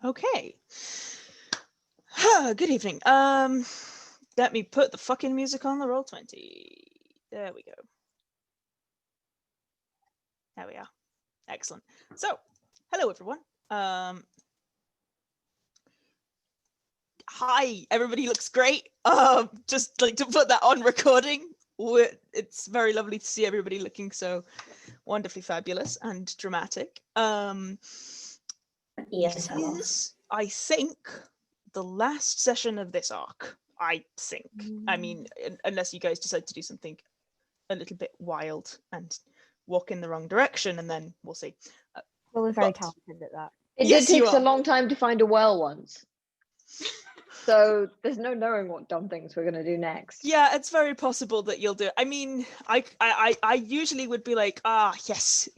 Okay. Good evening. Let me put the fucking music on the Roll20. There we go. There we are. Excellent. So, hello everyone. Hi, everybody looks great. Just like to put that on recording. It's very lovely to see everybody looking so wonderfully fabulous and dramatic. Yes, This is, I think, the last session of this arc. I think. I mean, unless you guys decide to do something a little bit wild and walk in the wrong direction, and then we'll see. Well, we're very talented at that. It Yes, did you take us a are. long time to find a well once. So there's no knowing what dumb things we're gonna do next. Yeah, it's very possible that you'll do it. I mean, I usually would be like, yes,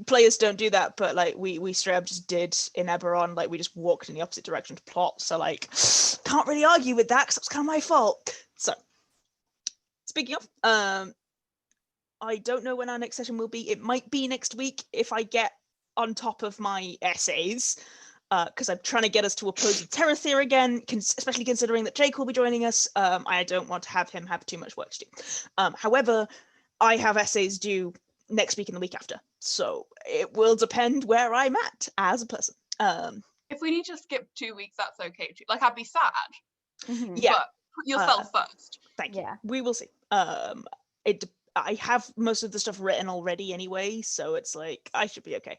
players don't do that, but like we straight up just did in Eberron, like we just walked in the opposite direction to plot. So like, can't really argue with that because it's kind of my fault. So, speaking of, I don't know when our next session will be. It might be next week if I get on top of my essays. Because I'm trying to get us to oppose the Terrathere again, especially considering that Jake will be joining us. I don't want to have him have too much work to do. However, I have essays due next week and the week after, so it will depend where I'm at as a person. If we need to skip 2 weeks, that's okay too. Like, I'd be sad, Yeah, but put yourself first. Thank you. Yeah. We will see. I have most of the stuff written already anyway, so it's like I should be okay.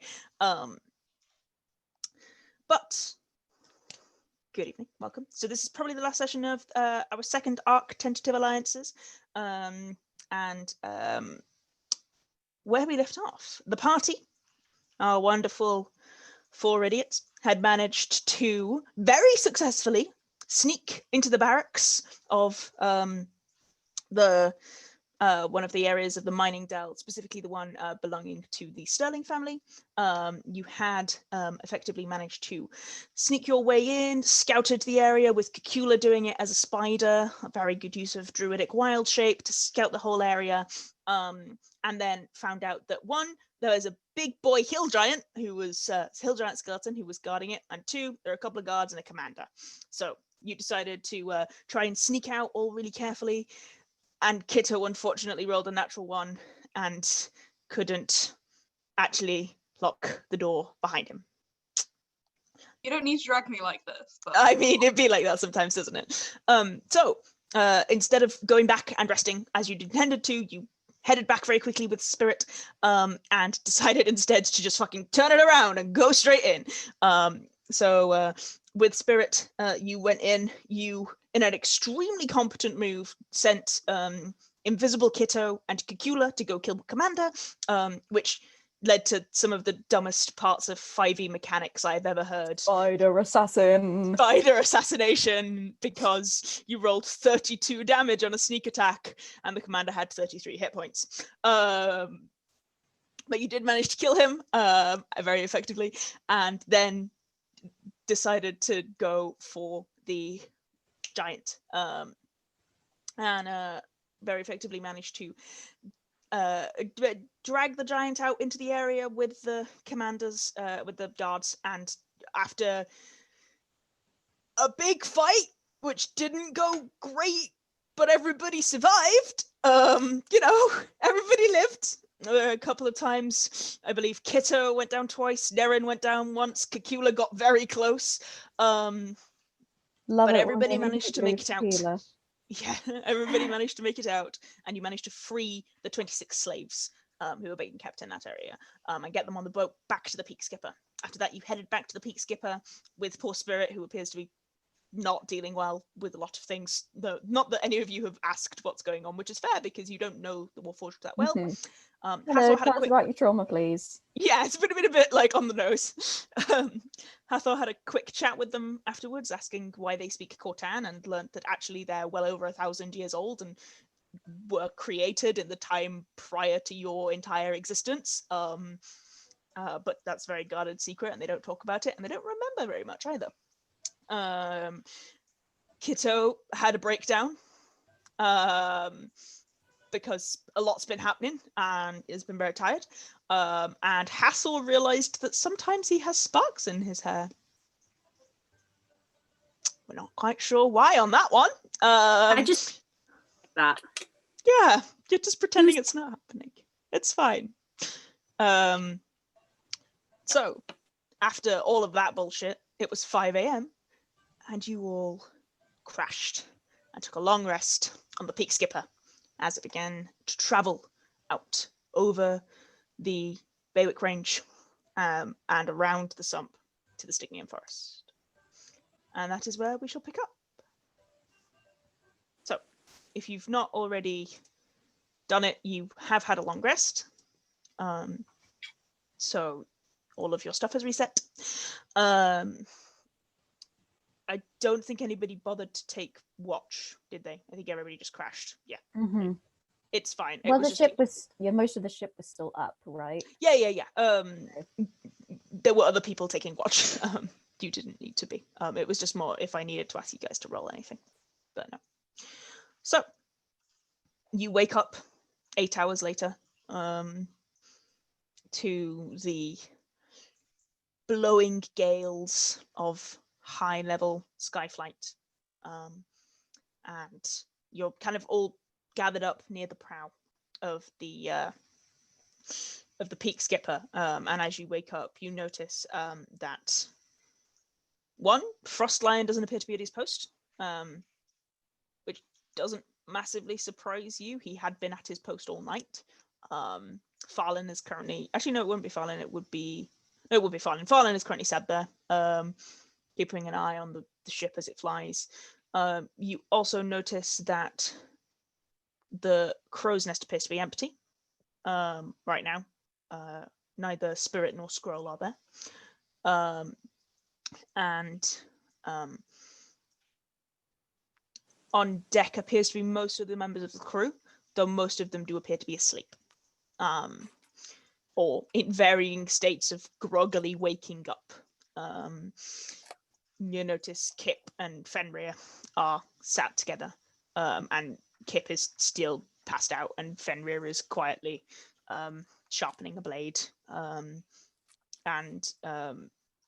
But good evening, welcome. So this is probably the last session of our second arc, Tentative Alliances. And where we left off, the party, our wonderful 4 idiots, had managed to very successfully sneak into the barracks of the one of the areas of the mining dell, specifically the one belonging to the Sterling family. You had effectively managed to sneak your way in, scouted the area with Cacula doing it as a spider, a very good use of druidic wild shape to scout the whole area, and then found out that 1, there was a big boy hill giant who was hill giant skeleton who was guarding it, and 2, there are a couple of guards and a commander. So you decided to try and sneak out all really carefully. And Kitto unfortunately rolled a natural 1 and couldn't actually lock the door behind him. You don't need to drag me like this. But... I mean, it'd be like that sometimes, doesn't it? So instead of going back and resting as you intended to, you headed back very quickly with Spirit and decided instead to just fucking turn it around and go straight in. So with Spirit, you went in, in an extremely competent move, sent Invisible Kitto and Cacula to go kill Commander, which led to some of the dumbest parts of 5e mechanics I've ever heard. Spider assassin. Spider assassination, because you rolled 32 damage on a sneak attack and the commander had 33 hit points. But you did manage to kill him very effectively, and then decided to go for the giant and very effectively managed to drag the giant out into the area with the commanders, with the guards, and after a big fight, which didn't go great, but everybody survived, everybody lived. A couple of times, I believe Kitto went down twice, Nerin went down once, Cacula got very close. But everybody managed to make it out. Yeah, everybody managed to make it out, and you managed to free the 26 slaves who were being kept in that area, and get them on the boat back to the Peak Skipper. After that, you headed back to the Peak Skipper with poor Spirit, who appears to be not dealing well with a lot of things. Though not that any of you have asked what's going on, which is fair because you don't know the Warforged that well. Hello, tell us about your trauma, please. Yeah, it's been a bit like on the nose. Hathor had a quick chat with them afterwards, asking why they speak Cortan, and learnt that actually they're well over 1,000 years old and were created in the time prior to your entire existence. But that's a very guarded secret, and they don't talk about it, and they don't remember very much either. Kitto had a breakdown because a lot's been happening and has been very tired. And Hathor realized that sometimes he has sparks in his hair. We're not quite sure why on that one. I just that. Yeah, you're just pretending it's not happening. It's fine. So, after all of that bullshit, it was 5 a.m. and you all crashed and took a long rest on the Peak Skipper as it began to travel out over the Baywick Range and around the sump to the Stygian Forest. And that is where we shall pick up. So, if you've not already done it, you have had a long rest. So all of your stuff is reset. I don't think anybody bothered to take watch, did they? I think everybody just crashed. Yeah. Mm-hmm. It's fine. Well, the ship was most of the ship was still up, right? Yeah. There were other people taking watch. You didn't need to be. It was just more if I needed to ask you guys to roll anything. But no. So you wake up 8 hours later to the blowing gales of high-level skyflight, and you're kind of all gathered up near the prow of the Peak Skipper. And as you wake up, you notice that one, Frostlion doesn't appear to be at his post, which doesn't massively surprise you. He had been at his post all night. Farlin is currently... Actually, no, it wouldn't be Farlin. It would be Farlin. Farlin is currently sat there, keeping an eye on the ship as it flies. You also notice that the crow's nest appears to be empty right now. Neither Spirit nor Scroll are there. On deck appears to be most of the members of the crew, though most of them do appear to be asleep. Or in varying states of groggily waking up. You notice Kip and Fenrir are sat together, and Kip is still passed out, and Fenrir is quietly sharpening a blade. And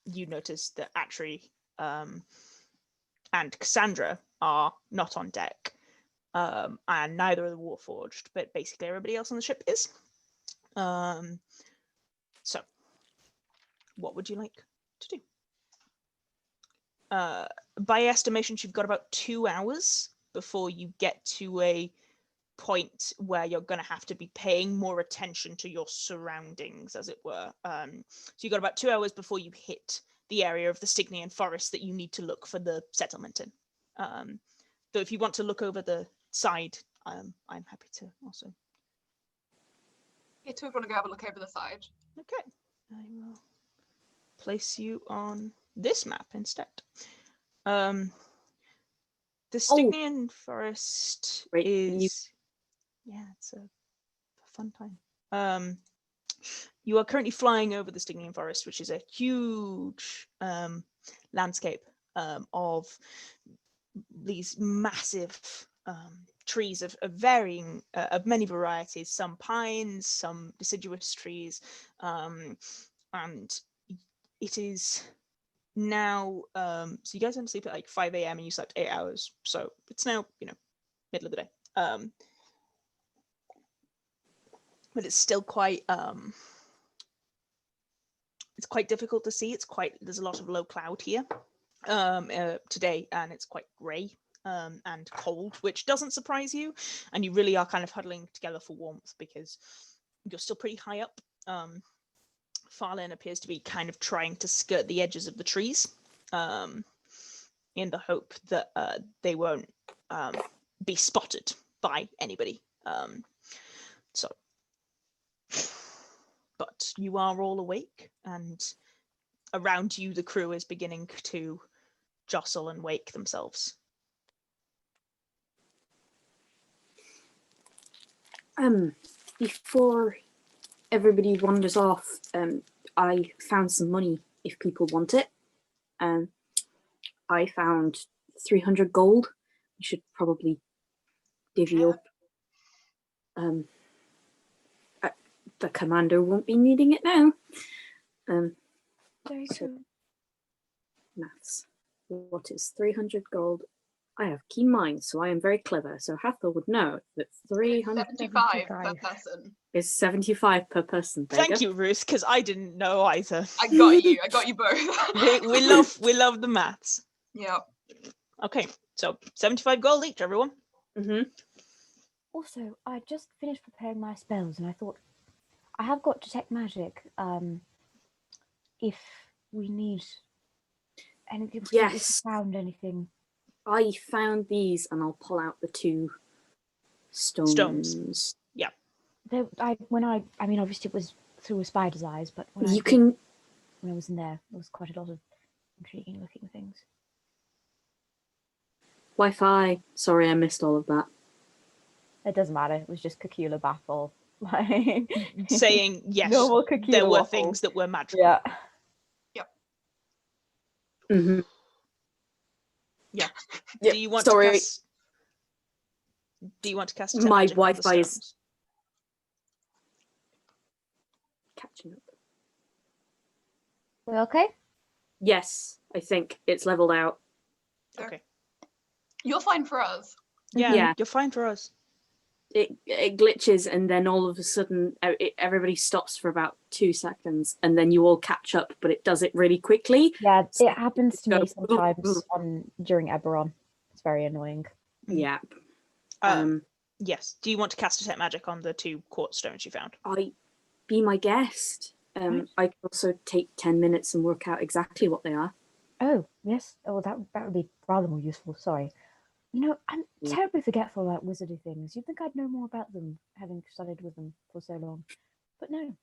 you notice that Atri and Cassandra are not on deck, and neither are the Warforged, but basically everybody else on the ship is. So, what would you like to do? By estimations, you've got about 2 hours before you get to a point where you're going to have to be paying more attention to your surroundings, as it were. So you've got about 2 hours before you hit the area of the Stygian Forest that you need to look for the settlement in. Though if you want to look over the side, I'm happy to also. Yeah, we're going to go have a look over the side. Okay, I will place you on this map instead. The Stygian Forest is... Yeah, it's a fun time. You are currently flying over the Stygian Forest, which is a huge landscape of these massive trees of varying, of many varieties, some pines, some deciduous trees, and it is now, so you guys went to sleep at like 5 a.m. and you slept 8 hours, so it's now, middle of the day. But it's still quite, it's quite difficult to see. There's a lot of low cloud here today, and it's quite grey and cold, which doesn't surprise you. And you really are kind of huddling together for warmth because you're still pretty high up. Farlin appears to be kind of trying to skirt the edges of the trees in the hope that they won't be spotted by anybody. But you are all awake, and around you the crew is beginning to jostle and wake themselves. Before everybody wanders off, I found some money if people want it. I found 300 gold. You should probably divvy up. The commander won't be needing it now. Very so true. maths what is 300 gold? I have keen mind, so I am very clever. So Hathor would know that 300 75 per person. is 75 per person. There Thank you, Ruth, because I didn't know either. I got you. I got you both. we love the maths. Yeah. Okay, so 75 gold each, everyone. Mm-hmm. Also, I just finished preparing my spells, and I thought I have got detect magic. If we need anything, if Yes. we found anything. I found these, and I'll pull out the 2 stones. Yeah. I mean, obviously it was through a spider's eyes, but when I was in there was quite a lot of intriguing looking things. Wi-Fi. Sorry, I missed all of that. It doesn't matter. It was just Cacula battle. Like Saying yes, normal Cacula there were waffle. things that were magical. Yeah. Mm-hmm. Yeah. Yep, Do you want sorry. to cast? Do you want to cast? My magic on the Wi-Fi is stones? catching up. We okay? Yes, I think it's leveled out. Okay. You're fine for us. Yeah, Yeah. you're fine for us. It glitches, and then all of a sudden everybody stops for about 2 seconds, and then you all catch up, but it does it really quickly. Yeah, it happens to me Go- sometimes during Eberron. It's very annoying. Yeah. Yes. Do you want to cast detect magic on the 2 quartz stones you found? Be my guest. Right. I could also take 10 minutes and work out exactly what they are. Oh, yes. Oh, that would be rather more useful. Sorry. You know, I'm terribly forgetful about wizardry things. You'd think I'd know more about them, having studied with them for so long. But no.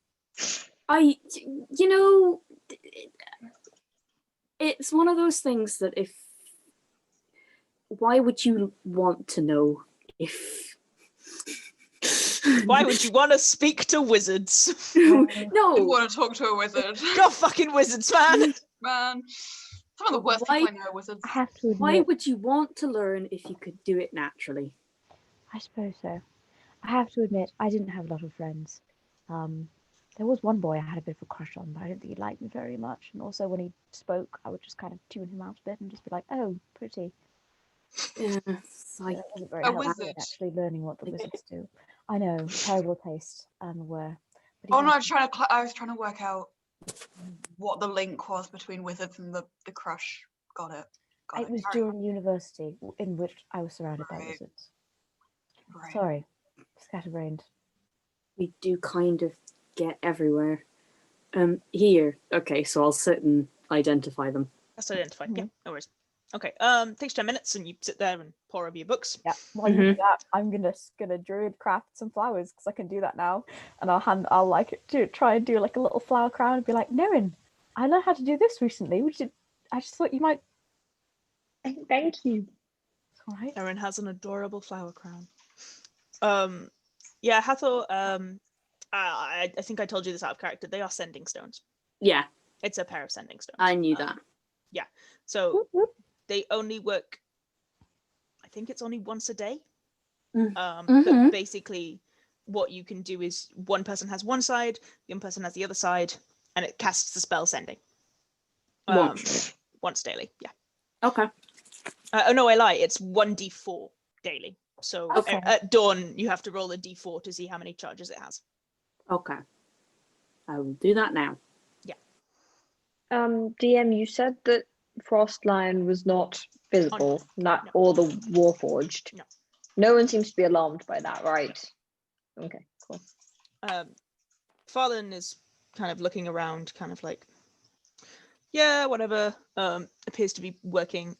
It's one of those things that why would you want to know if... Why would you want to speak to wizards? No. You want to talk to a wizard. You're fucking wizards, man! Man. Some of the worst people I know are wizards. I have to admit, Why would you want to learn if you could do it naturally? I suppose so. I have to admit, I didn't have a lot of friends. There was one boy I had a bit of a crush on, but I didn't think he liked me very much. And also when he spoke, I would just kind of tune him out a bit and just be like, oh, pretty. Yeah, So it wasn't very A helpful wizard. in actually learning what the wizards do. I know, terrible taste, I'm aware. But he Oh no, has- I was trying to work out what the link was between wizards and the crush. Got it. It was Carry on. during university, in which I was surrounded by Right. wizards. Right. Sorry, scatterbrained. we do kind of get everywhere. Here. Okay, so I'll sit and identify them. That's identified. Yeah, Mhm. no worries. Okay. Takes 10 minutes, and you sit there and pour over your books. Yeah, while you do that, I'm gonna druid craft some flowers because I can do that now, and I'll like try and do like a little flower crown and be like, Nerin, I learned how to do this recently. I just thought you might. Thank you. It's all right. Erin has an adorable flower crown. Yeah, Hathor. I think I told you this out of character. They are sending stones. Yeah, It's a pair of sending stones. I knew that. So Whoop, whoop. they only work. I think it's only once a day. Mm. But Mhm. basically, what you can do is one person has one side, the other person has the other side, and it casts the spell sending. Once daily. Yeah. Okay. Oh no, I lie. It's 1d4 daily. So Okay. at dawn, you have to roll a d4 to see how many charges it has. Okay. I will do that now. DM, you said that Frostline was not visible, No. or the Warforged. No. No one seems to be alarmed by that, right? Okay, cool. Farlan is kind of looking around, kind of like, yeah, whatever. Appears to be working.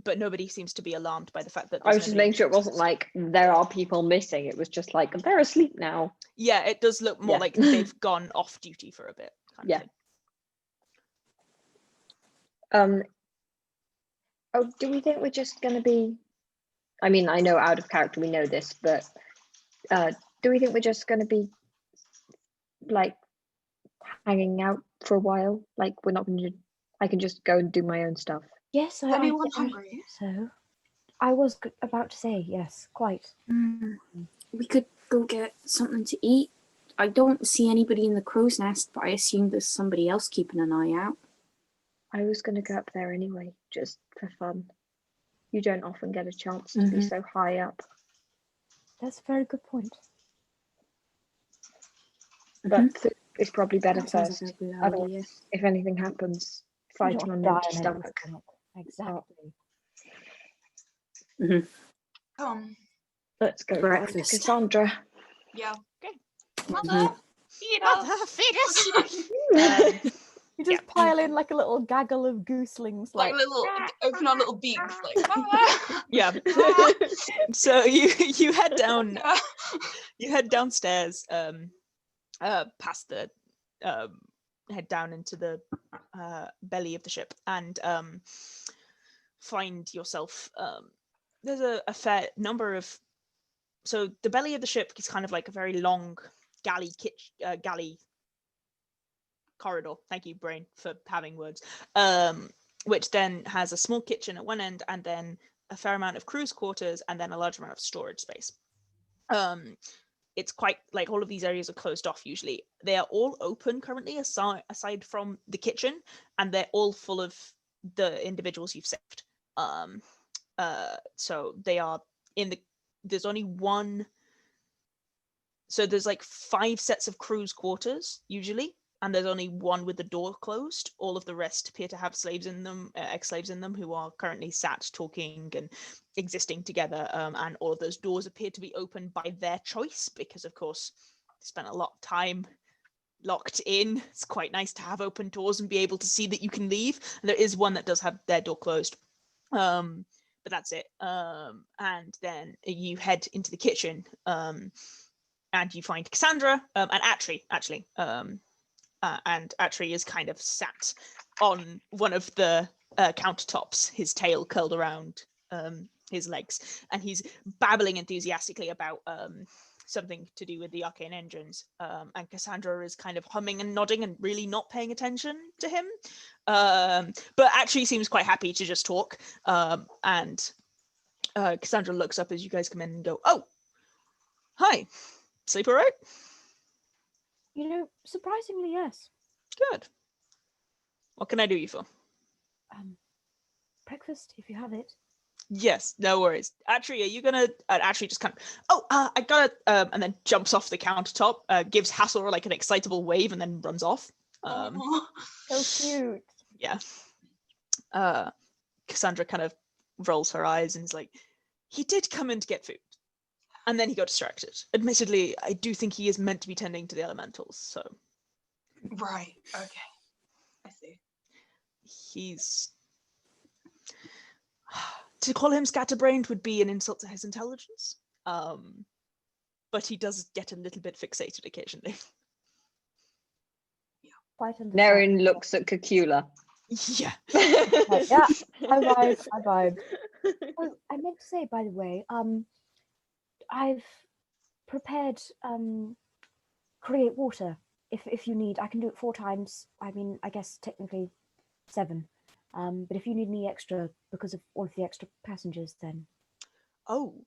But nobody seems to be alarmed by the fact that I there's was just nobody making sure it wasn't exists. like there are people missing. It was just like they're asleep now. Yeah, it does look more Yeah. like they've gone off duty for a bit. Kind Yeah. Of thing. Oh, do we think we're just gonna be? I mean, I know out of character we know this, but do we think we're just gonna be like hanging out for a while? Like we're not gonna. I can just go and do my own stuff. Yes, Anyone I hungry? think so. I was about to say yes, quite. We could go get something to eat. I don't see anybody in the crow's nest, but I assume there's somebody else keeping an eye out. I was going to go up there anyway, just for fun. You don't often get a chance to be so high up. That's a very good point. But it's probably better That sounds first. like a good idea. Otherwise, if anything happens, You fighting don't on die an empty on an empty stomach. Exactly. Come. Let's go find Breakfast. Cassandra. Yeah. Okay. Mother, feed us. Mother, feed us. You just pile in like a little gaggle of gooselings, Like like little, open our little beaks, like. "Ah, Yeah. ah, So you head down. ah." You head downstairs. Past the. Head down into the belly of the ship and find yourself. There's a fair number of. So the belly of the ship is kind of like a very long galley corridor. Thank you, brain, for having words. Which then has a small kitchen at one end, and then a fair amount of crew's quarters, and then a large amount of storage space. It's quite like all of these areas are closed off usually. They are all open currently, aside from the kitchen, and they're all full of the individuals you've saved. So they are in the. There's only one. So there's like 5 sets of crew's quarters usually, and there's only one with the door closed. All of the rest appear to have slaves in them, ex-slaves in them, who are currently sat talking and existing together. And all of those doors appear to be open by their choice, because of course they spent a lot of time locked in. It's quite nice to have open doors and be able to see that you can leave. And there is one that does have their door closed. But that's it. And then you head into the kitchen, and you find Cassandra and Atri, actually. And Atri is kind of sat on one of the countertops, his tail curled around his legs, and he's babbling enthusiastically about something to do with the arcane engines. And Cassandra is kind of humming and nodding and really not paying attention to him. But actually seems quite happy to just talk. And Cassandra looks up as you guys come in and go, "Oh, hi. Sleep all right?" You know, surprisingly, yes. Good. What can I do you for? Breakfast, if you have it. Yes, no worries. Actually, are you gonna actually just kind of, I gotta, and then jumps off the countertop, gives Hathor like an excitable wave and then runs off. Aw. So cute. Yeah. Cassandra kind of rolls her eyes and is like, "He did come in to get food. And then he got distracted. Admittedly, I do think he is meant to be tending to the elementals, so Right. Okay. I see. he's... To call him scatterbrained would be an insult to his intelligence. But he does get a little bit fixated occasionally." Quite understandable. Nerin looks at Cacula. Yeah. Like, yeah, I vibe. Oh, I meant to say, by the way, I've prepared create water. If you need, I can do it 4 times. I mean, I guess technically 7. But if you need any extra because of all of the extra passengers, then Oh,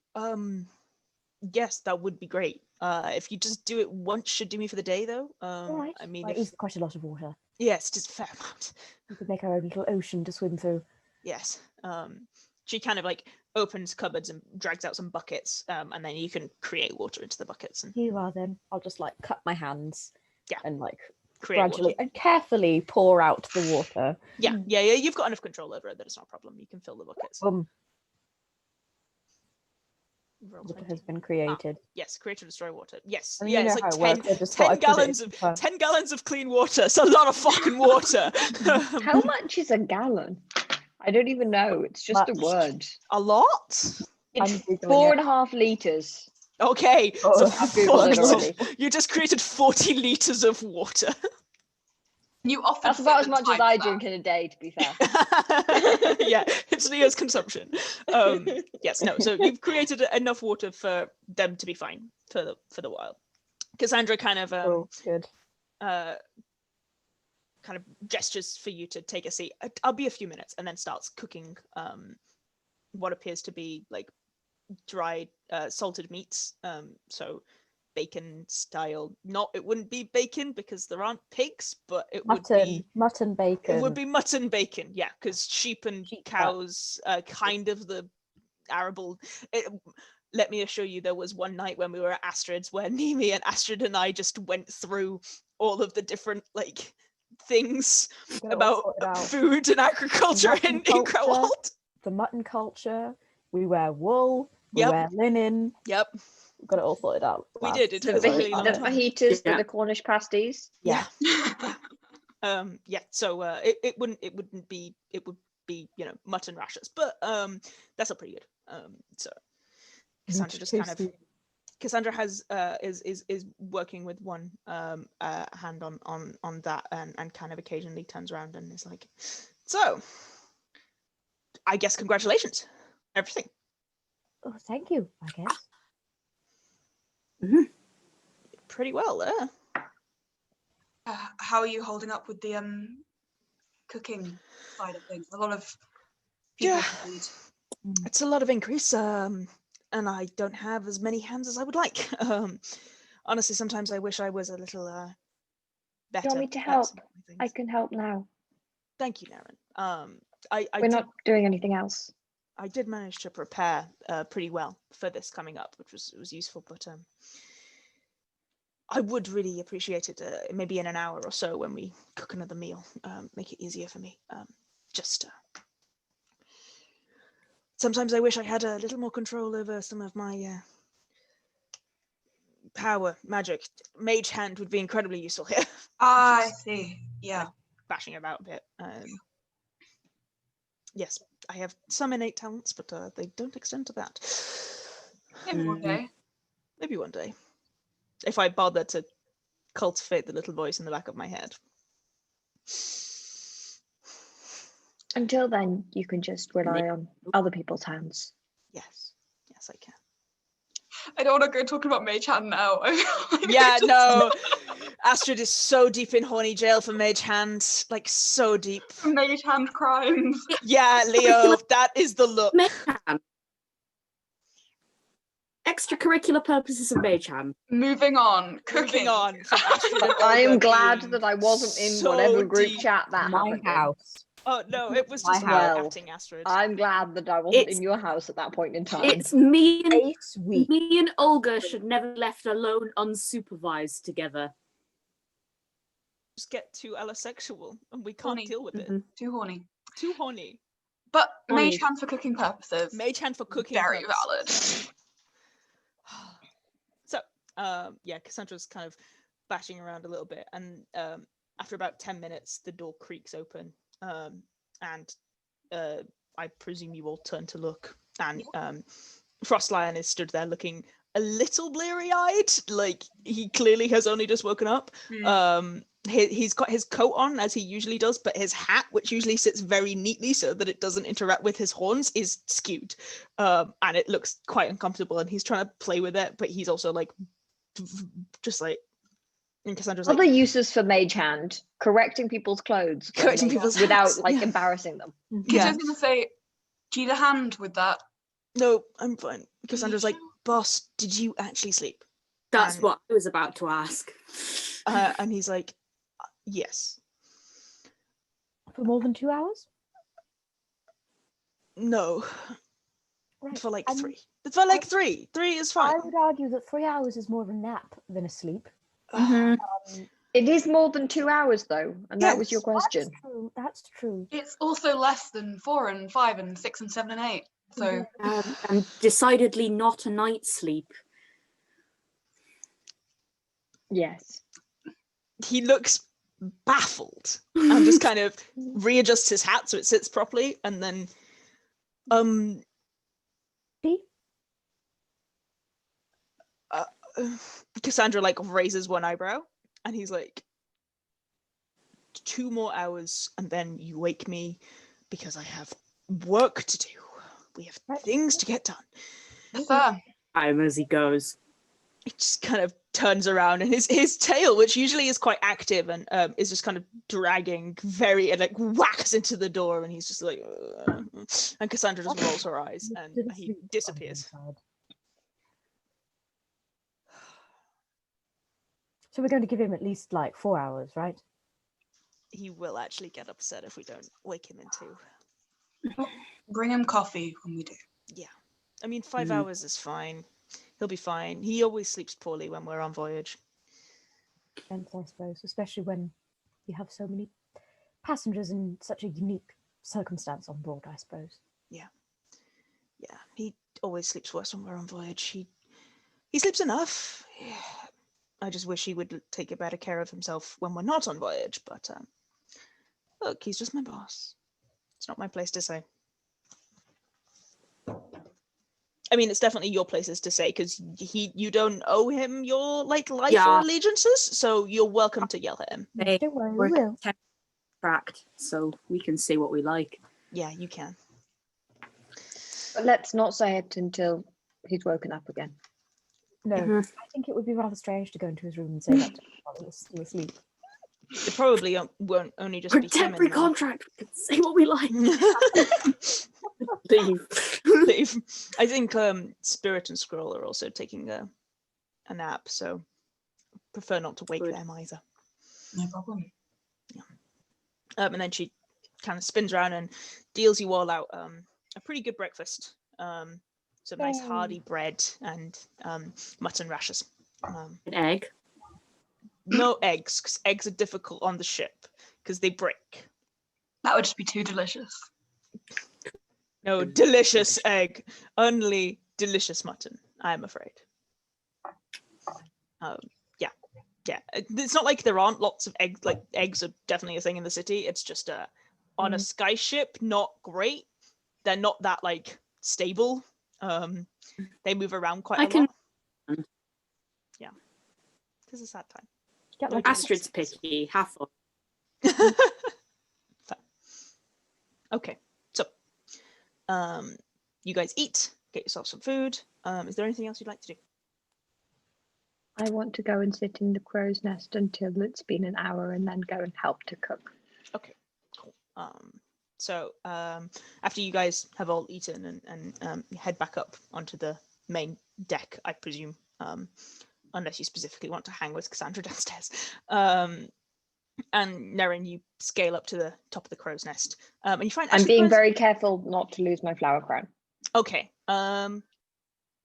yes, that would be great. If you just do it once, should do me for the day, though. all right. I mean, It is quite a lot of water. yes, just a fair amount. We could make our own little ocean to swim through. Yes. She kind of like opens cupboards and drags out some buckets, and then you can create water into the buckets and Here you are, then. I'll just like cut my hands. Yeah. And like create gradually water. and carefully pour out the water. Yeah. You've got enough control over it that it's not a problem. You can fill the buckets. Water Roll has 20. been created. Yes, create or destroy water. Yes. I mean, Yeah, you know it's how like it 10, works. I just thought 10 I'd put it gallons in of first. 10 gallons of clean water. It's a lot of fucking water. How much is a gallon? I don't even know. It's just a Much. word. A lot? It's I'm Googling 4.5 liters. Okay. Oh, So I've Googled it fucked. already. You just created 40 liters of water. You offered That's about as 7 much as times I that. drink in a day, to be fair. Yeah, it's Leo's consumption. Yes, no. So you've created enough water for them to be fine for the while. Cassandra kind of Oh, good. kind of gestures for you to take a seat. I'll be a few minutes, and then starts cooking what appears to be like dried salted meats. So bacon style. It wouldn't be bacon because there aren't pigs, but it mutton bacon. It would be mutton bacon, yeah, because sheep and cows are kind of the arable. Let me assure you, there was one night when we were at Astrid's where Niimi and Astrid and I just went through all of the different like things about food and agriculture in Crowald. The mutton culture. We wear wool. We Yep. wear linen. Yep. We've got it all sorted out. We did. It The took a really long time. fajitas, the Cornish pasties. Yeah. Yeah. So it would be mutton rashers, but that's not pretty good. So Cassandra just kind of has is working with one hand on that and kind of occasionally turns around and is like, so I guess congratulations, everything. Oh, thank you, I guess. Mm-hmm. Pretty well there. How are you holding up with the cooking side of things? A lot of people food. It's a lot of increase, and I don't have as many hands as I would like. Honestly, sometimes I wish I was a little better. Do you want me to help? I can help now. Thank you, Nerin. We're not doing anything else. I did manage to prepare pretty well for this coming up, which was useful, but I would really appreciate it maybe in an hour or so when we cook another meal. Make it easier for me. Sometimes I wish I had a little more control over some of my power, magic. Mage hand would be incredibly useful here. I see. Yeah. Like, bashing about a bit. Yes, I have some innate talents, but they don't extend to that. Maybe one day. Maybe one day. If I bother to cultivate the little voice in the back of my head. Until then, you can just rely on other people's hands. Yes, I can. I don't want to go talking about Mage Hand now. Yeah, no. Astrid is so deep in horny jail for Mage Hand, like so deep. Mage Hand crimes. Yeah, Leo, that is the look. Mage Hand. Extracurricular purposes of Mage Hand. Moving on. Cooking. Moving on. From Astrid and I am Olga glad being that I wasn't in so whatever group deep. chat that happened in. House. Oh no, it was My just house. about acting, Astrid. I'm glad that I wasn't It's- in your house at that point in time. It's me and 8 weeks. me and Olga should never be left alone unsupervised together. Just get too allosexual and we can't Horny. deal with it. Mhm. Too horny. Too horny. But Horny. Mage Hand for cooking purposes. Mage Hand for cooking. Very purposes. valid. So, yeah, Cassandra's kind of bashing around a little bit, and after about 10 minutes, the door creaks open, and I presume you all turn to look, and Frostlion is stood there looking a little bleary-eyed, like he clearly has only just woken up. He's got his coat on as he usually does, but his hat, which usually sits very neatly so that it doesn't interact with his horns, is skewed, and it looks quite uncomfortable, and he's trying to play with it, but he's also like just like, and Cassandra's Other like, uses for Mage Hand: correcting people's clothes, when Correcting they- people's without hats, like yeah. embarrassing them. Yeah. I was going to say, do you need a hand with that? no, I'm fine. Cassandra's like, boss, did you actually sleep? That's And- what I was about to ask. And he's like, yes. For more than 2 hours? No, Right. for like I'm- 3. For like 3. 3 is fine. I would argue that 3 hours is more of a nap than a sleep. It is more than 2 hours though, and that was your Yes. question. That's true. That's true. It's also less than 4 and 5 and 6 and 7 and 8. So And decidedly not a night's sleep. Yes. He looks baffled and just kind of readjusts his hat so it sits properly, and then See? Cassandra like raises one eyebrow, and he's like, 2 more hours and then you wake me because I have work to do. We have things to get done. fair. Time as he goes. He just kind of turns around, and his tail, which usually is quite active and is just kind of dragging very, and like whacks into the door, and he's just like, and Cassandra just rolls her eyes and Didn't he sleep. disappears. Oh, my God. So we're going to give him at least like 4 hours, right? He will actually get upset if we don't wake him in 2. Bring him coffee when we do. Yeah. I mean, 5 hours is fine. He'll be fine. He always sleeps poorly when we're on voyage. And I suppose, especially when you have so many passengers in such a unique circumstance on board, I suppose. Yeah, he always sleeps worse when we're on voyage. He sleeps enough. Yeah. I just wish he would take a better care of himself when we're not on voyage, but look, he's just my boss. It's not my place to say. I mean, it's definitely your places to say, because you don't owe him your life or allegiances, so you're welcome to yell at him. Hey, Don't worry, we're we will. tracked, so we can say what we like. Yeah, you can. But let's not say it until he's woken up again. No, Mhm. I think it would be rather strange to go into his room and say that to him while he's still asleep. It probably won't only just be him. Temporary in there. contract. We can say what we like. Leave. Leave. I think Spirit and Scroll are also taking a nap, so prefer not to wake Good. them either. No problem. And then she kind of spins around and deals you all out a pretty good breakfast. Some nice Yay. hearty bread and mutton rashers. An egg. No eggs, because eggs are difficult on the ship because they break. That would just be too delicious. No, delicious egg. Only delicious mutton, I'm afraid. Yeah. It's not like there aren't lots of eggs. Like, eggs are definitely a thing in the city. It's just on a sky ship, not great. They're not that, like, stable. They move around quite a lot. Yeah. This is a sad time. Get like Astrid's picky. Hathor. Okay, so you guys eat, get yourself some food. Is there anything else you'd like to do? I want to go and sit in the crow's nest until it's been an hour and then go and help to cook. Okay, cool. So after you guys have all eaten and head back up onto the main deck, I presume, unless you specifically want to hang with Cassandra downstairs. And Nerin, you scale up to the top of the crow's nest, and you find. I'm being very careful not to lose my flower crown. Okay.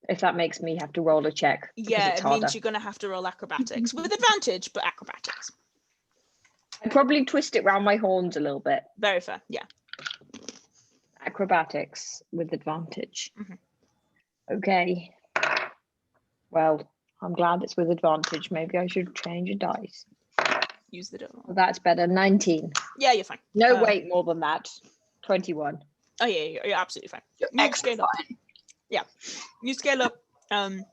If that makes me have to roll a check. Yeah, it's it harder. means you're going to have to roll acrobatics with advantage, but acrobatics. I probably twist it round my horns a little bit. Very fair. Yeah. Acrobatics with advantage. Mhm. Okay. Well, I'm glad it's with advantage. Maybe I should change a dice. Use the door. Well, that's better. 19. Yeah, you're fine. No, wait, more than that. 21. Oh yeah, you're absolutely fine. You're You extra scale up. fine. Yeah, you scale up, and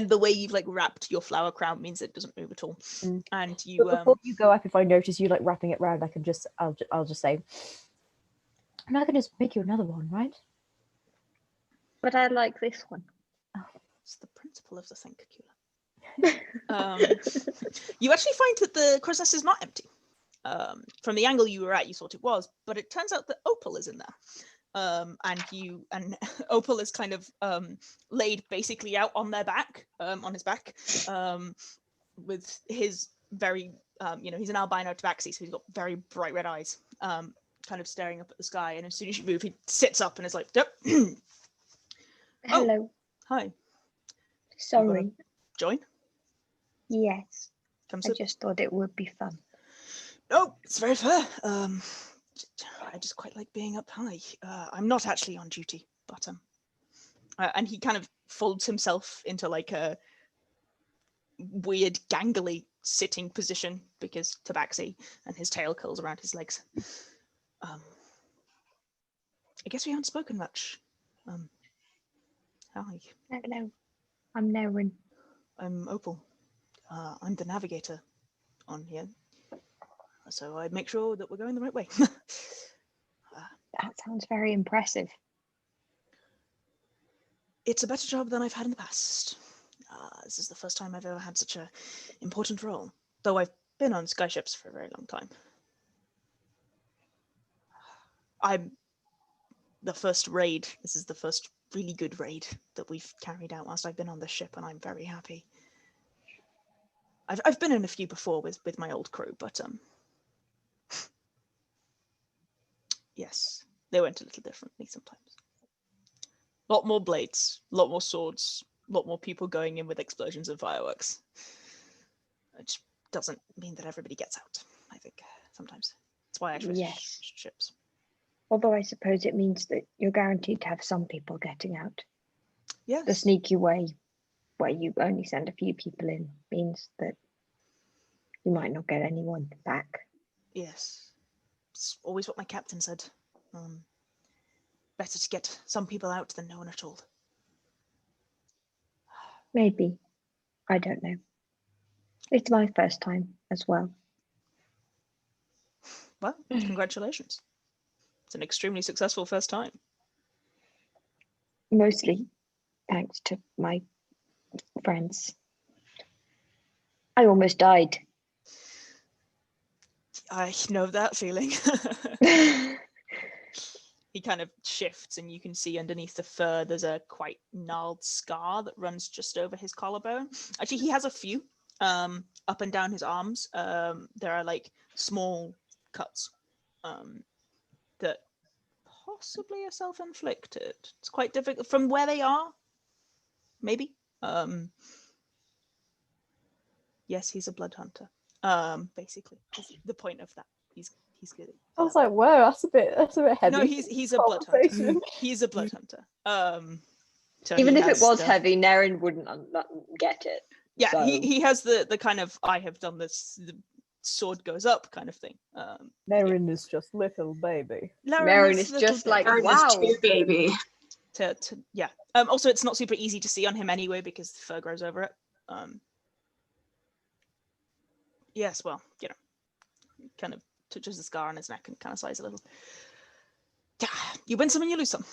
the way you've like wrapped your flower crown means it doesn't move at all. Mm. And you But before you go up, if I notice you like wrapping it round, I'll just say, I'm not going to make you another one, right? But I like this one. it's the principle of the thing, Cacula. You actually find that the crow's nest is not empty. From the angle you were at, you thought it was, but it turns out that Opal is in there. And Opal is kind of laid basically out on their back, on his back, with his very, he's an albino tabaxi, so he's got very bright red eyes, kind of staring up at the sky. And as soon as you move, he sits up and is like, "Yep." Hello. Hi, Sorry. join. Yes. Come I sit. just thought it would be fun. No, it's very fair. I just quite like being up high. I'm not actually on duty, but and he kind of folds himself into like a weird gangly sitting position because tabaxi, and his tail curls around his legs. I guess we haven't spoken much. Hi, Hello. I'm Nerin. I'm Opal. I'm the navigator on here, so I'd make sure that we're going the right way. That sounds very impressive. It's a better job than I've had in the past. This is the first time I've ever had such an important role, though I've been on skyships for a very long time. I'm the first raid. This is the first really good raid that we've carried out whilst I've been on this ship, and I'm very happy. I've been in a few before with my old crew, but yes, they went a little differently sometimes. A lot more blades, a lot more swords, a lot more people going in with explosions and fireworks. Which doesn't mean that everybody gets out, I think, sometimes. That's why I switch Yes. ships. Although I suppose it means that you're guaranteed to have some people getting out. Yes. The sneaky way where you only send a few people in means that you might not get anyone back. Yes. It's always what my captain said. Better to get some people out than no one at all. Maybe. I don't know. It's my first time as well. Well, congratulations. It's an extremely successful first time. Mostly thanks to my friends. I almost died. I know that feeling. He kind of shifts and you can see underneath the fur there's a quite gnarled scar that runs just over his collarbone. Actually, he has a few up and down his arms. There are like small cuts that possibly are self-inflicted. It's quite difficult from where they are, maybe. Yes, he's a blood hunter. Basically, is the point of that. He's good. I was like, whoa, that's a bit heavy. No, he's a blood hunter. Conversation. He's a blood hunter. So Even he if it has was the- heavy, Nerin wouldn't get it. Yeah, so. he has the kind of I have done this. The sword goes up kind of thing. Nerin is just little baby. Nerin is little just like, baby. Aaron is wow. too baby. to yeah. Also, it's not super easy to see on him anyway because the fur grows over it. Yes, well, you know, kind of touches the scar on his neck and kind of sighs a little. Yeah, you win some and you lose some.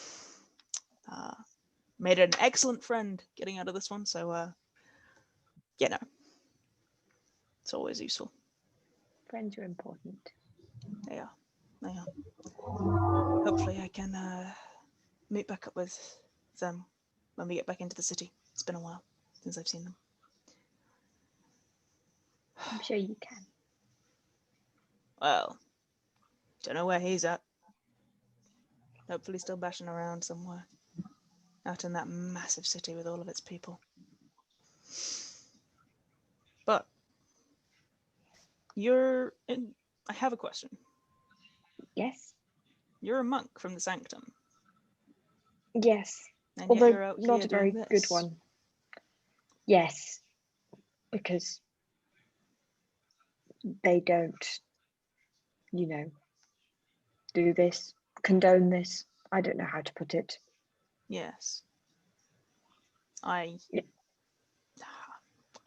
Made an excellent friend getting out of this one, so you know, it's always useful. Friends are important. They are. Hopefully I can meet back up with them when we get back into the city. It's been a while since I've seen them. I'm sure you can. Well, don't know where he's at. Hopefully still bashing around somewhere. Out in that massive city with all of its people. But I have a question. Yes. You're a monk from the Sanctum. Yes. And Although yet you're out not here a very doing good this. one. Yes. Because they don't, do this, condone this. I don't know how to put it. Yes. I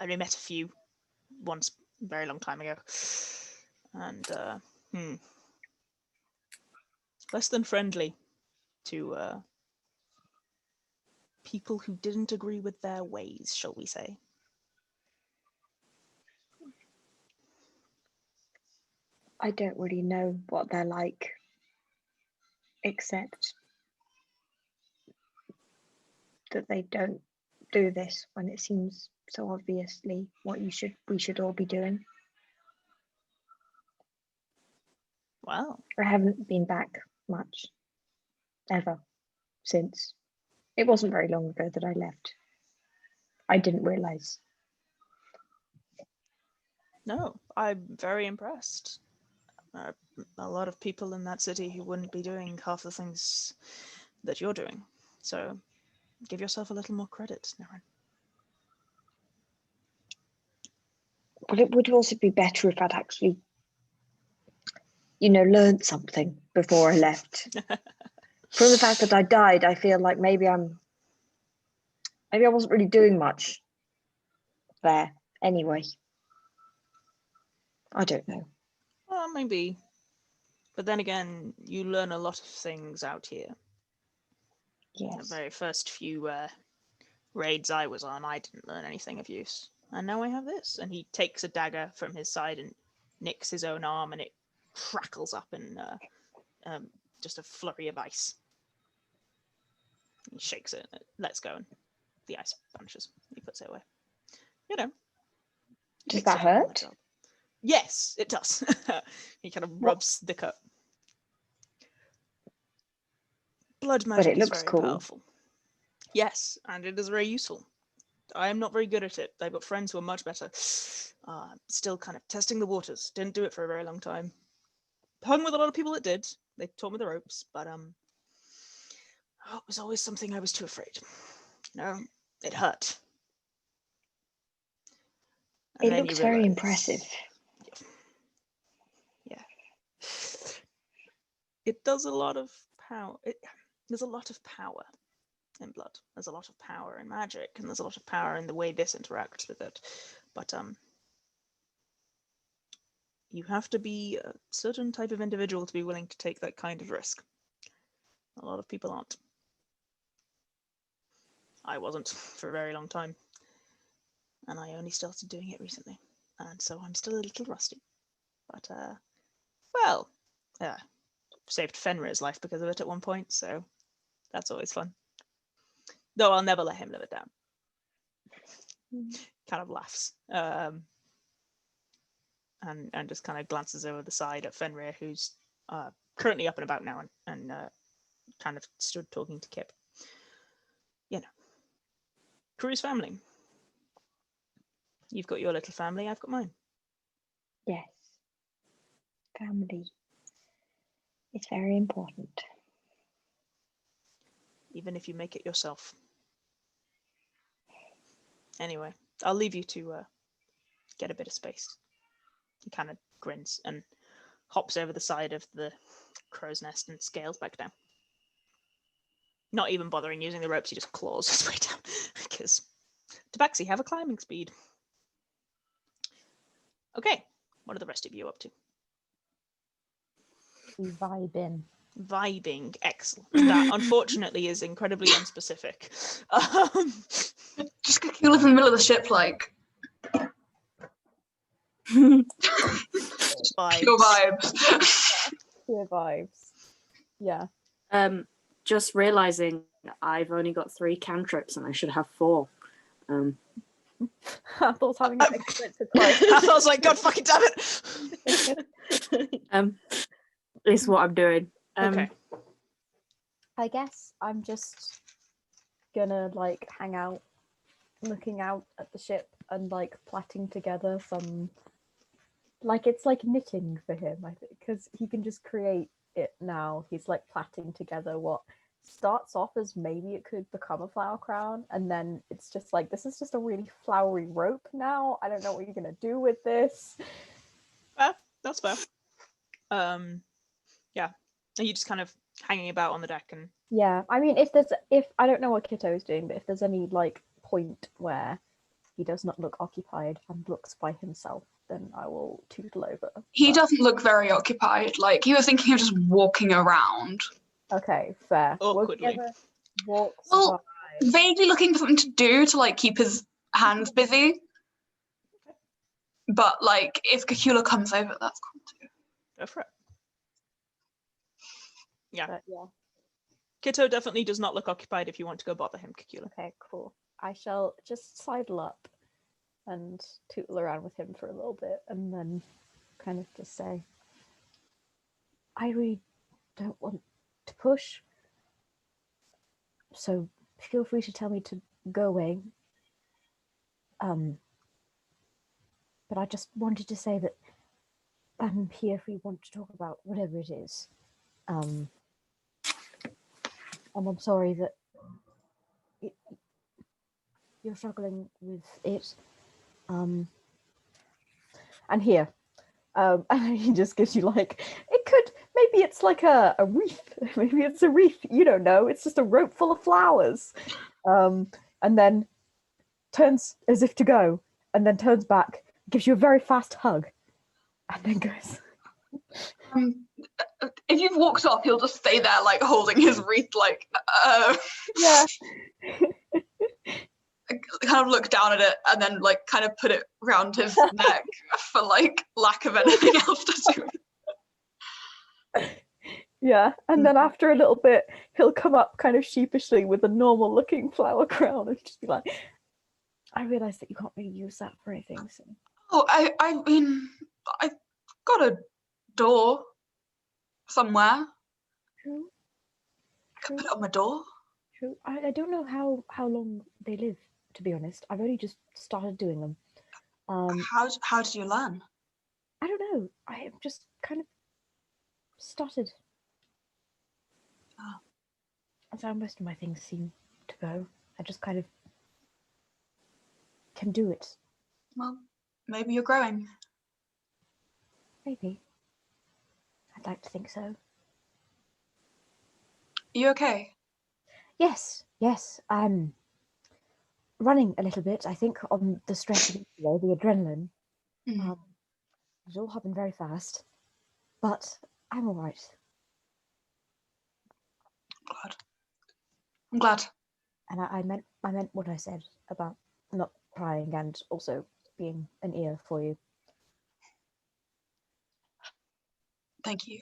only met a few once a very long time ago. And less than friendly to people who didn't agree with their ways, shall we say. I don't really know what they're like, except that they don't do this when it seems so obviously what we should all be doing. Wow. I haven't been back much, ever, since. It wasn't very long ago that I left. I didn't realise. No, I'm very impressed. A lot of people in that city who wouldn't be doing half the things that you're doing. So give yourself a little more credit, Nerin. But it would also be better if I'd actually, learned something before I left. From the fact that I died, I feel like maybe I wasn't really doing much there anyway. I don't know. Well, maybe. But then again, you learn a lot of things out here. Yes. The very first few raids I was on, I didn't learn anything of use. And now I have this. And he takes a dagger from his side and nicks his own arm, and it crackles up in just a flurry of ice. He shakes it, and it lets go, and the ice vanishes. He puts it away. Does that hurt? Yes, it does. He kind of rubs the cut. Blood magic it looks is very cool. powerful. Yes, and it is very useful. I am not very good at it. I've got friends who are much better. Still kind of testing the waters. Didn't do it for a very long time. Hung with a lot of people that did. They taught me the ropes, but it was always something I was too afraid. It hurt. And It then looks you very realise- impressive. Yeah. It does a lot of power. There's a lot of power in blood. There's a lot of power in magic, and there's a lot of power in the way this interacts with it. But you have to be a certain type of individual to be willing to take that kind of risk. A lot of people aren't. I wasn't for a very long time. And I only started doing it recently. And so I'm still a little rusty. But, saved Fenrir's life because of it at one point, so that's always fun. Though I'll never let him live it down. Kind of laughs. And just kind of glances over the side at Fenrir, who's currently up and about now and kind of stood talking to Kip. Crew's family. You've got your little family, I've got mine. Yes. Family. It's very important. Even if you make it yourself. Anyway, I'll leave you to get a bit of space. He kind of grins and hops over the side of the crow's nest and scales back down. Not even bothering using the ropes, he just claws his way down. Because Tabaxi have a climbing speed. Okay, what are the rest of you up to? Vibing, excellent. That unfortunately is incredibly unspecific. Just Cacula in the middle of the ship, like Vibes. pure vibes. Pure vibes. Yeah. Just realizing I've only got 3 cantrips and I should have 4. I thought having an expensive price. I was like, God fucking damn it. Is what I'm doing. Okay. I guess I'm just gonna like hang out, looking out at the ship and like plaiting together some, like it's like knitting for him, I think, because he can just create it now. He's like plaiting together what starts off as maybe it could become a flower crown, and then it's just like, this is just a really flowery rope now. I don't know what you're gonna do with this. That's fair. Yeah. Are you just kind of hanging about on the deck and Yeah, I mean, if I don't know what Kitto is doing, but if there's any like point where he does not look occupied and looks by himself, then I will tootle over. He But- doesn't look very occupied. Like, he was thinking of just walking around. Okay, fair. We'll Awkwardly. together walk Well, by. vaguely looking for something to do to, like, keep his hands busy. But, like, if Cacula comes over, that's cool too. go for it? Yeah. But yeah. Kitto definitely does not look occupied if you want to go bother him, Cacula. Okay, cool. I shall just sidle up and tootle around with him for a little bit, and then kind of just say, I really don't want to push, so feel free to tell me to go away. But I just wanted to say that I'm here if we want to talk about whatever it is. And I'm sorry that you're struggling with it. And here. And he just gives you like, it could, maybe it's like a wreath. Maybe it's a wreath. You don't know. It's just a rope full of flowers. And then turns as if to go, and then turns back, gives you a very fast hug, and then goes. If you've walked off, he'll just stay there, like, holding his wreath, like, Yeah. kind of look down at it and then, like, kind of put it round his neck for, like, lack of anything else to do. Yeah, and then after a little bit, he'll come up kind of sheepishly with a normal looking flower crown and just be like, I realise that you can't really use that for anything, so. Oh, I mean, I've got a door somewhere. True. I could put it on my door. True. I don't know how long they live, to be honest. I've only just started doing them. How did you learn? I don't know. I have just kind of started. Oh. That's how most of my things seem to go. I just kind of can do it. Well, maybe you're growing. Maybe. I'd like to think so. Are you okay? Yes. I'm running a little bit, I think, on the stress of yesterday, the adrenaline. Mm. It all happened very fast. But I'm all right. I'm glad. And I meant what I said about not crying and also being an ear for you. Thank you.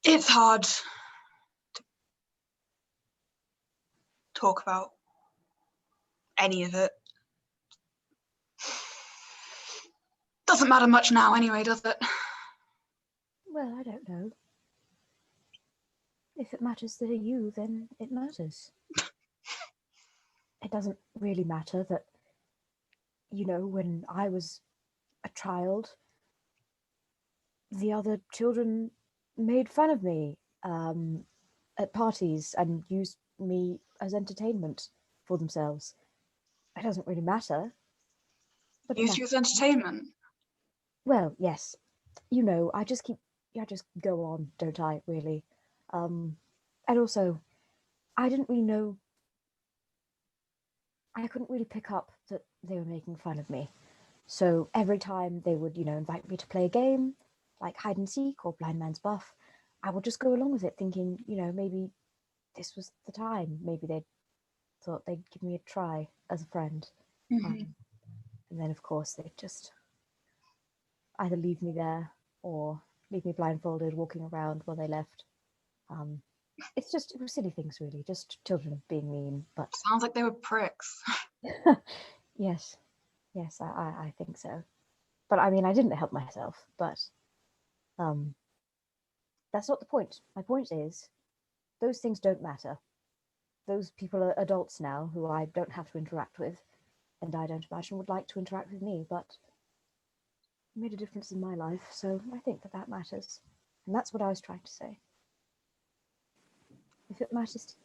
It's hard to talk about any of it. Doesn't matter much now anyway, does it? Well, I don't know. If it matters to you, then it matters. It doesn't really matter that, when I was a child, the other children made fun of me at parties and used me as entertainment for themselves. It doesn't really matter. But Use you as entertainment. Well, yes. I just go on, don't I, really? And also, I didn't really know, I couldn't really pick up that they were making fun of me. So every time they would, invite me to play a game, like hide and seek or blind man's buff, I would just go along with it thinking, maybe this was the time. Maybe they thought they'd give me a try as a friend. Mm-hmm. And then, of course, they'd just either leave me there or leave me blindfolded walking around while they left. It was silly things, really, just children being mean. But sounds like they were pricks. Yes, I think so. But I mean, I didn't help myself. But that's not the point. My point is, those things don't matter. Those people are adults now who I don't have to interact with, and I don't imagine would like to interact with me. But it made a difference in my life, so I think that matters, and that's what I was trying to say. If it matters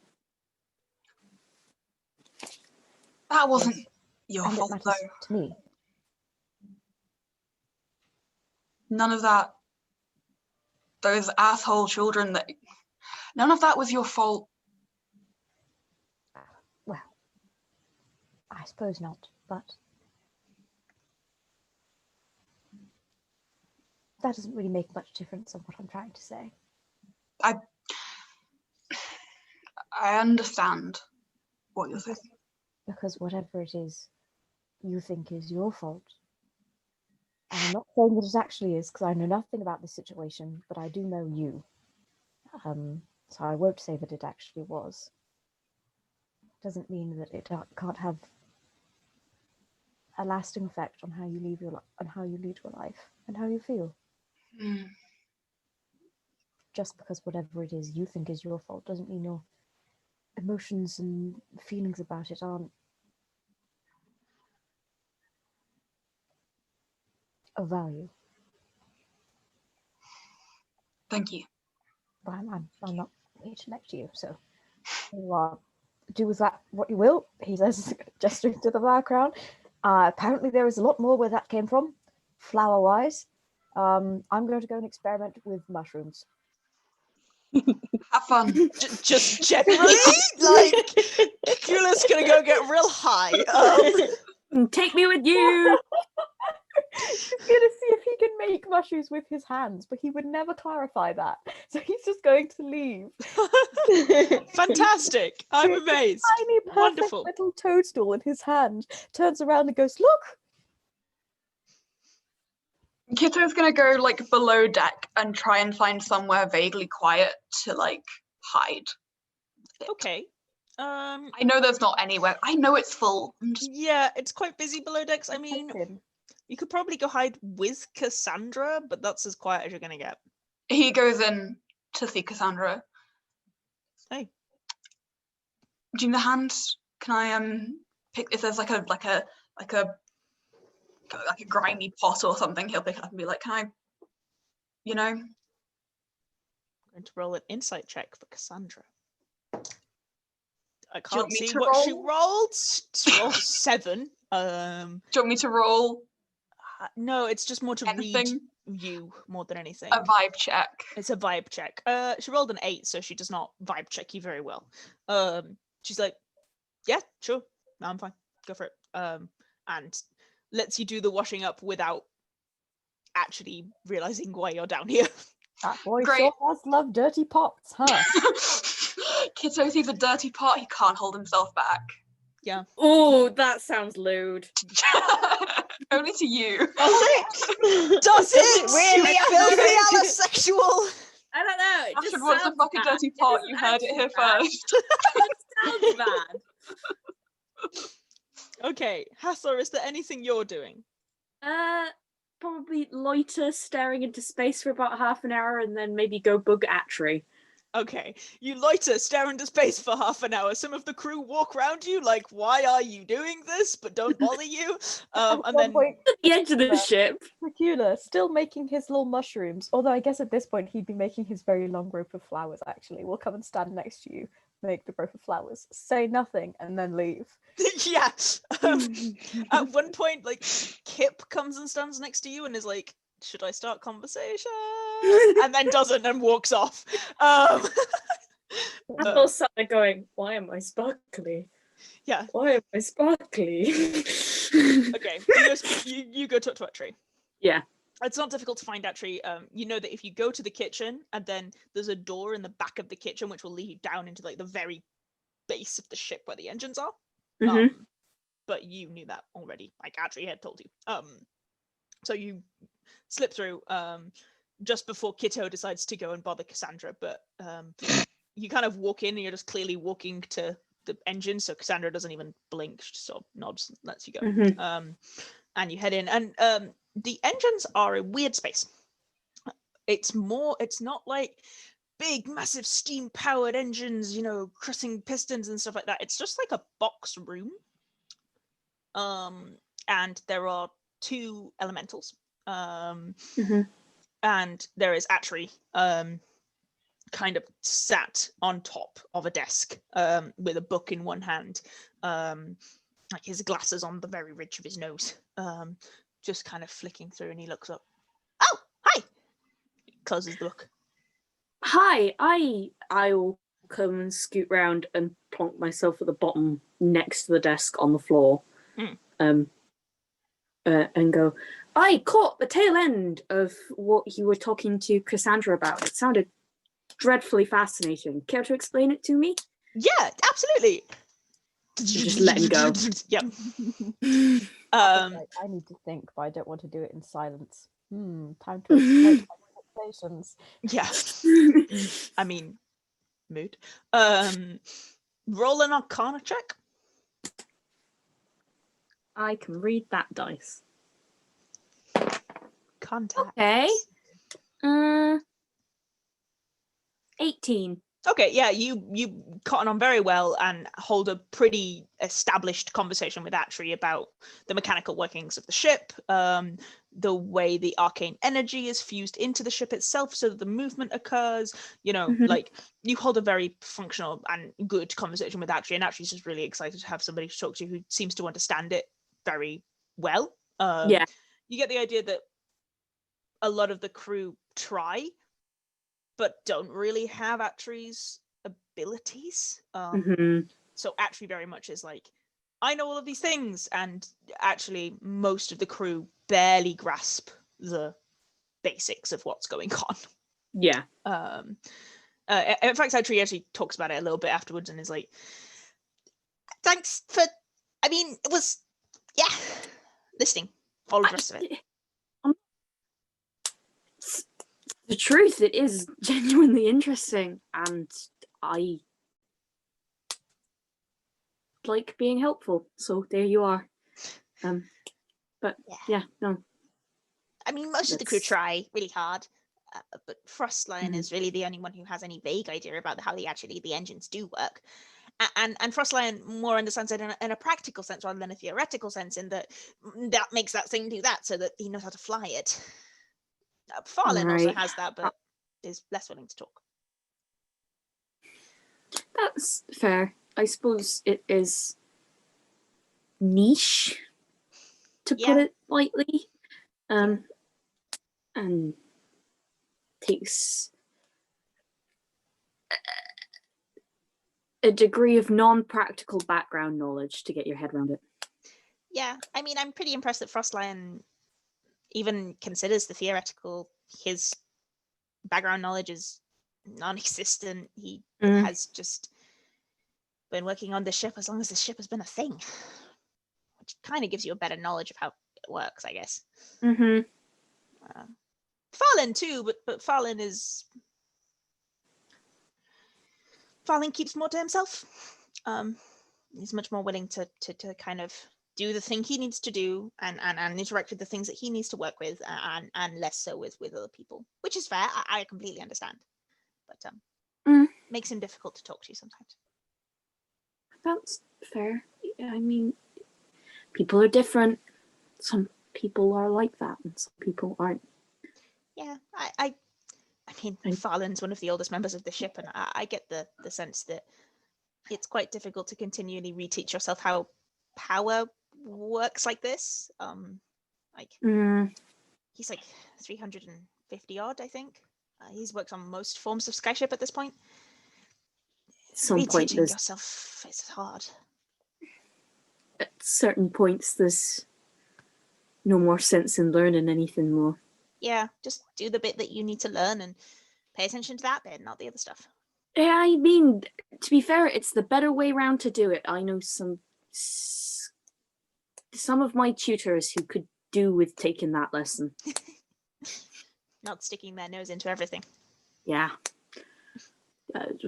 That wasn't your and fault, it matters though. to me. None of that. Those asshole children none of that was your fault. Well, I suppose not, but that doesn't really make much difference on what I'm trying to say. I understand what you're saying. Because whatever it is you think is your fault, and I'm not saying that it actually is, because I know nothing about this situation, but I do know you. So I won't say that it actually was. Doesn't mean that it can't have a lasting effect on how you lead your life and how you feel. Mm. Just because whatever it is you think is your fault doesn't mean your emotions and feelings about it aren't of value. Thank you. But I'm not here to lecture you, so you do with that what you will, he says, gesturing to the background. Apparently there is a lot more where that came from, flower-wise. I'm going to go and experiment with mushrooms. Have fun. Just generally, like, Cacula's gonna go get real high. Take me with you. He's gonna see if he can make mushrooms with his hands, but he would never clarify that. So he's just going to leave. Fantastic! I'm amazed. Tiny, perfect Wonderful. little toadstool in his hand. Turns around and goes, "Look." Kitto's gonna go like below deck and try and find somewhere vaguely quiet to like hide. Okay. I know there's not anywhere. I know it's full. I'm just... Yeah, it's quite busy below decks. I mean, Taken. you could probably go hide with Cassandra, but that's as quiet as you're gonna get. He goes in to see Cassandra. Hey. Do you need a hand? Can I pick if there's like a grimy pot or something, he'll pick it up and be like, can I, you know? I'm going to roll an insight check for Cassandra. I Do you want can't me see to what she roll? rolled. She rolled 7. Do you want me to roll No, it's just more to anything? read you more than anything. A vibe check. It's a vibe check. She rolled an 8, so she does not vibe check you very well. She's like, yeah, sure. No, I'm fine. Go for it. And lets you do the washing up without actually realizing why you're down here. That boy Great. sure does love dirty pots, huh? Kitto sees a dirty pot, he can't hold himself back. Yeah. Oh, that sounds lewd. Only to you. Does it? really You filthy Astrid? allosexual. I don't know. It just Astrid wants a sounds fucking bad. dirty It pot, doesn't you heard it actually here bad. first. It sounds bad. Okay, Hathor, is there anything you're doing? Probably loiter, staring into space for about half an hour, and then maybe go bug Atri. Okay, you loiter, stare into space for half an hour. Some of the crew walk around you like, why are you doing this? But don't bother you. At And one then, point, At the edge of the ship. Cacula still making his little mushrooms. Although I guess at this point he'd be making his very long rope of flowers. Actually, will come and stand next to you, make the rope of flowers, say nothing, and then leave. yeah. At one point, like, Kip comes and stands next to you and is like, should I start conversation? And then doesn't and walks off. I'm still sat there going, why am I sparkly? Yeah. Why am I sparkly? Okay, you go talk to Atri. Yeah. It's not difficult to find Atri. You know that if you go to the kitchen and then there's a door in the back of the kitchen which will lead you down into like the very base of the ship where the engines are. Mhm. But you knew that already, like Atri had told you. So you slip through just before Kitto decides to go and bother Cassandra, but you kind of walk in and you're just clearly walking to the engine, so Cassandra doesn't even blink, she just sort of nods, lets you go. Mhm. And you head in, and the engines are a weird space. It's not like big massive steam powered engines, you know, crossing pistons and stuff like that. It's just like a box room. And there are 2 elementals. Mhm. And there is Atri kind of sat on top of a desk with a book in one hand, like his glasses on the very ridge of his nose, just kind of flicking through, and he looks up. Oh, hi! Closes the book. Hi, I'll come and scoot round and plonk myself at the bottom next to the desk on the floor. And go, I caught the tail end of what you were talking to Cassandra about. It sounded dreadfully fascinating. Care to explain it to me? Yeah, absolutely. Just let him go. Yep. Like, I need to think, but I don't want to do it in silence. Time to exploit my expectations. Yeah. I mean, mood. Roll an Arcana check. I can read that dice. Contact. Okay. 18. Okay, yeah, you cotton on very well and hold a pretty established conversation with Atri about the mechanical workings of the ship, the way the arcane energy is fused into the ship itself so that the movement occurs. You know, like, you hold a very functional and good conversation with Atri, and Atri's just really excited to have somebody to talk to who seems to understand it very well. Yeah. You get the idea that a lot of the crew try, but don't really have Atri's abilities. So Atri very much is like, I know all of these things, and actually most of the crew barely grasp the basics of what's going on. Yeah. In fact, Atri actually talks about it a little bit afterwards and is like, thanks for, I mean, it was, yeah, listening, all of the rest of it. The truth, it is genuinely interesting, and I like being helpful, so there you are. But yeah, no. I mean, most of the crew That's- try really hard, but Frostline Mhm. is really the only one who has any vague idea about how the engines do work. And Frostline more understands it in a practical sense rather than a theoretical sense, in that makes that thing do that so that he knows how to fly it. Farlin also Right. has that, but is less willing to talk. That's fair. I suppose it is niche, to Yeah. put it lightly. And takes a degree of non-practical background knowledge to get your head around it. Yeah, I mean, I'm pretty impressed that Frostline even considers the theoretical. His background knowledge is non-existent. He has just been working on the ship as long as the ship has been a thing, which kind of gives you a better knowledge of how it works, I guess. Mm-hmm. Farlin too, but Farlin keeps more to himself. He's much more willing to kind of do the thing he needs to do and interact with the things that he needs to work with, and less so with other people, which is fair. I completely understand, but makes him difficult to talk to sometimes. That's fair. I mean, people are different. Some people are like that, and some people aren't. Yeah, I mean, Farlin's one of the oldest members of the ship, and I get the sense that it's quite difficult to continually reteach yourself how power works like this. He's like 350 odd, I think. He's worked on most forms of skyship at this point. Some point, Reteaching yourself is hard. At certain points, there's no more sense in learning anything more. Yeah, just do the bit that you need to learn and pay attention to that bit, not the other stuff. Yeah, I mean, to be fair, it's the better way round to do it. I know some of my tutors who could do with taking that lesson. Not sticking their nose into everything. Yeah.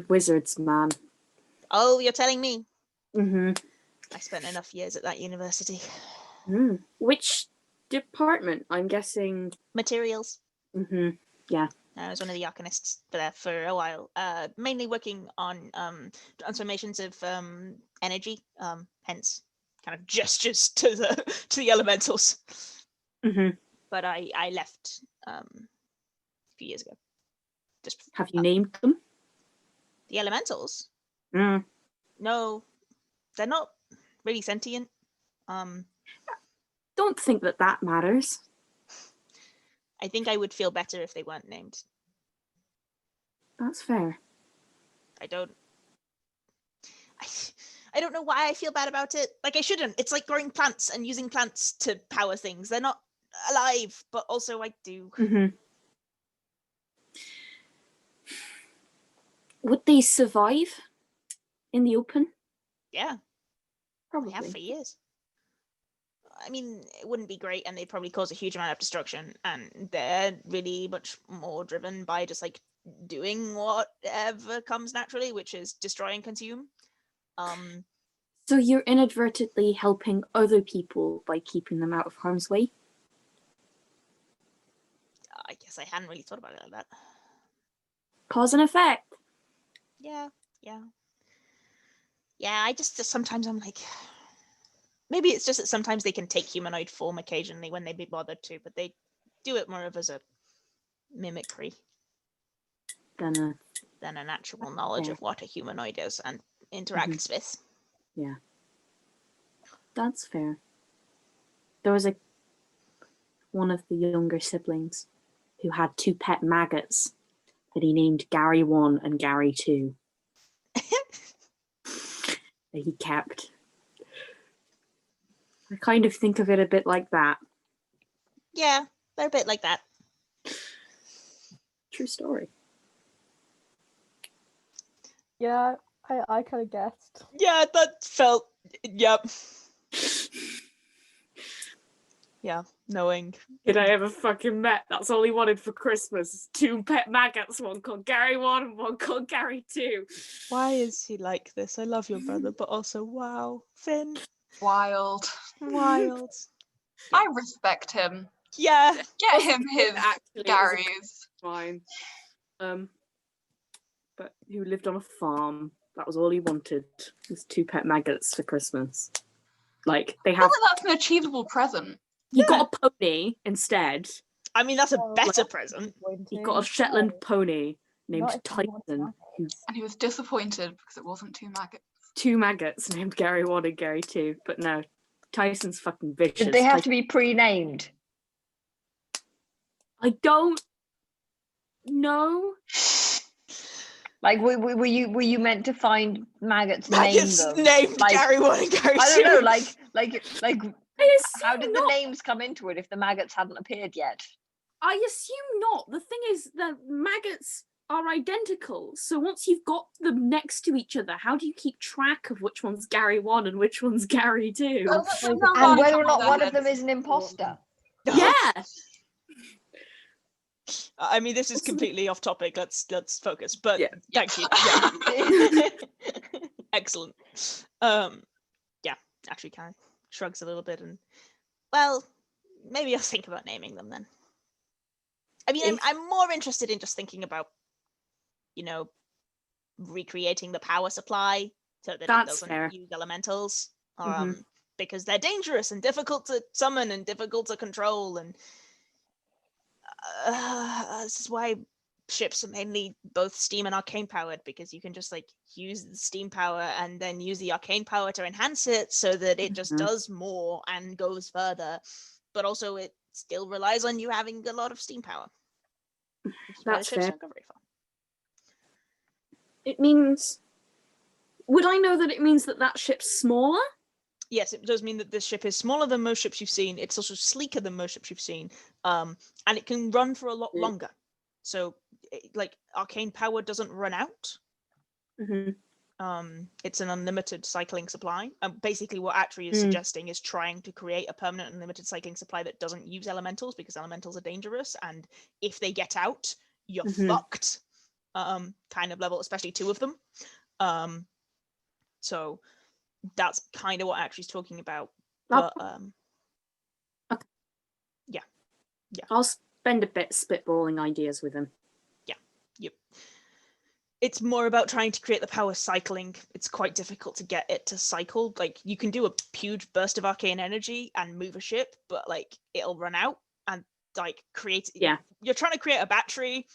Wizards, man. Oh, you're telling me? Mm-hmm. I spent enough years at that university. Which department? I'm guessing... Materials. Mm-hmm. Yeah. I was one of the arcanists there for a while, mainly working on transformations of energy, hence kind of gestures to the elementals. Mm-hmm. But I left a few years ago. Have you named them? The elementals? Mm. No, they're not really sentient. Don't think that matters. I think I would feel better if they weren't named. That's fair. I don't know why I feel bad about it. Like, I shouldn't. It's like growing plants and using plants to power things. They're not alive, but also I do. Mm-hmm. Would they survive in the open? Yeah, Probably. they have for years. I mean, it wouldn't be great, and they'd probably cause a huge amount of destruction, and they're really much more driven by just like doing whatever comes naturally, which is destroy and consume. So you're inadvertently helping other people by keeping them out of harm's way? I guess I hadn't really thought about it like that. Cause and effect. Yeah. I just sometimes I'm like, maybe it's just that sometimes they can take humanoid form occasionally when they be bothered to, but they do it more of as a mimicry Than an actual knowledge of what a humanoid is and interacts with. Yeah. That's fair. There was one of the younger siblings who had 2 pet maggots that he named Gary 1 and Gary 2. That he kept. I kind of think of it a bit like that. Yeah, they're a bit like that. True story. Yeah, I kind of guessed. Yeah, that felt. Yep. knowing. Kid I ever fucking met. That's all he wanted for Christmas. 2 pet maggots, one called Gary 1 and one called Gary 2. Why is he like this? I love your brother, but also, wow, Finn, Wild. wild. I respect him. Yeah, Get him his Actually, it was a Gary's. fine. But who lived on a farm. That was all he wanted. Was 2 pet maggots for Christmas. Like they I feel have. like that's an achievable present. He got a pony instead. I mean that's a Well, better present. He got a Shetland pony named Not if you want Tyson, to. who's And he was disappointed because it wasn't 2 maggots. 2 maggots named Gary 1 and Gary 2. But no, Tyson's fucking vicious. Did they have to be pre-named? I don't know. Like, were you meant to find maggots, Maggots name them? named Like, Gary 1 and Gary 2. I don't know, like I how assume did the not. names come into it if the maggots hadn't appeared yet? I assume not. The thing is, the maggots are identical. So once you've got them next to each other, how do you keep track of which one's Gary 1 and which one's Gary 2? And whether or not one of them is an imposter. Yeah. I mean, this is completely off topic. Let's focus. But Yeah. thank you. Yeah. Excellent. Yeah. Actually, kind of shrugs a little bit and, well, maybe I'll think about naming them then. I mean, I'm more interested in just thinking about, recreating the power supply so that it That's doesn't fair. use elementals. Mhm. Because they're dangerous and difficult to summon and difficult to control, and this is why ships are mainly both steam and arcane powered, because you can just use the steam power and then use the arcane power to enhance it so that it just does more and goes further, but also it still relies on you having a lot of steam power. Which is why the That's ships fair. don't go very far. It means... Would I know that it means that ship's smaller? Yes, it does mean that this ship is smaller than most ships you've seen. It's also sleeker than most ships you've seen, and it can run for a lot longer. So, arcane power doesn't run out. It's an unlimited cycling supply. Basically, what Atri is suggesting is trying to create a permanent unlimited cycling supply that doesn't use elementals, because elementals are dangerous, and if they get out, you're fucked. Kind of level, especially 2 of them. So that's kind of what Atri's talking about. But Okay. Yeah. I'll spend a bit spitballing ideas with him. It's more about trying to create the power cycling. It's quite difficult to get it to cycle. You can do a huge burst of arcane energy and move a ship, but it'll run out and create. Yeah. You're trying to create a battery,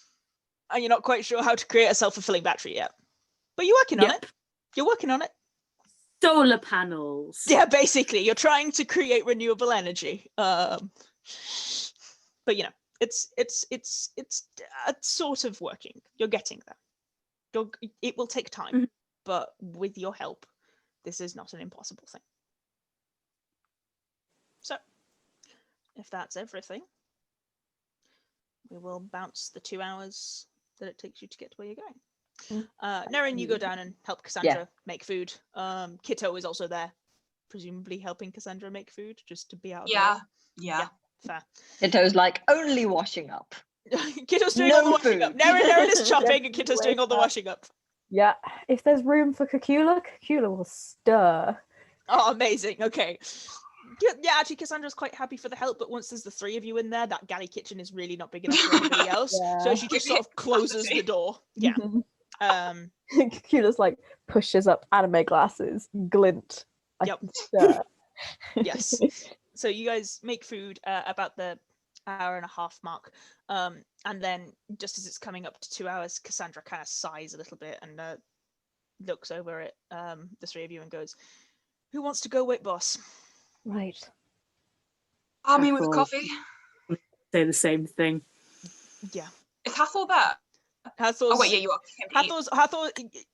and you're not quite sure how to create a self-fulfilling battery yet. But you're working on it. You're working on it. Solar panels. Yeah, basically, you're trying to create renewable energy. But it's sort of working. You're getting there. It will take time, but with your help, this is not an impossible thing. So, if that's everything, we will bounce the 2 hours that it takes you to get to where you're going. Nerin, you go down and help Cassandra make food. Kitto is also there, presumably helping Cassandra make food, just to be out of the way. Yeah. Fair. Kitto's only washing up. Kitto's doing all the washing up. Nerin is chopping and Kitto's doing all the washing up. Yeah, if there's room for Cacula will stir. Oh, amazing. Okay. Yeah, actually, Cassandra's quite happy for the help, but once there's the 3 of you in there, that galley kitchen is really not big enough for anybody else. So she just sort of closes the door. Yeah. Cacula's pushes up anime glasses, glint. I can stir. Yes. So you guys make food about the hour and a half mark. And then just as it's coming up to 2 hours, Cassandra kind of sighs a little bit and looks over at the 3 of you and goes, "Who wants to go wait, boss?" Right. Army with Hathor. coffee. Say the same thing. Yeah. Is Hathor there? Hathor's, Oh wait, yeah, you are. Hathor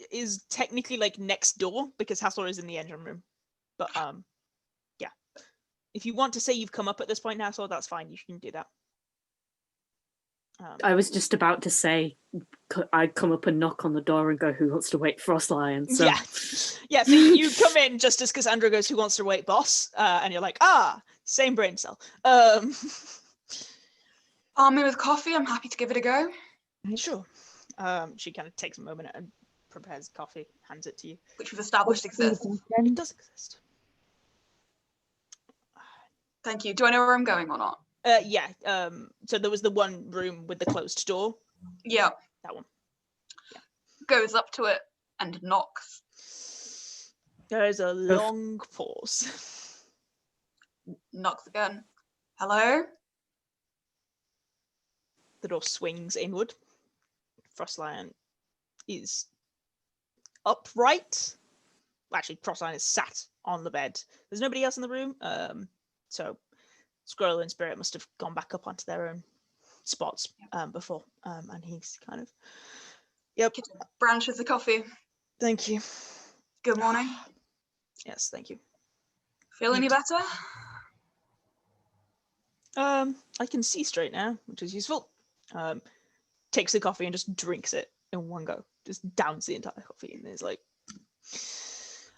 is technically next door because Hathor is in the engine room. But yeah. If you want to say you've come up at this point, Hathor, that's fine. You can do that. I was just about to say I'd come up and knock on the door and go, "Who wants to wait Frost Lion?" So. Yeah. So you come in just as Cassandra goes, "Who wants to wait, boss?" And you're like, same brain cell. Arm me with coffee. I'm happy to give it a go. Sure. She kind of takes a moment and prepares coffee, hands it to you. Which we've established exists. It does exist. Thank you. Do I know where I'm going or not? Yeah. So there was the one room with the closed door. Yeah. That one. Goes up to it and knocks. There is a long pause. Knocks again. Hello? The door swings inward. Frostlion is upright. Actually, Frostlion is sat on the bed. There's nobody else in the room. So Squirrel and Spirit must have gone back up onto their own spots before. And he's kind of... Yep. Branches of coffee. Thank you. Good morning. Yes, thank you. Feel any better? I can see straight now, which is useful. Takes the coffee and just drinks it in one go. Just downs the entire coffee and is like,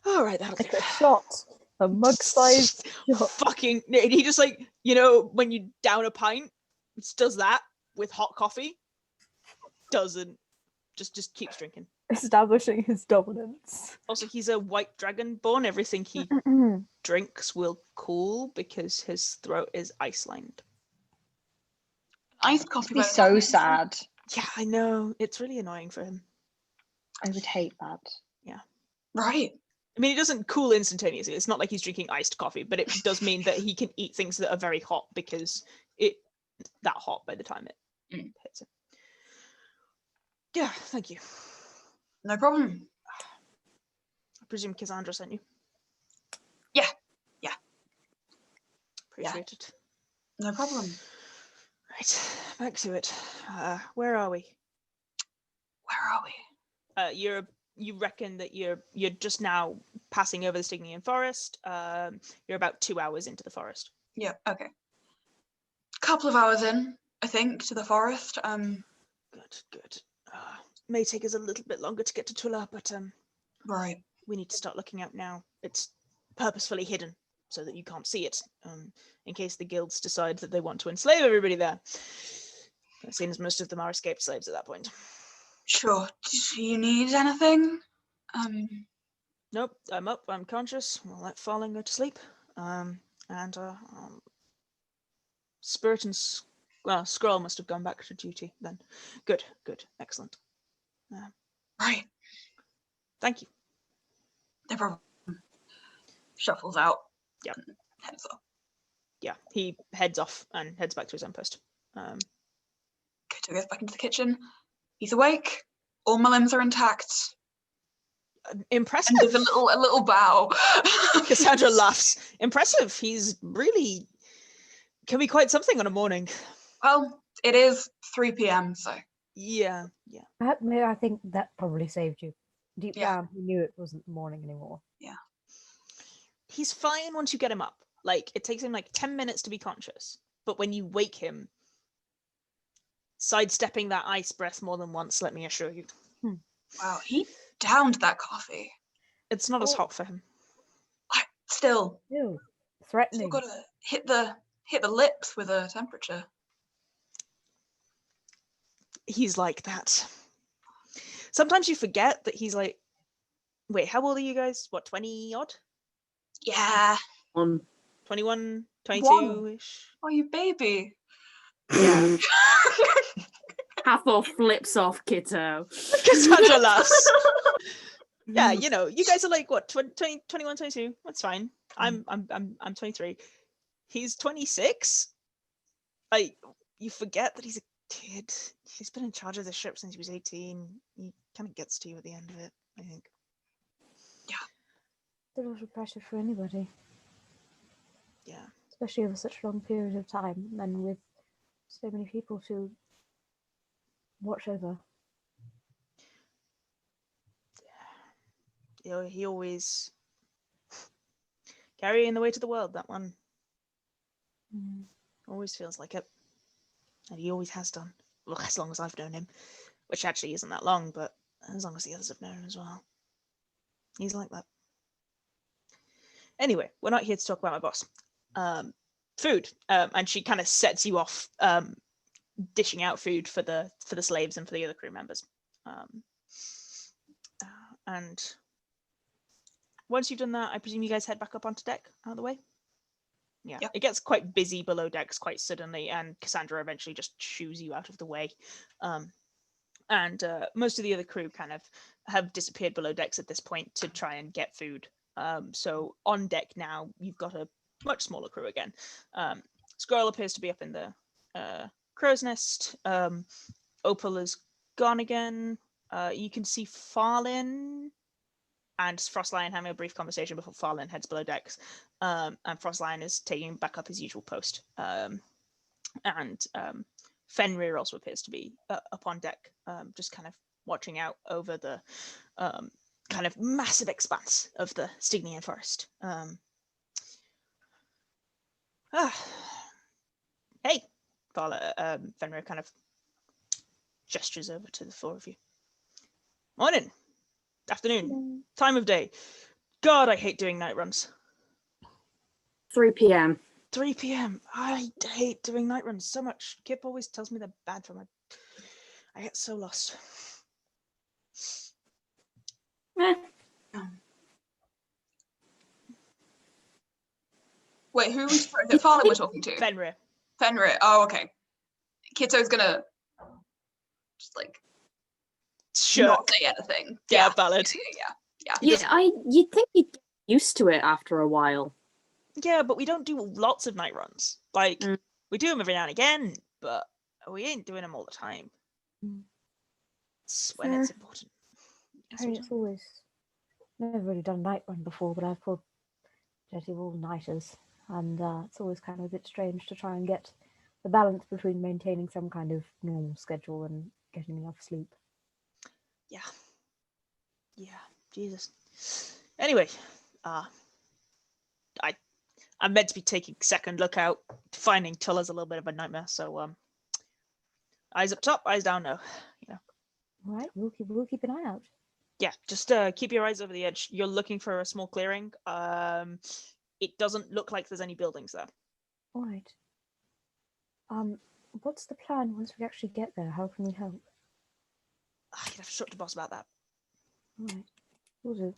all right, that'll do. Like a shot. A mug-sized shot. Fucking, he just like, you know, when you down a pint, it does that with hot coffee. Doesn't. Just keeps drinking. Establishing his dominance. Also, he's a white dragonborn. Everything he drinks will cool because his throat is ice-lined. Iced coffee. He'd be so sad. Yeah, I know. It's really annoying for him. I would hate that. Yeah. Right. I mean, it doesn't cool instantaneously. It's not like he's drinking iced coffee, but it does mean that he can eat things that are very hot because it's that hot by the time it hits him. Yeah, thank you. No problem. I presume Cassandra sent you? Yeah. Appreciate it. No problem. Right, back to it. Where are we? You reckon that you're just now passing over the Stygian Forest. You're about 2 hours into the forest. Yeah, okay. Couple of hours in, I think, to the forest. Good. May take us a little bit longer to get to Tula, but Right. we need to start looking out now. It's purposefully hidden so that you can't see it, in case the guilds decide that they want to enslave everybody there. Seeing as most of them are escaped slaves at that point. Sure. Do you need anything? Nope, I'm up, I'm conscious. We'll let Falling go to sleep. Spirit and Scroll must have gone back to duty then. Good, excellent. Right. Thank you. No problem. Shuffles out. Yeah. Heads off. Yeah, he heads off and heads back to his own post. Kitto goes back into the kitchen. He's awake. All my limbs are intact. Impressive. And there's a little bow. Cassandra laughs. Impressive. He's really can be quite something on a morning. Well, it is 3 p.m. so. Yeah. I think that probably saved you. Deep Yeah. down, he knew it wasn't morning anymore. Yeah. He's fine once you get him up. Like, it takes him like 10 minutes to be conscious. But when you wake him, sidestepping that ice breath more than once, let me assure you. Wow, he downed that coffee. It's not as hot for him. Still. Ew. Threatening. Still gotta hit the lips with a temperature. He's like that. Sometimes you forget that he's like, wait, how old are you guys? What, 20 odd? Yeah. 21, 22-ish? Oh, you baby. Yeah. Hathor flips off Kitto. Cassandra laughs. Yeah, you know, you guys are like, what, 20, 21, 22? That's fine. I'm 23. He's 26. Like, you forget that he's a kid. He's been in charge of the ship since he was 18. He kind of gets to you at the end of it, I think. Yeah. There's a lot of pressure for anybody. Yeah. Especially over such a long period of time and with so many people to watch over. You know, he always carrying the weight of the world, that one. Always feels like it. And he always has done. well, as long as I've known him, which actually isn't that long, but as long as the others have known him as well. He's like that. Anyway, we're not here to talk about my boss. Food. And she kind of sets you off dishing out food for the slaves and for the other crew members. And once you've done that, I presume you guys head back up onto deck out of the way? Yeah. It gets quite busy below decks quite suddenly, and Cassandra eventually just shoos you out of the way. And most of the other crew kind of have disappeared below decks at this point to try and get food. So on deck now, you've got a much smaller crew again. Squirrel appears to be up in the crow's nest. Opal is gone again. You can see Farlin and Frostlion having a brief conversation before Farlin heads below decks. And Frostlion is taking back up his usual post. And Fenrir also appears to be up on deck, just kind of watching out over the kind of massive expanse of the Stygian Forest. Hey, Fenrir kind of gestures over to the four of you. Morning, afternoon, time of day. God, I hate doing night runs. 3 p.m. 3 p.m. I hate doing night runs so much. Kip always tells me they're bad for my... I get so lost. Wait, who was the Farlin we're talking to? Fenrir. Fenrir. Oh, okay. Kitto's gonna just like not say anything. Yeah, valid. Yeah, you'd think you'd get used to it after a while. Yeah, but we don't do lots of night runs. Like, we do them every now and again, but we ain't doing them all the time. It's when it's important. I mean, it's always... Never really done a night run before, but I've pulled plenty of all-nighters, and it's always kind of a bit strange to try and get the balance between maintaining some kind of normal schedule and getting enough sleep. Yeah, Jesus. Anyway, I'm meant to be taking second look out. Finding Tula's a little bit of a nightmare, so eyes up top, eyes down now. You know. All right, we'll keep an eye out. Yeah, just keep your eyes over the edge. You're looking for a small clearing. It doesn't look like there's any buildings there. All right. What's the plan once we actually get there? How can we help? I can have to talk to the boss about that. All right, we'll do.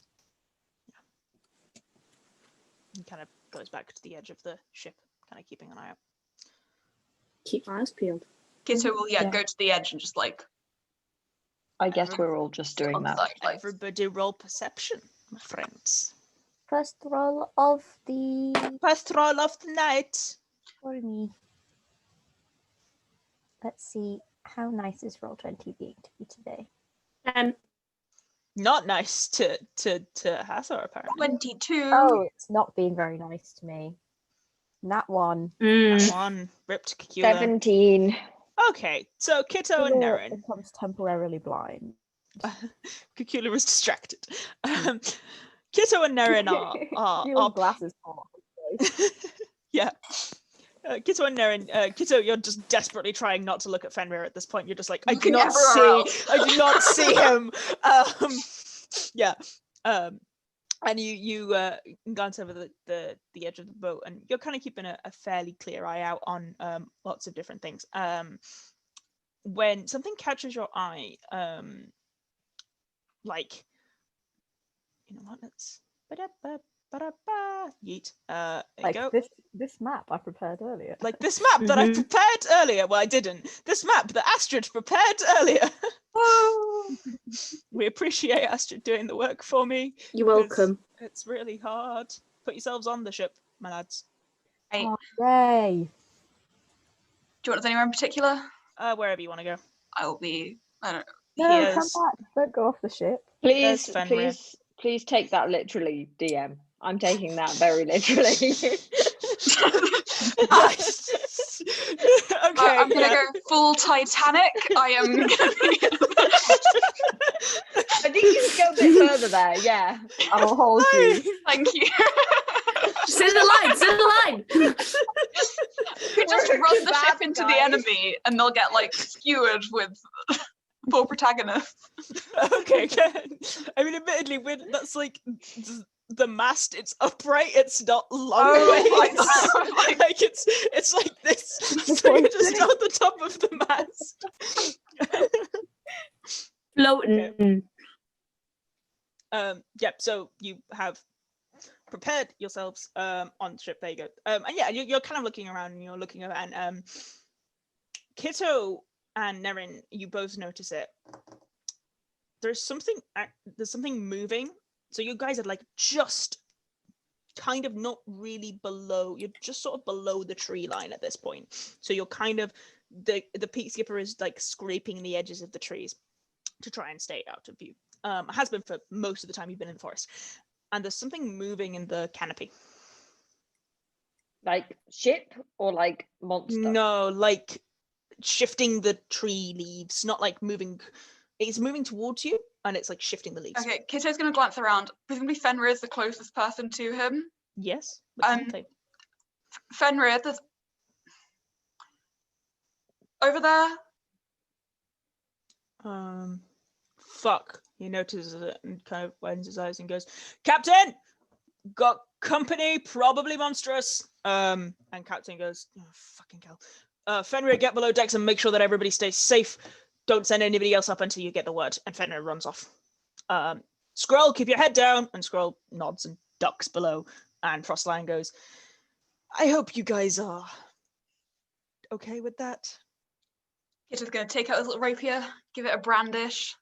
Yeah. He kind of goes back to the edge of the ship, kind of keeping an eye out. Keep my eyes peeled. Kitto will go to the edge and just like... I guess we're all just doing that. Everybody roll perception, my friends. First roll of the night. For me. Let's see, how nice is Roll20 being to be today? Not nice to Hathor, apparently. 22. Oh, it's not being very nice to me. That one. That one ripped Cacula. 17. Okay, so Kitto and Nerin becomes temporarily blind. Cacula was distracted. Kitto and Nerin are glasses on. Yeah. Kitto and Nerin, Kitto, you're just desperately trying not to look at Fenrir at this point. You're just like, I do not see him. Yeah. And you glance over the edge of the boat, and you're kind of keeping a fairly clear eye out on lots of different things. When something catches your eye, like, you know what? Let's yeet. Like go. This map I prepared earlier. Like this map that I prepared earlier. Well, I didn't. This map that Astrid prepared earlier. We appreciate Astrid doing the work for me. You're welcome. It's really hard. Put yourselves on the ship, my lads. Hey, Oh, yay! do you want anywhere in particular? Wherever you want to go. I'll be. I don't know. No, come back. Don't go off the ship. Please take that literally, DM. I'm taking that very literally. Okay, I'm gonna go full Titanic. I am gonna be... I think you can go a bit further there, yeah. I'll hold you. Thank you. Say the line, say the line. We just We're run the bad ship into the guys. enemy, and they'll get like skewered with poor protagonists. Okay, I mean, admittedly, that's like the mast. It's upright. It's not long Oh, ways. like, Like it's like this. So you're just on the top of the mast. Floating. Yep. So you have prepared yourselves on the ship. There you go. And yeah, you're kind of looking around and you're looking around. Kitto and Nerin, you both notice it. There's something moving. So you guys are like just kind of not really below. You're just sort of below the tree line at this point. So you're kind of the peak skipper is like scraping the edges of the trees to try and stay out of view. Has been for most of the time you've been in the forest. And there's something moving in the canopy. Like ship or like monster? No, like shifting the tree leaves, not like moving. It's moving towards you, and it's like shifting the leaves. Okay, Kitto's going to glance around. Presumably Fenrir is the closest person to him. Yes. Fenrir, there's... Over there? Fuck. He notices it and kind of widens his eyes and goes, "Captain, got company, probably monstrous." And Captain goes, "Oh, fucking hell. Fenrir, get below decks and make sure that everybody stays safe. Don't send anybody else up until you get the word." And Fenrir runs off. Skrull, keep your head down. And Skrull nods and ducks below. And Frostline goes, "I hope you guys are okay with that." Kitto's going to take out his little rapier, give it a brandish,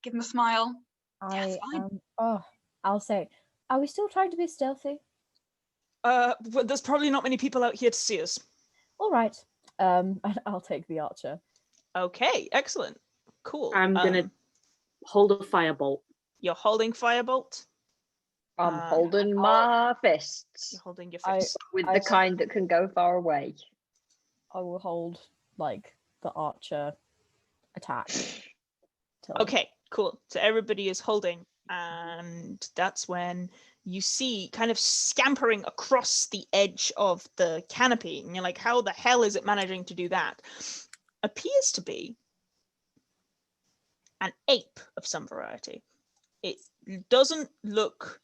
give him a smile. I'll say, are we still trying to be stealthy? Well, there's probably not many people out here to see us. All right. And I'll take the archer. Okay, excellent. Cool. I'm gonna hold a firebolt. You're holding firebolt. I'm holding my fists You're holding your fist. with the kind that can go far away. I will hold like the archer attack. Okay, cool. So everybody is holding, and that's when you see kind of scampering across the edge of the canopy, and you're like, how the hell is it managing to do that? Appears to be an ape of some variety. It doesn't look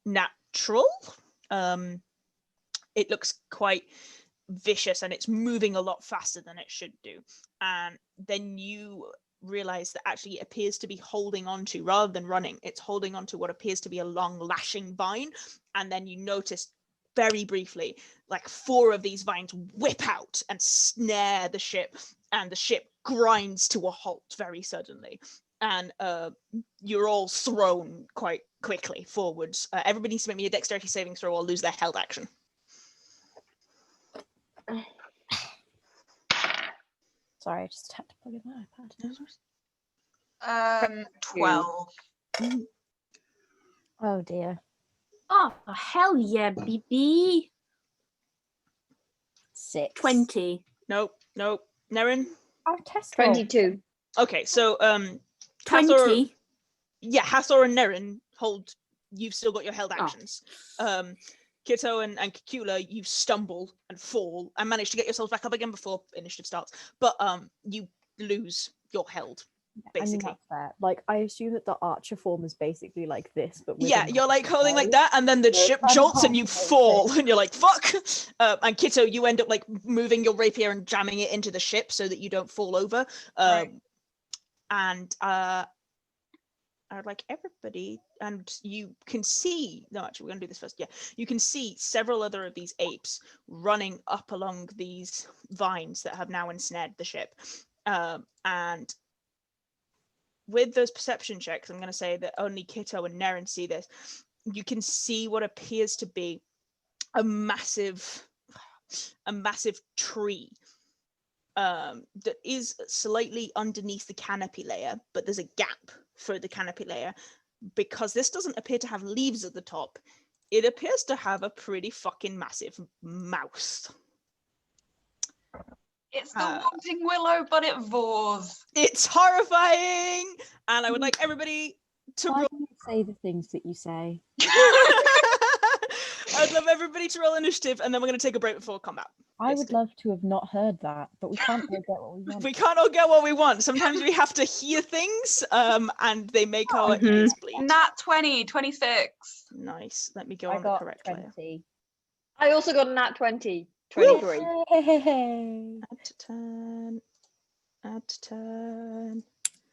natural. It looks quite vicious, and it's moving a lot faster than it should do. And then you realize that actually it appears to be holding onto, rather than running, it's holding onto what appears to be a long lashing vine. And then you notice very briefly like 4 of these vines whip out and snare the ship, and the ship grinds to a halt very suddenly, and you're all thrown quite quickly forwards. Everybody needs to make me a dexterity saving throw or lose their held action. Sorry, I just had to plug in my iPad. 12. Oh dear. Oh, hell yeah, BB. 6. 20. Nope. Nerin? Our test roll. 22. Okay, so 20. Hathor, yeah, Hathor and Nerin hold. You've still got your held actions. Kitto and Cacula, you stumble and fall and manage to get yourselves back up again before initiative starts. But you lose your held, basically. I mean, that's fair. Like, I assume that the archer form is basically like this, but Yeah, you're like holding like that, and then the ship jolts and you fall, and you're like, fuck! And Kitto, you end up like moving your rapier and jamming it into the ship so that you don't fall over. Right. And I would like everybody, and you can see, no, actually, we're going to do this first. Yeah, you can see several other of these apes running up along these vines that have now ensnared the ship. And with those perception checks, I'm going to say that only Kitto and Nerin see this. You can see what appears to be a massive tree that is slightly underneath the canopy layer, but there's a gap for the canopy layer because this doesn't appear to have leaves at the top. It appears to have a pretty fucking massive mouth. It's the wanting willow, but it roars. It's horrifying, and I would like everybody to Why roll. do you say the things that you say? I'd love everybody to roll initiative, and then we're going to take a break before combat. I would Basically. love to have not heard that, but we can't all get what we want. We can't all get what we want. Sometimes we have to hear things, and they make our ears bleed. Nat 20, 26. Nice. Let me go I on the got correct layer. 20. I also got a nat 20. 23. Yay! Add to turn. Add to turn.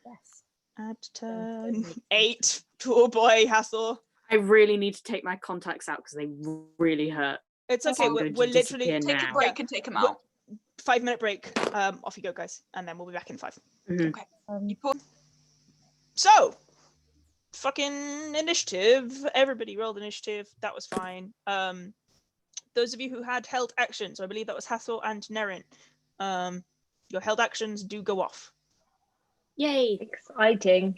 Yes. Add to turn. 8. Oh boy, Hathor. I really need to take my contacts out because they really hurt. It's So okay. I'm We're going to literally disappear Take now. a break and take him What- out. 5-minute break. Off you go, guys, and then we'll be back in 5. Mhm. You put So, fucking initiative. Everybody rolled initiative. That was fine. Those of you who had held actions, I believe that was Hathor and Nerin. Your held actions do go off. Yay! Exciting.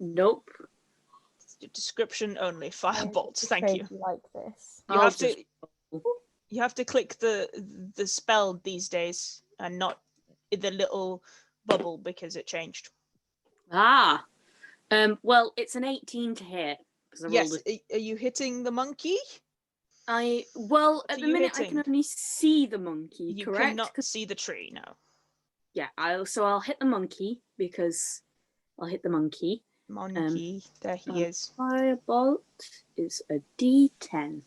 Nope. Description only. Firebolt. Thank you. Like this. You I'll have to. just- You have to click the spell these days, and not the little bubble because it changed. Ah. Well, it's an 18 to hit. Because I Yes. rolled a... Are you hitting the monkey? Well, What at are the you minute I hitting? can only see the monkey, You correct? cannot 'Cause- see the tree. No. Yeah, I'll hit the monkey because I'll hit the monkey. Monkey. There he is. Firebolt is a D10.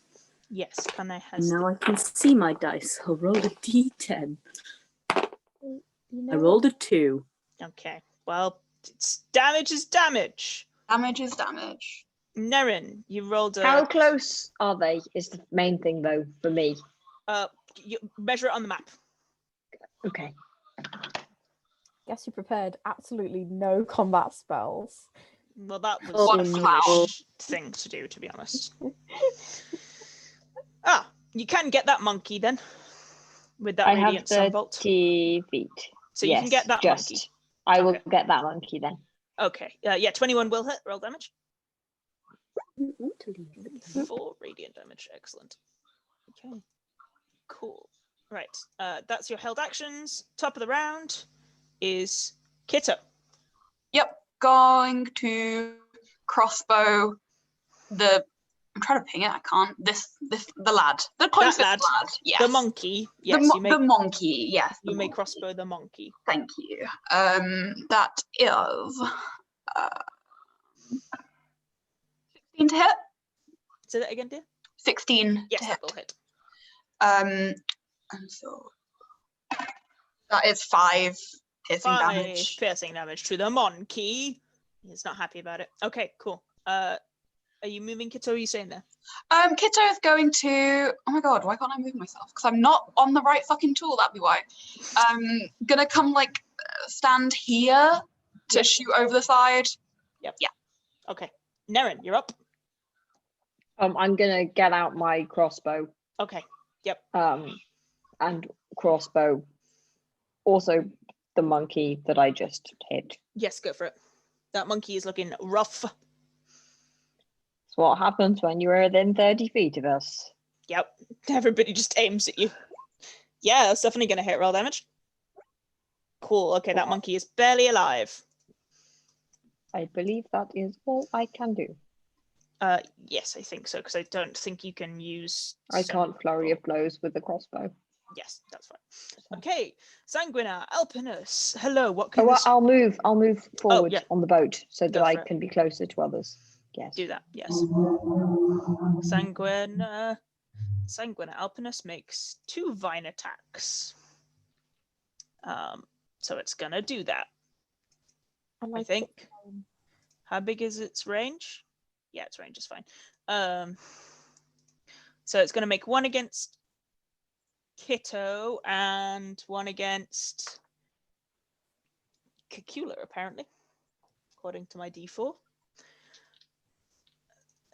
Yes. And I has. Now I can see my dice. I'll roll a D10. You know I what? rolled a 2. Okay. Well, it's damage is damage. damage is damage. Nerin, you rolled a. How close are they? Is the main thing though for me. You measure it on the map. Okay. Guess you prepared absolutely no combat spells. Well, that was What a a foolish foul. thing to do, to be honest. You can get that monkey then, with that I have radiant sunbolt. 30 feet. So you can get that just. monkey. I will Okay. get that monkey then. Okay. Yeah, 21 will hit. Roll damage. Want to leave. 4 radiant damage. Excellent. Okay. Cool. Right. That's your held actions. Top of the round is Kitto. Yep, going to crossbow the. I'm trying to ping it. I can't. The lad, the pointless lad. lad. Yes. The monkey. Yes, the, you may the monkey. Yes. the you may monkey. crossbow the monkey. Thank you. That is 16 to hit. Say that again, dear. 16 Yes, to that hit. will hit. And so that is 5 hitting 5 damage. piercing damage to the monkey. He's not happy about it. Okay, cool. Are you moving, Kitto? Or are you staying there? Kitto is going to. Oh my god, why can't I move myself? Because I'm not on the right fucking tool. That'd be why. Gonna come like stand here to Yep. shoot over the side. Okay. Nerin, you're up. I'm gonna get out my crossbow. Okay. And crossbow. Also, the monkey that I just hit. Yes, go for it. That monkey is looking rough. It's what happens when you're within 30 feet of us. Yep. Everybody just aims at you. Yeah, that's definitely going to hit roll damage. Cool. Okay, that monkey is barely alive. I believe that is all I can do. Yes, I think so, because I don't think you can use... I can't flurry of blows with the crossbow. Yes, that's fine. Okay, Sanguina, Alpinus. Hello, what can Oh, this... I'll move forward yeah. on the boat so that Go I for it. can be closer to others. Yes. Do that, yes. Sanguina Alpinus makes 2 vine attacks. So it's gonna do that, I think. How big is its range? Yeah, its range is fine. So it's gonna make 1 against Kitto and 1 against Cacula, apparently, according to my D4.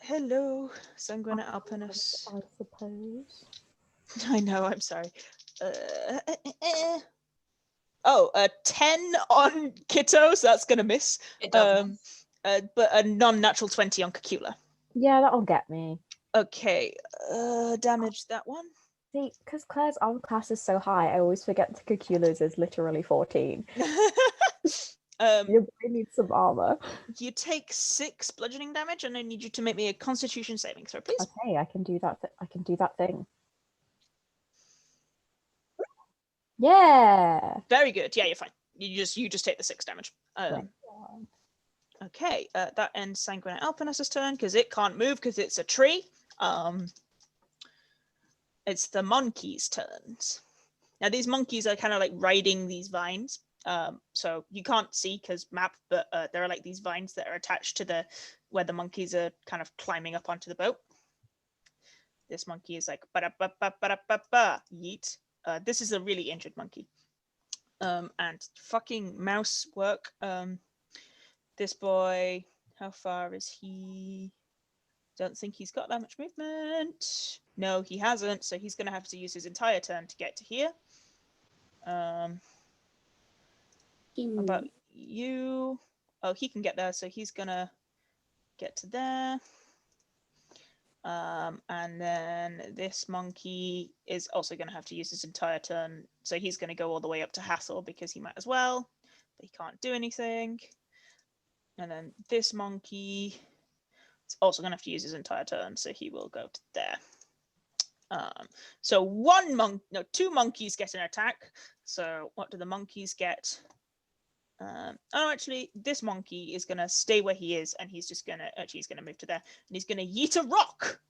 Hello, Sanguina Alpinus. I suppose. I know, I'm sorry. Oh, a 10 on Kitto, so that's gonna miss. It does. But a non-natural 20 on Cacula. Yeah, that'll get me. Okay, damage that one. See, because Claire's armor class is so high, I always forget that Cacula's is literally 14. Your boy needs some armor. You take 6 bludgeoning damage, and I need you to make me a Constitution saving throw, please. Okay, I can do that. I can do that thing. Yeah. Very good. Yeah, you're fine. You just take the 6 damage. Right. Okay, that ends Sanguinary Alpinus's turn because it can't move because it's a tree. It's the monkey's turns. Now these monkeys are kind of like riding these vines. So you can't see because map, but there are like these vines that are attached to where the monkeys are kind of climbing up onto the boat. This monkey is like ba-da-ba-ba-ba-da-ba-ba, yeet. This is a really injured monkey. And fucking mouse work. This boy, how far is he? Don't think he's got that much movement. No, he hasn't. So he's going to have to use his entire turn to get to here. How about you? Oh, he can get there. So he's going to get to there. And then this monkey is also going to have to use his entire turn. So he's going to go all the way up to Hathor because he might as well. But he can't do anything. And then this monkey is also going to have to use his entire turn, so he will go to there. So two monkeys get an attack. So what do the monkeys get? Actually, this monkey is going to stay where he is, and he's just going to he's going to move to there, and he's going to yeet a rock,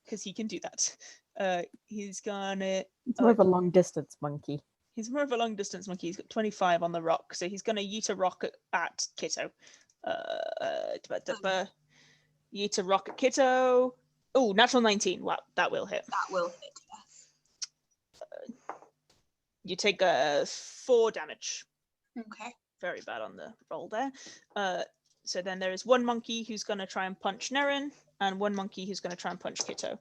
because he can do that. He's gonna. It's more of a long distance monkey. He's more of a long distance monkey. He's got 25 on the rock, so he's going to yeet a rock at Kitto. Yeet a rock at Kitto. Oh, natural 19. Wow, that will hit. That will hit, yes. You take 4 damage. Okay. Very bad on the roll there. So then there is one monkey who's going to try and punch Nerin, and one monkey who's going to try and punch Kitto.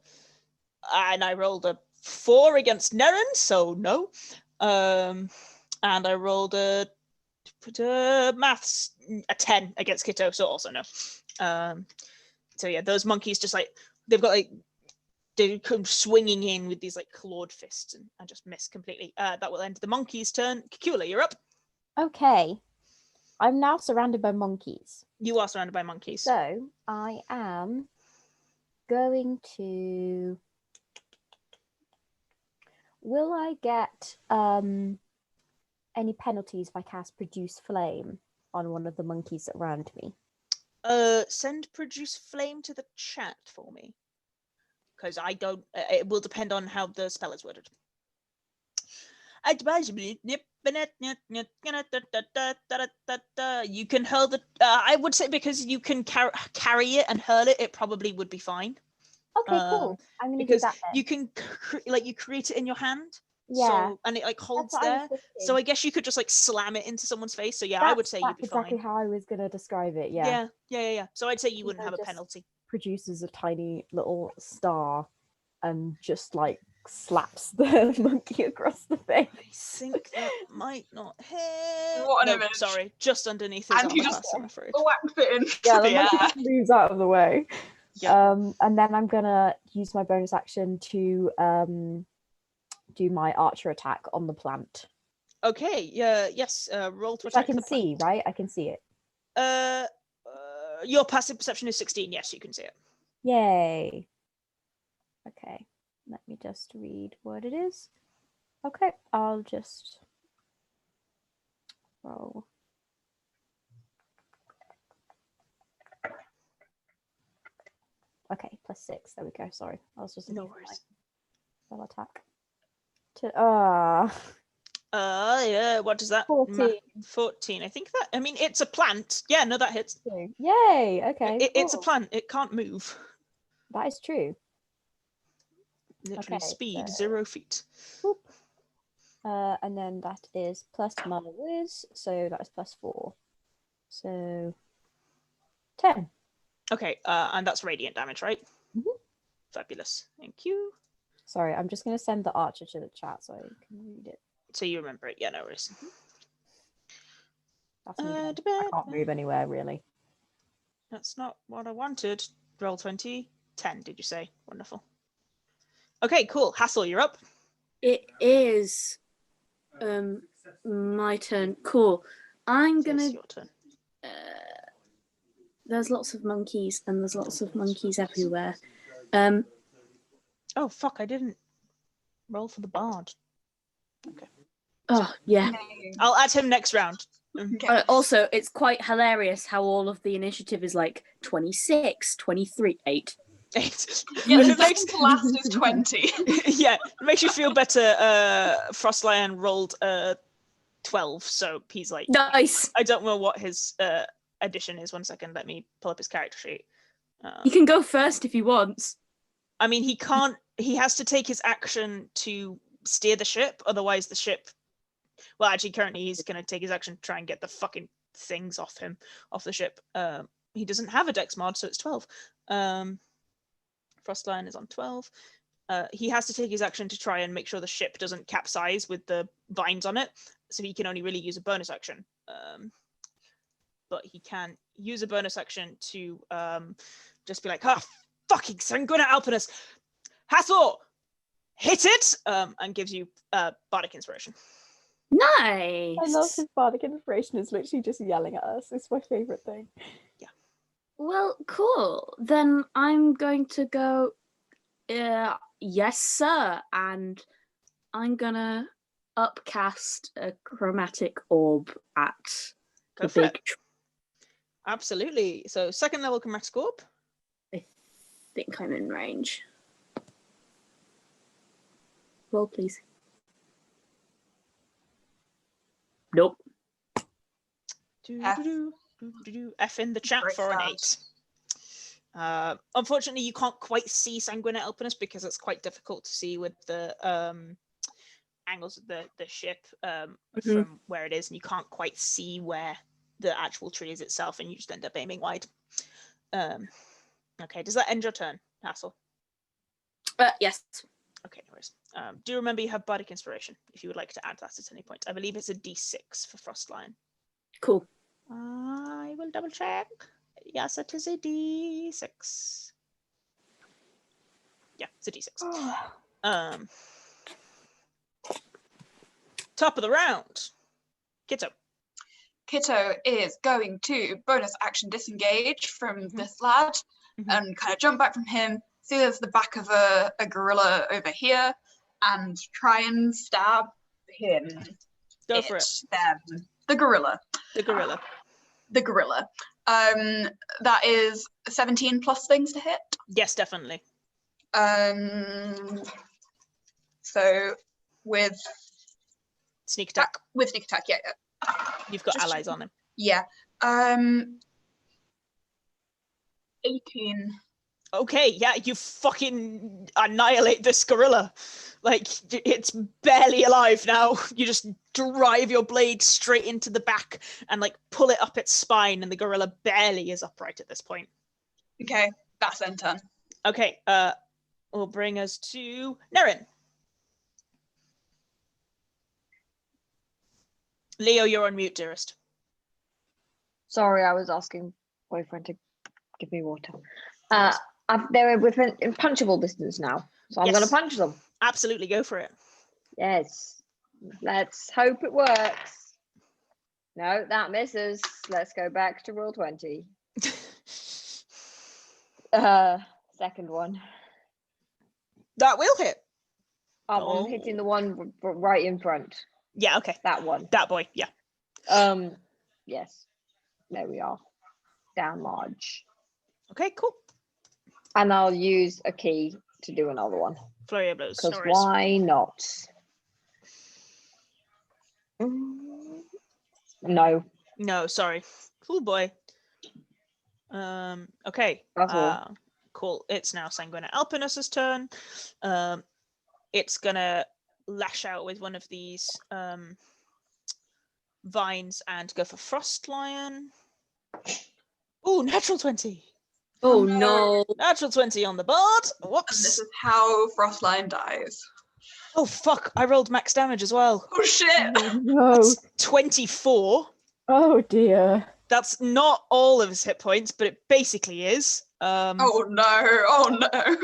And I rolled a 4 against Nerin, so no. And I rolled a maths a 10 against Kitto, so also no. So yeah, those monkeys just like they've got like they come swinging in with these like clawed fists and just miss completely. That will end the monkey's turn. Cacula, you're up. Okay, I'm now surrounded by monkeys. You are surrounded by monkeys. So I am going to. Will I get any penalties if I cast Produce Flame on one of the monkeys around me? Send Produce Flame to the chat for me, because I don't. It will depend on how the spell is worded. You can hurl the. I would say because you can carry it and hurl it, it probably would be fine. Okay, cool. I'm gonna do that then. You can you create it in your hand. Yeah. So, and it like holds there. So I guess you could just like slam it into someone's face. So yeah, I would say you'd be exactly fine. how I was gonna describe it. Yeah. Yeah. So I'd say you wouldn't have a penalty. Produces a tiny little star and just like slaps the monkey across the face. I think that might not hit. What an no, image. sorry, just underneath his And armor he just class, I'm afraid. whacks it in. Yeah, the monkey just moves out of the way. Yeah. And then I'm gonna use my bonus action to do my archer attack on the plant. Okay. Yes. Roll to Which I attack. can see, right? I can see it. Your passive perception is 16. Yes, you can see it. Yay. Okay. Let me just read what it is. Okay, I'll just roll. Okay, +6. There we go. Sorry, I was just No worries. Spell attack. Yeah. What does that? 14. 14. I think that. I mean, it's a plant. Yeah. No, that hits. Yay. Okay. It's a cool. plant. It can't move. That is true. Literally Okay, speed so- 0 feet. Boop. And then that is plus my whiz, so that is +4. So 10. Okay. And that's radiant damage, right? Mhm. Fabulous. Thank you. Sorry, I'm just going to send the archer to the chat so I can read it. So you remember it? Yeah. No worries. That's me done. I can't move anywhere really. That's not what I wanted. Roll 20. 10, did you say? Wonderful. Okay, cool. Hathor, you're up. It is my turn. Cool. I'm So it's gonna. your turn. There's lots of monkeys, and there's lots of monkeys everywhere. Oh fuck! I didn't roll for the bard. Okay. Oh yeah. No. I'll add him next round. Okay. Also, it's quite hilarious how all of the initiative is like 26, 23, 8. 8. Yeah, It the makes- second to last is 20. yeah, it makes you feel better. Frostlion rolled 12, so he's like, Nice. I don't know what his addition is. 1 second, let me pull up his character sheet. You can go first if you want. I mean, he can't. He has to take his action to steer the ship, otherwise the ship. Well, actually, currently he's going to take his action to try and get the fucking things off the ship. He doesn't have a dex mod, so it's 12. Frostlion is on 12. He has to take his action to try and make sure the ship doesn't capsize with the vines on it, so he can only really use a bonus action. But he can use a bonus action to just be like, fucking Sanguina Alpinus, Hathor, hit it, and gives you bardic inspiration. Nice. I love his bardic inspiration is literally just yelling at us. It's my favourite thing. Well, cool. Then I'm going to go, yes, sir. And I'm going to upcast a chromatic orb at Go the for big it. Absolutely. So 2nd level chromatic orb. I think I'm in range. Roll, please. Nope. F. F in the chat Great for an start. 8. Unfortunately, you can't quite see Sanguina Alpinus because it's quite difficult to see with the angles of the ship from where it is, and you can't quite see where the actual tree is itself, and you just end up aiming wide. Okay, does that end your turn, Hassel? Yes. Okay, no worries. Do remember you have bardic inspiration if you would like to add that at any point. I believe it's a d6 for Frostlion. Cool. I will double check. Yes, it is a d6. Yeah, it's a d6. Top of the round. Kitto. Kitto is going to bonus action disengage from this lad and kind of jump back from him, see there's the back of a gorilla over here, and try and stab him. Go for it. Them. The gorilla. The gorilla. The gorilla. That is 17 plus things to hit. Yes, definitely. So with Sneak attack. with sneak attack, yeah. You've got Just allies on him. Yeah. 18. Okay, yeah, you fucking annihilate this gorilla. Like, it's barely alive now. You just drive your blade straight into the back and, like, pull it up its spine, and the gorilla barely is upright at this point. Okay, that's end turn. Okay, will bring us to Nerin. Leo, you're on mute, dearest. Sorry, I was asking boyfriend to give me water. They're within punchable distance now, so I'm Yes. going to punch them. Absolutely, go for it. Yes. Let's hope it works. No, that misses. Let's go back to roll 20. Second one. That will hit. I'm hitting the one right in front. Yeah, okay. That one. That boy, yeah. Yes. There we are. Down large. Okay, cool. And I'll use a key to do another one. Flurry of blows. Because No worries. why not? No. No, sorry. Cool boy. Okay. That's all. Cool. It's now Sanguina Alpinus's turn. It's gonna lash out with one of these vines and go for Frostlion. Ooh, natural 20. Oh no. Natural 20 on the board. And this Whoops. is how Frostlion dies. Oh fuck, I rolled max damage as well. Oh shit! No. That's 24. Oh dear. That's not all of his hit points, but it basically is. Oh no! Oh no!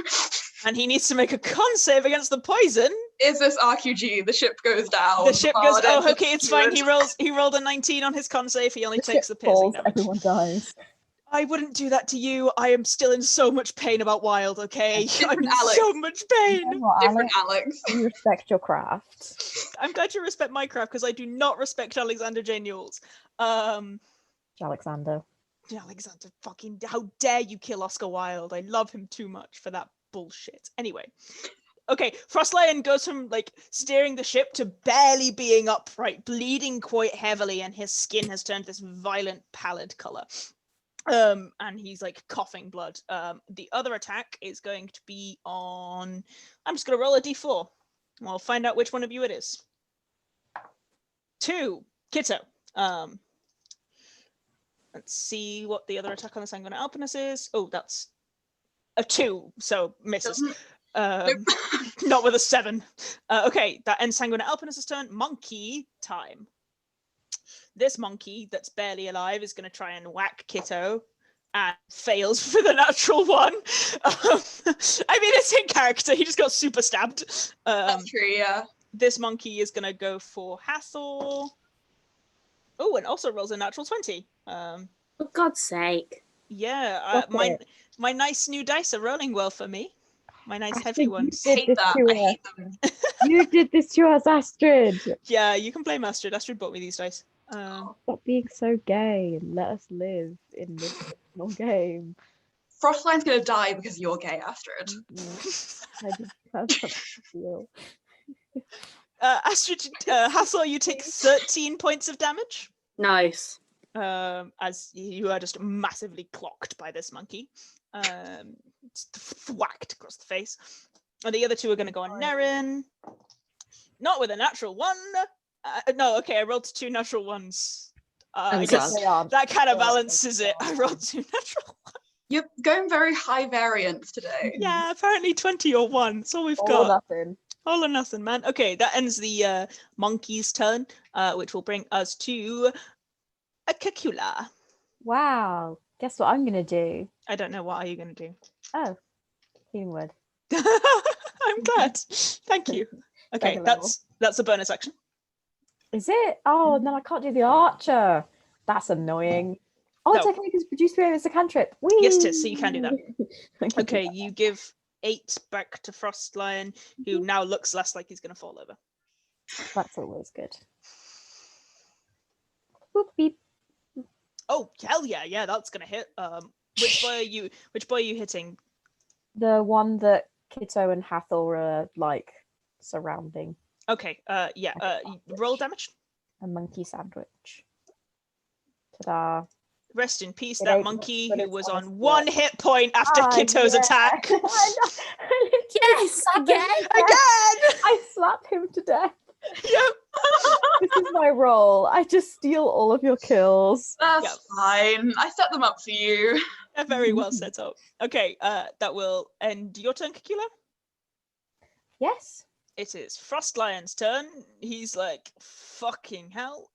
And he needs to make a con save against the poison. Is this RQG? The ship goes down. The ship goes, hard oh, edge okay, is it's fine. skewered. He rolled a 19 on his con save. He only takes the ship piercing falls, damage. everyone dies. I wouldn't do that to you. I am still in so much pain about Wild, okay? I'm in Aleks. so much pain. You know what, Different Alex? Aleks. You respect your craft. I'm glad you respect my craft because I do not respect Alexander J. Newell's. Alexander. Alexander, fucking, how dare you kill Oscar Wilde? I love him too much for that bullshit. Anyway. Okay, Frostlion goes from like steering the ship to barely being upright, bleeding quite heavily, and his skin has turned this violent pallid color. And he's like coughing blood. The other attack is going to be on. I'm just gonna roll a d4. We'll find out which one of you it is. 2, Kitto. Let's see what the other attack on the Sanguine Alpinus is. Oh, that's a 2, so misses. Not with a 7. Okay, that ends Sanguine Alpinus's turn. Monkey time. This monkey that's barely alive is going to try and whack Kitto and fails for the natural 1. I mean, it's in character. He just got super stabbed. That's true, yeah. This monkey is going to go for Hathor. Oh, and also rolls a natural 20. For God's sake. Yeah, my nice new dice are rolling well for me. My nice heavy ones. I hate that. I hate them. You did this to us, Astrid. Yeah, you can blame Astrid. Astrid bought me these dice. Stop being so gay and let us live in this fictional game. Frostline's gonna die because you're gay, Astrid. I just can't feel. Astrid, Hathor, you take 13 points of damage. Nice. As you are just massively clocked by this monkey. Whacked across the face. And the other 2 are going to go on Nerin. Not with a natural 1. No, okay, I rolled 2 natural 1s. I guess that kind of balances it. I rolled 2 natural 1s. You're going very high variance today. Yeah, apparently 20 or 1. That's all we've got. All or nothing. All or nothing, man. Okay, that ends the monkey's turn, which will bring us to a Cacula. Wow. Guess what I'm going to do? I don't know. What are you going to do? Oh, healing word. I'm glad. Thank you. Okay, Second level. that's a bonus action. Is it? Oh, no, I can't do the archer. That's annoying. Oh, No. it's okay because produce 3 as a cantrip. Whee! Yes, it is, so you can do that. Okay, you give 8 back to Frostlion, who now looks less like he's going to fall over. That's always good. Boop, beep. Oh, hell yeah, yeah, that's going to hit. Which boy are you hitting? The one that Kitto and Hathor are like surrounding. Okay, roll damage. A monkey sandwich. Ta-da. Rest in peace, It that ain't monkey much, but who it's was honest on work. 1 hit point after Kitto's attack. Yes, again. Again! I slap him to death. Yep. This is my role. I just steal all of your kills. That's Yep. fine. I set them up for you. They're very well set up. Okay, that will end your turn, Cacula. Yes. It is Frostlion's turn. He's like, fucking hell.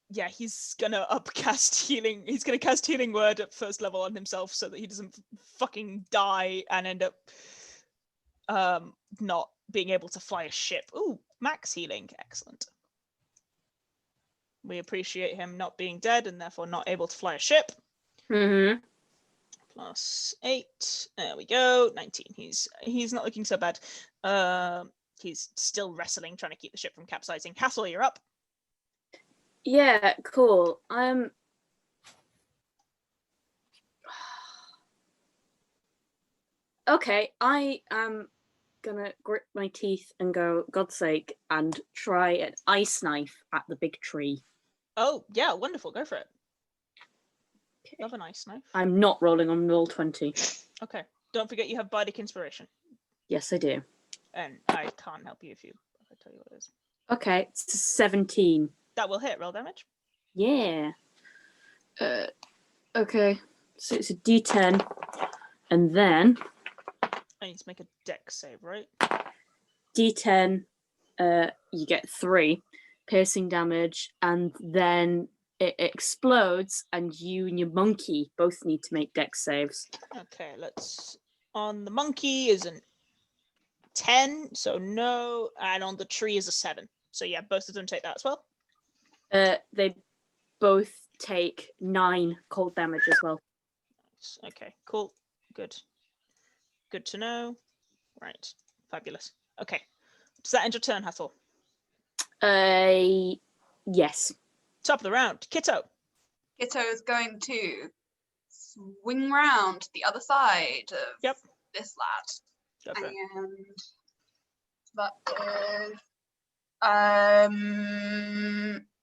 Yeah, he's gonna upcast healing. He's gonna cast healing word at first level on himself so that he doesn't fucking die and end up not being able to fly a ship. Ooh, max healing. Excellent. We appreciate him not being dead and therefore not able to fly a ship. Mm-hmm. +8. There we go. 19. He's not looking so bad. He's still wrestling, trying to keep the ship from capsizing. Hathor, you're up. Yeah, cool. Okay, I am gonna grit my teeth and go, God's sake, and try an ice knife at the big tree. Oh, yeah, wonderful. Go for it. Okay. Love a nice knife. I'm not rolling on roll 20. Okay. Don't forget you have Bardic Inspiration. Yes, I do. And I can't help you if I tell you what it is. Okay, it's 17. That will hit. Roll damage. Yeah. Okay, so it's a D10, and then I need to make a dex save, right? D10, you get 3 piercing damage, and then it explodes, and you and your monkey both need to make dex saves. Okay, let's. On the monkey is an 10, so no, and on the tree is a 7. So yeah, both of them take that as well. They both take 9 cold damage as well. Okay, cool, good to know. Right, fabulous. Okay, does that end your turn, Hathor? Yes. Top of the round, Kitto. Kitto is going to swing round to the other side of this lad. Go for it. And that is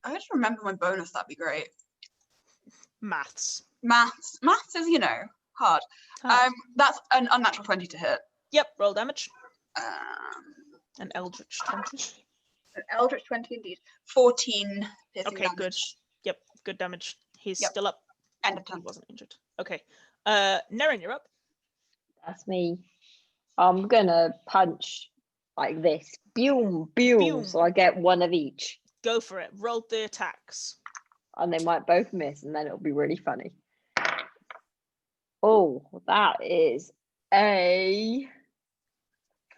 I just remember my bonus, that'd be great. Maths is, hard. That's an unnatural 20 to hit. Yep, roll damage. An An eldritch 20. An eldritch 20 indeed. 14 piercing Okay, damage. good. Yep, good damage. He's Yep. still up. End of He turn. wasn't injured. Okay. Nerin, you're up. That's me. I'm gonna punch like this. Boom, boom. Boom. So I get one of each. Go for it. Roll the attacks. And they might both miss, and then it'll be really funny. Oh, that is a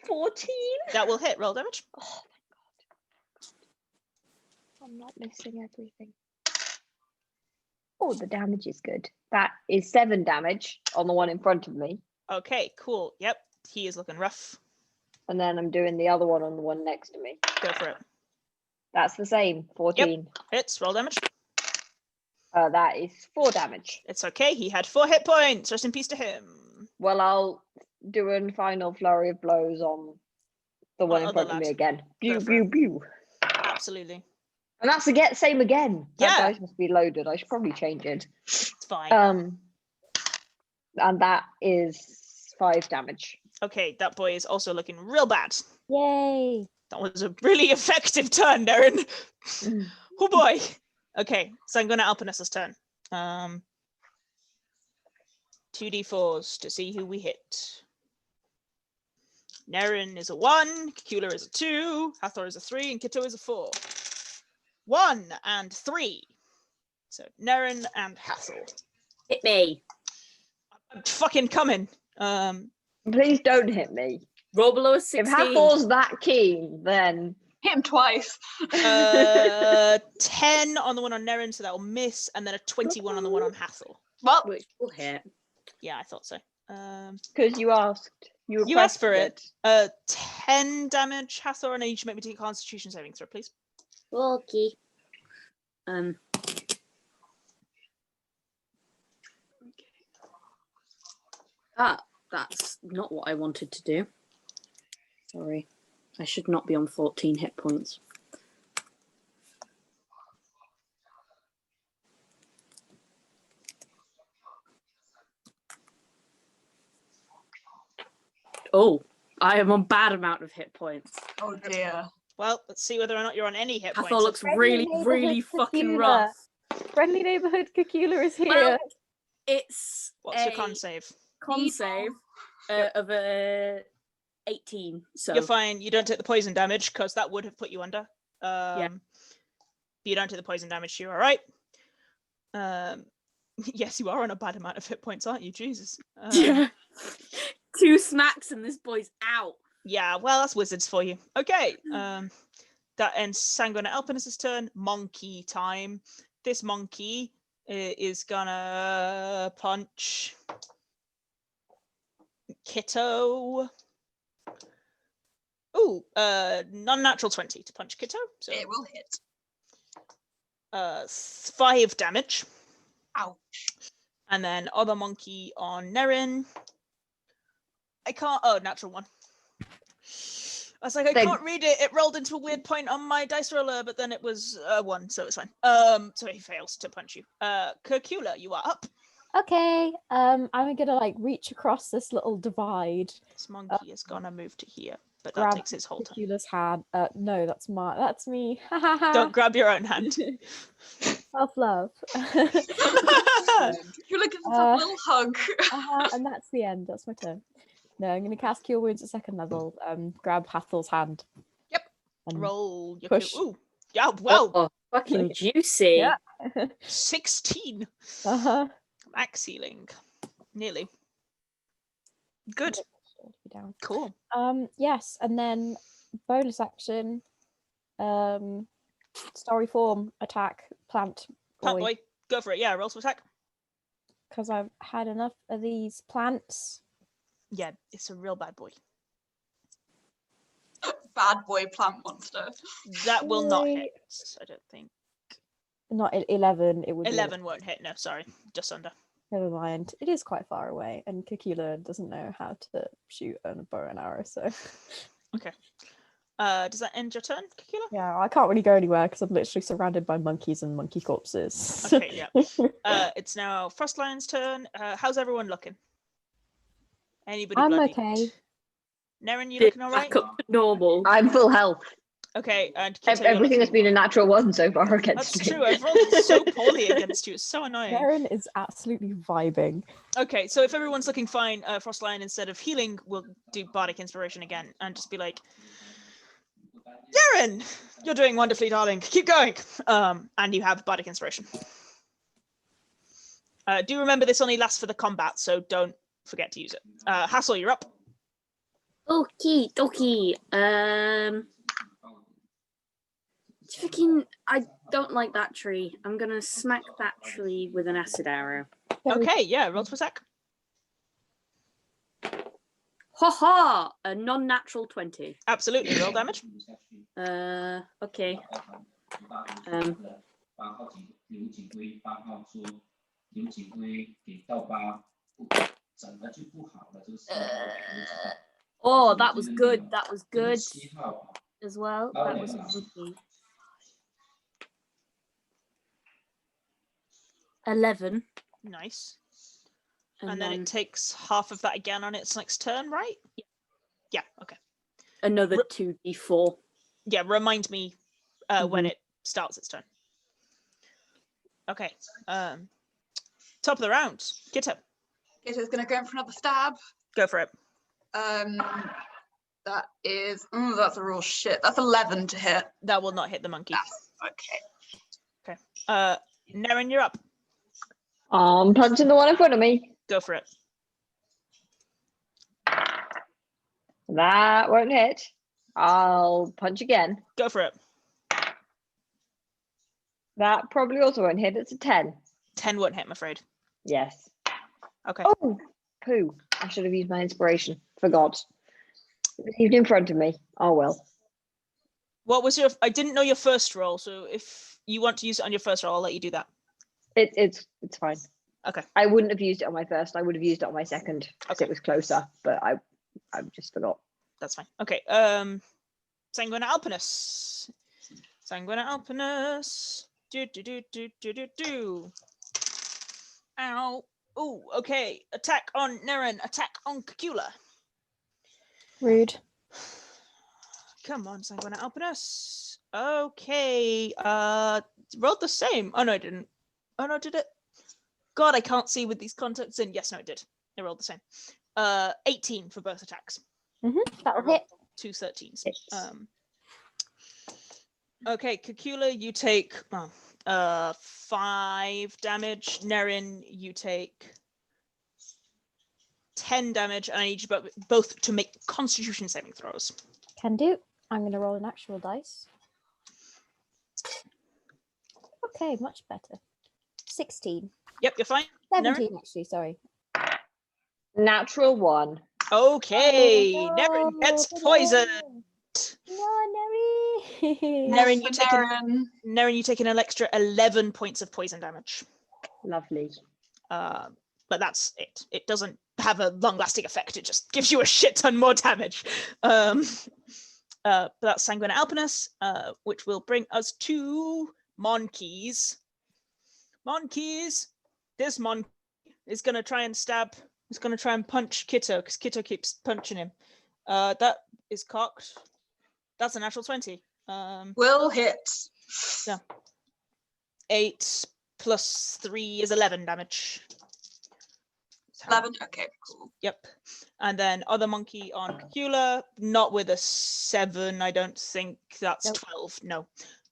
14. That will hit. Roll damage. Oh, thank God. I'm not missing everything. Oh, the damage is good. That is 7 damage on the one in front of me. Okay, cool. Yep, he is looking rough. And then I'm doing the other one on the one next to me. Go for it. That's the same, 14. Hits. Roll damage. That is 4 damage. It's okay. He had 4 hit points. Rest in peace to him. Well, I'll do a final flurry of blows on the one in other front of me lad. again. Pew, Go for pew, it. pew. Absolutely. And that's the same again. That Yeah. dice must be loaded. I should probably change it. It's fine. And that is 5 damage. Okay, that boy is also looking real bad. Yay! That was a really effective turn, Nerin. Oh boy. Okay, so I'm going to Alpinessa's turn. 2d4s to see who we hit. Nerin is a 1, Cacula is a 2, Hathor is a 3, and Kitto is a 4. 1 and 3. So Nerin and Hathor. Hit me. I'm fucking coming. Please don't hit me. Roll below a If 16. Hathor's that keen, then Hit him twice. 10 on the one on Nerin, so that will miss, and then a 21 on the one on Hathor. Well, Which will hit. Yeah, I thought so. because you asked, You asked for it. 10 damage, Hathor, and I need you to make me take a Constitution saving throw, please. Okay. That's not what I wanted to do. Sorry. I should not be on 14 hit points. Oh, I am on bad amount of hit points. oh dear. Well, let's see whether or not you're on any hit Hathor points. looks Friendly really, neighborhood really fucking Cacula. rough. Friendly neighborhood Cacula is here. Well, it's What's your con save? con save of a 18. So You're fine. You don't take the poison damage, because that would have put you under. But you don't take the poison damage, you're all right. Yes, you are on a bad amount of hit points, aren't you? Jesus. yeah. 2 smacks and this boy's out. Yeah, well, that's wizards for you. Okay. That ends Sanguine Alpinus's turn. Monkey time. This monkey is gonna punch Kitto. Ooh, non-natural 20 to punch Kitto. So It will hit. 5 damage. Ouch. And then other monkey on Nerin. I can't. Oh, natural 1. I was like, I can't read it. It rolled into a weird point on my dice roller, but then it was 1, so it's fine. So he fails to punch you. Cacula, you are up. Okay, I'm gonna reach across this little divide. This monkey is gonna move to here, but that Grab takes his whole turn. Cacula's hand. No, that's me. Don't grab your own hand. Self-love. You're looking for a little hug. And that's the end. That's my turn. No, I'm gonna cast Cure Wounds at 2nd level. Grab Hathor's hand. Yep. And Roll your push. Ooh. Yeah, well. Oh, fucking juicy. Yeah, 16. Uh-huh. Max healing. Nearly. Good. Down. Cool. Yes, and then bonus action, story form attack plant Plant boy, boy. Go for it. Yeah, roll to attack. because I've had enough of these plants. Yeah, it's a real bad boy. Bad boy plant monster. That will not Boy. hit, I don't think. Not 11. It would 11 won't hit. No, sorry. Just under. Never mind. It is quite far away, and Cacula doesn't know how to shoot on a bow and arrow, so Okay. Does that end your turn, Cacula? yeah, I can't really go anywhere because I'm literally surrounded by monkeys and monkey corpses. Okay, yeah. It's now Frostlion's turn. How's everyone looking? Anybody I'm bloodied? okay. Nerin, you Bit looking all right? back up to normal. I'm full health. Okay, and Kitto, you're Everything has looking- been a natural one so far against That's me. true. I've rolled so poorly against you. It's so annoying. Darren is absolutely vibing. Okay, so if everyone's looking fine, Frostlion, instead of healing, will do Bardic Inspiration again and just be like, Darren, you're doing wonderfully, darling. Keep going. And you have Bardic Inspiration. Do remember this only lasts for the combat, so don't forget to use it. Hathor, you're up. Okie dokie. Freaking, I don't like that tree. I'm gonna smack that tree with an acid arrow. Okay, yeah, roll to attack. Ha ha! A non-natural 20. Absolutely, roll damage. Okay. Oh, that was good. That was good as well. That was okay. 11. Nice. And, And then it takes half of that again on its next turn, right? Yeah, okay. another 2d4. Yeah, remind me when Mhm. it starts its turn. Okay. Top of the round. Kitto, Kitto's gonna go in for another stab. go for it. That is, that's a real shit. That's 11 to hit. That will not hit the monkey. Okay. Nerin, you're up. I'm punching the one in front of me. Go for it. That won't hit. I'll punch again. Go for it. That probably also won't hit. It's a 10. 10 won't hit, I'm afraid. Yes. Okay. Oh, poo. I should have used my inspiration. Forgot. It was even in front of me. Oh, well. What was your... I didn't know your first roll, so if you want to use it on your first roll, I'll let you do that. It's fine. Okay. I wouldn't have used it on my first. I would have used it on my second because Okay. it was closer, but I just forgot. That's fine. Okay. Sanguina Alpinus. Sanguina Alpinus. Do. Ow. Oh, okay. Attack on Nerin. Attack on Cacula. Rude. Come on, Sanguina Alpinus. Okay. Rolled the same. Oh no, it didn't. Oh no, did it? God, I can't see with these contacts in. Yes, no, it did. It rolled the same. 18 for both attacks. That'll hit. 2 13s. Hits. Okay, Cacula, you take 5 damage. Nerin, you take 10 damage, and I need you both to make Constitution saving throws. Can do. I'm going to roll an actual dice. Okay, much better. 16. Yep, you're fine. 17, actually, sorry. Natural 1. Okay, Oh, Nerin no, gets no. poisoned. No, Neri. Nerin, you For take Nerin. Nerin, you take an extra 11 points of poison damage. Lovely. But that's it. It doesn't have a long-lasting effect. It just gives you a shit ton more damage. But that's Sanguina Alpinus, which will bring us to Monkeys. Monkeys. This monkey is gonna try and stab. He's gonna try and punch Kitto because Kitto keeps punching him. That is cocked. That's a natural 20. Will hit. 8 plus 3 is 11 damage. 11. Okay, cool. Yep. And then other monkey on Cacula, not with a 7, I don't think. That's Nope. 12. No.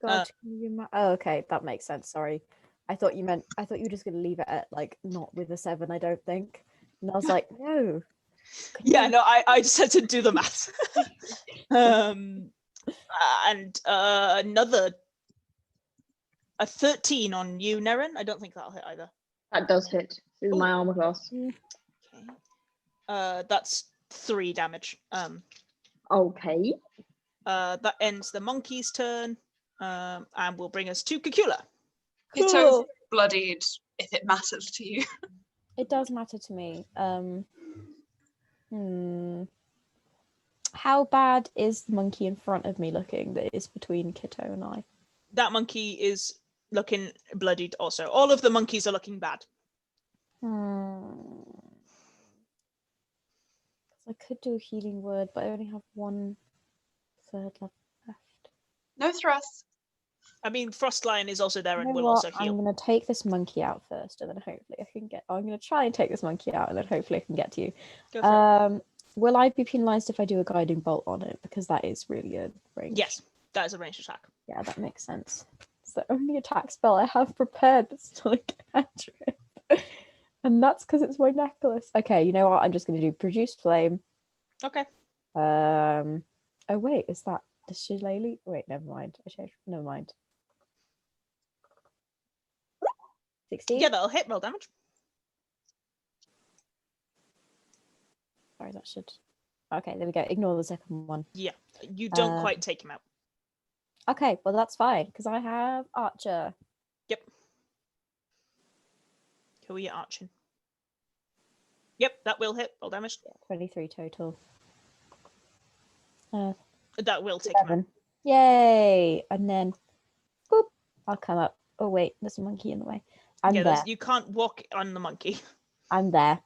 God, can you oh, okay, that makes sense. Sorry. I thought you were just gonna leave it at like not with a 7, I don't think. And I was like, no. Yeah, no, I just had to do the math. And a 13 on you, Nerin. I don't think that'll hit either. That does hit through my armor class. Okay. That's 3 damage. Okay. That ends the monkey's turn. And will bring us to Cacula. Kitto's bloodied, if it matters to you. It does matter to me. How bad is the monkey in front of me looking that is between Kitto and I? That monkey is looking bloodied also. All of the monkeys are looking bad. I could do a healing word, but I only have 1/3 level left. No thrust. I mean, Frostlion is also there and You know will what? also heal. I'm going to take this monkey out first, and then hopefully I can get... I'm going to try and take this monkey out, and then hopefully I can get to you. Go for it. Will I be penalised if I do a guiding bolt on it? Because that is really a range. Yes, that is a ranged attack. Yeah, that makes sense. It's the only attack spell I have prepared that's still a cantrip. And that's because it's my necklace. Okay, you know what? I'm just going to do Produce Flame. Okay. Oh, wait, is that the shillelagh? Wait, never mind. Never mind. 16? Yeah, that'll hit. Roll damage. Sorry, that should... Okay, there we go. Ignore the second one. Yeah, you don't quite take him out. Okay, well, that's fine, because I have Archer. Yep. Who are you arching? Yep, that will hit. Roll damage. Yeah, 23 total. That will take him 7. out. Yay! And then, boop, I'll come up. Oh, wait, there's a monkey in the way. I'm there. You can't walk on the monkey. I'm there.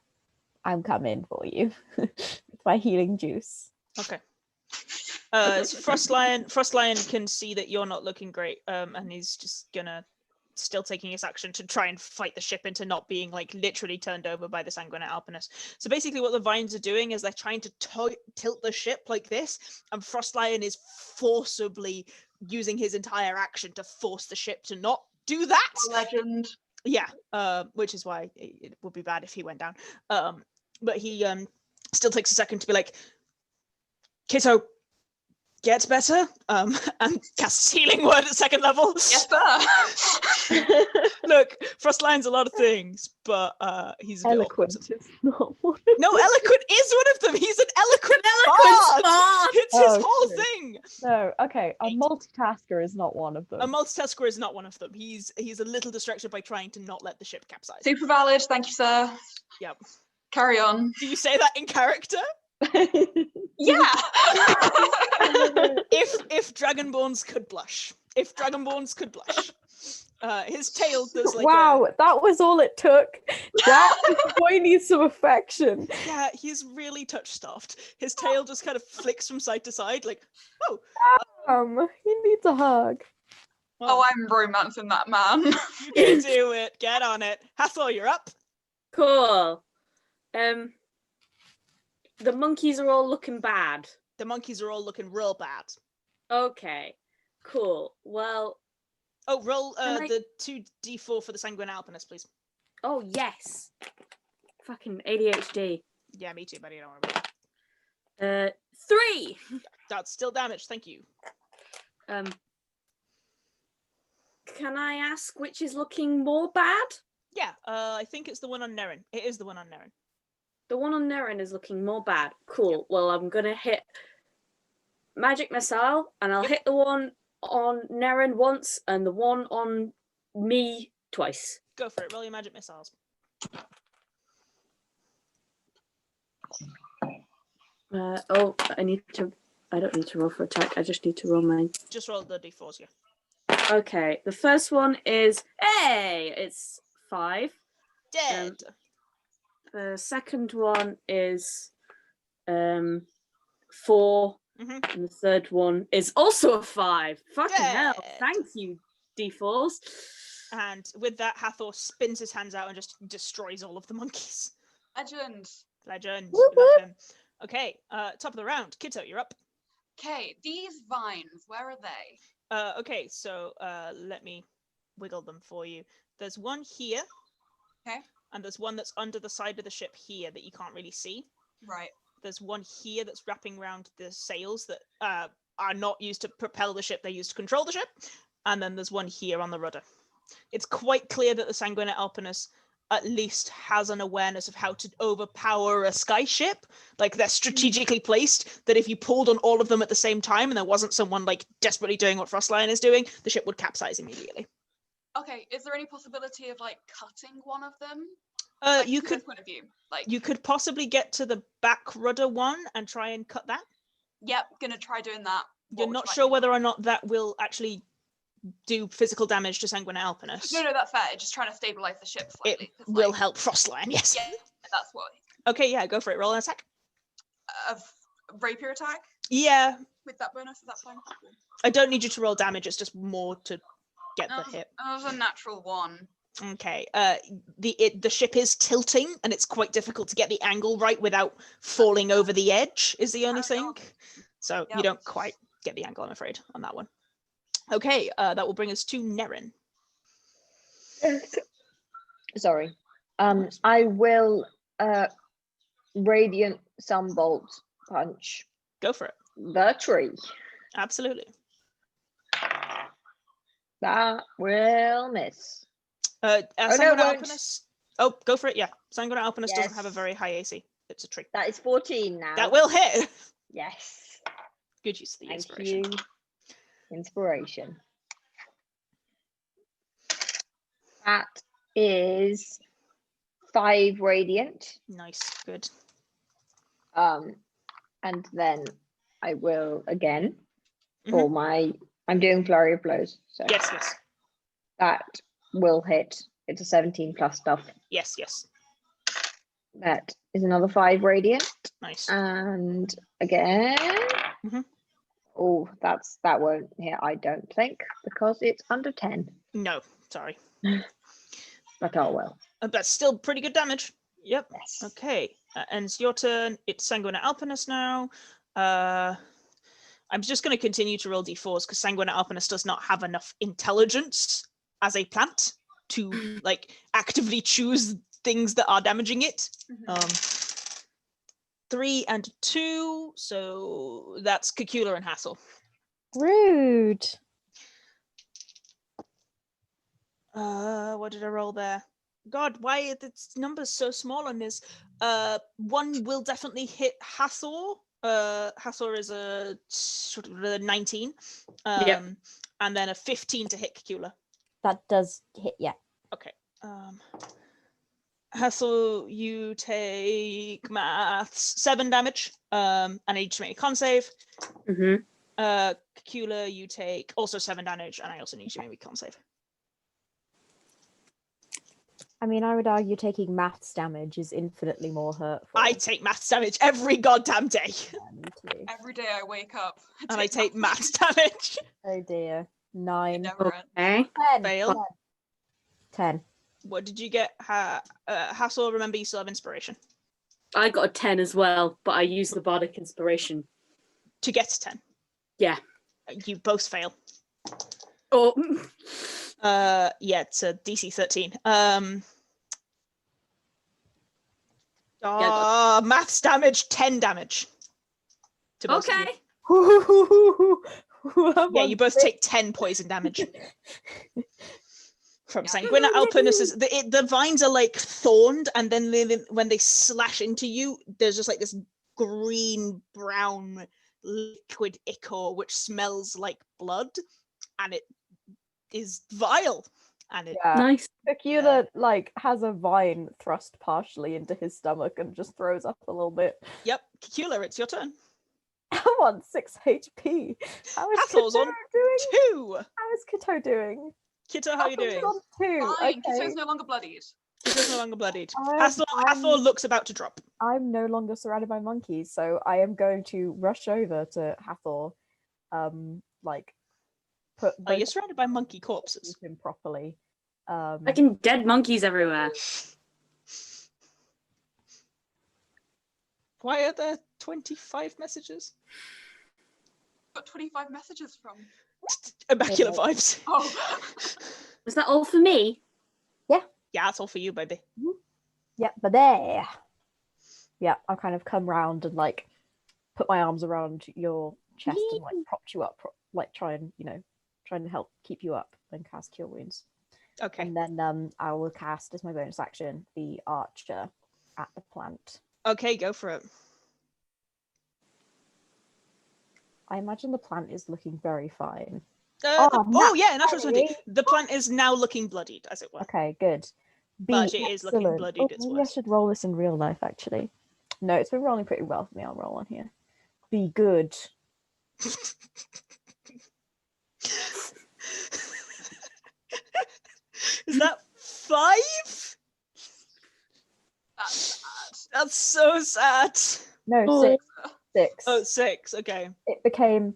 I'm coming for you with my healing juice. Okay. Frostlion can see that you're not looking great, and he's just gonna still taking his action to try and fight the ship into not being like literally turned over by the sanguinate alpinist. So basically what the vines are doing is they're trying to tilt the ship like this, and Frostlion is forcibly using his entire action to force the ship to not do that. Legend. Yeah, which is why it would be bad if he went down. But he still takes a second to be like, Kitto, get better, and casts healing word at 2nd level. Yes, sir. Look, Frostlion's a lot of things, but he's a bit Eloquent awkward. is not one. No, eloquent is one of them. He's an eloquent bard. It's his whole thing. No, okay, a 8. multitasker is not one of them. A multitasker is not one of them. He's a little distracted by trying to not let the ship capsize. Super valid. Thank you, sir. Yep. Carry on. Do you say that in character? Yeah. If Dragonborns could blush. If Dragonborns could blush. His tail does like wow, that was all it took. That boy needs some affection. Yeah, he's really touch-stuffed. His tail just kind of flicks from side to side, like, oh. He needs a hug. Well, Oh, I'm romancing that man. you can do it. Get on it. Hathor, you're up. Cool. The monkeys are all looking bad. The monkeys are all looking real bad. Okay, cool. Well, Oh, roll Can I- the 2d4 for the sanguine alpinist, please. oh yes. Fucking ADHD. Yeah, me too, buddy. Don't worry about it. 3. That's still damage. Thank you. Can I ask which is looking more bad? Yeah, I think it's the one on Nerin. It is the one on Nerin. The one on Nerin is looking more bad. Cool. Well, I'm gonna hit magic missile, and I'll hit the one on Nerin once, and the one on me twice. Go for it. Roll your magic missiles. I don't need to roll for attack. I just need to roll my. Just roll the d4s, yeah. Okay. The first one is it's 5. Dead. The second one is 4. Mhm. And the third one is also a 5. Fucking hell. Dead. Thank you, D4s. And with that, Hathor spins his hands out and just destroys all of the monkeys. Legend. Legend. Whoop, We love whoop. him. Okay, top of the round. Kitto, you're up. Okay, these vines, where are they? Okay, so let me wiggle them for you. There's one here. Okay. And there's one that's under the side of the ship here that you can't really see. Right. There's one here that's wrapping around the sails that are not used to propel the ship, they're used to control the ship. And then there's one here on the rudder. It's quite clear that the Sanguinate Alpinus at least has an awareness of how to overpower a skyship. Like, they're strategically placed that if you pulled on all of them at the same time and there wasn't someone like desperately doing what Frostlion is doing, the ship would capsize immediately. Okay, is there any possibility of like cutting one of them? You from could this point of view, like you could possibly get to the back rudder one and try and cut that. Yep, gonna try doing that. You're not sure whether or not that will actually do physical damage to Sanguinate Alpinus. No, that's fair. Just trying to stabilize the ship slightly. It will help Frostlion, yes. Yeah, that's what. Okay, yeah, go for it. Roll an attack. Rapier attack Yeah, with that bonus. Is that fine? I don't need you to roll damage. It's just more to get the hit. That was a natural one. Okay. The ship is tilting, and it's quite difficult to get the angle right without falling over the edge. Is the only thing. So you don't quite get the angle, I'm afraid, on that one. Okay, that will bring us to Nerin. Sorry. I will radiant sunbolt punch Go for it. the tree. Absolutely. That will miss. Sanguinate Alpinus. Oh, go for it. Yeah, Sanguinate Alpinus doesn't have a Yes. very high AC. It's a tree. That is 14 now. That will hit. Yes. Good use of the Thank inspiration. you. Inspiration. That is 5 radiant. Nice. Good. And then I will again for my. I'm doing flurry of blows. So Yes. that will hit. It's a 17 plus stuff. Yes. That is another 5 radiant. Nice. And again. Mhm. Oh, that won't hit, I don't think, because it's under 10. No, sorry. But oh well. That's still pretty good damage. Yep. Yes. Okay. And it's your turn. It's Sanguinate Alpinus now. I'm just going to continue to roll d4s because Sanguinate Alpinus does not have enough intelligence as a plant to like actively choose things that are damaging it. 3 and 2, so that's Cacula and Hathor. Rude. What did I roll there? God, why are the numbers so small on this? 1 will definitely hit Hathor. Hathor is a sort of a 19. And then a 15 to hit Cacula. That does hit, yeah. Okay. Hathor, you take maths 7 damage. And I need to make a con save. Cacula, you take also 7 damage, and I also need to make a con save. I mean, I would argue taking maths damage is infinitely more hurtful. I take maths damage every goddamn day. Yeah, me too. Every day I wake up And I take maths damage. Oh dear. 9. Never end. Okay. 10. Fail. 10. What did you get? Hassel, remember you still have inspiration. I got a 10 as well, but I used the bardic inspiration. To get to 10. Yeah. You both fail. Oh. Yeah, it's a DC 13. Maths damage, 10 damage. To both of Okay. you. Yeah, you both take 10 poison damage. From Sanguinate Alpinus. The vines are like thorned, and then when they slash into you, there's just like this green brown liquid ichor which smells like blood, and it is vile. And it Nice. Cacula like has a vine thrust partially into his stomach and just throws up a little bit. Yep, Cacula, it's your turn. I'm on 6 HP. How is Hathor's Kitto on doing? 2. How is Kitto doing? Kitto, how are you Hathor's doing? on 2. Fine, Okay. Kitto's no longer bloodied. Kitto's no longer bloodied. I'm- Hathor looks about to drop. I'm no longer surrounded by monkeys, so I am going to rush over to Hathor, like put Oh, you're both surrounded by monkey corpses. him properly. Fucking dead monkeys everywhere. Why are there 25 messages? Got 25 messages from. Immaculate vibes. Oh. Was that all for me? Yeah, it's all for you, baby. Yep, but there. Yeah, I'll kind of come round and like put my arms around your chest and like prop you up, like try and help keep you up and cast Cure Wounds. Okay. And then I will cast as my bonus action the Archer at the plant. Okay, go for it. I imagine the plant is looking very fine. Natural 20. The plant is now looking bloodied, as it were. Okay, good. But it is looking Excellent. bloodied, it's maybe I worse. should roll this in real life, actually. No, it's been rolling pretty well for me. I'll roll on here. Be good. Is that 5? That's sad. That's so sad. No, 6. 6. Oh, 6. Okay. It became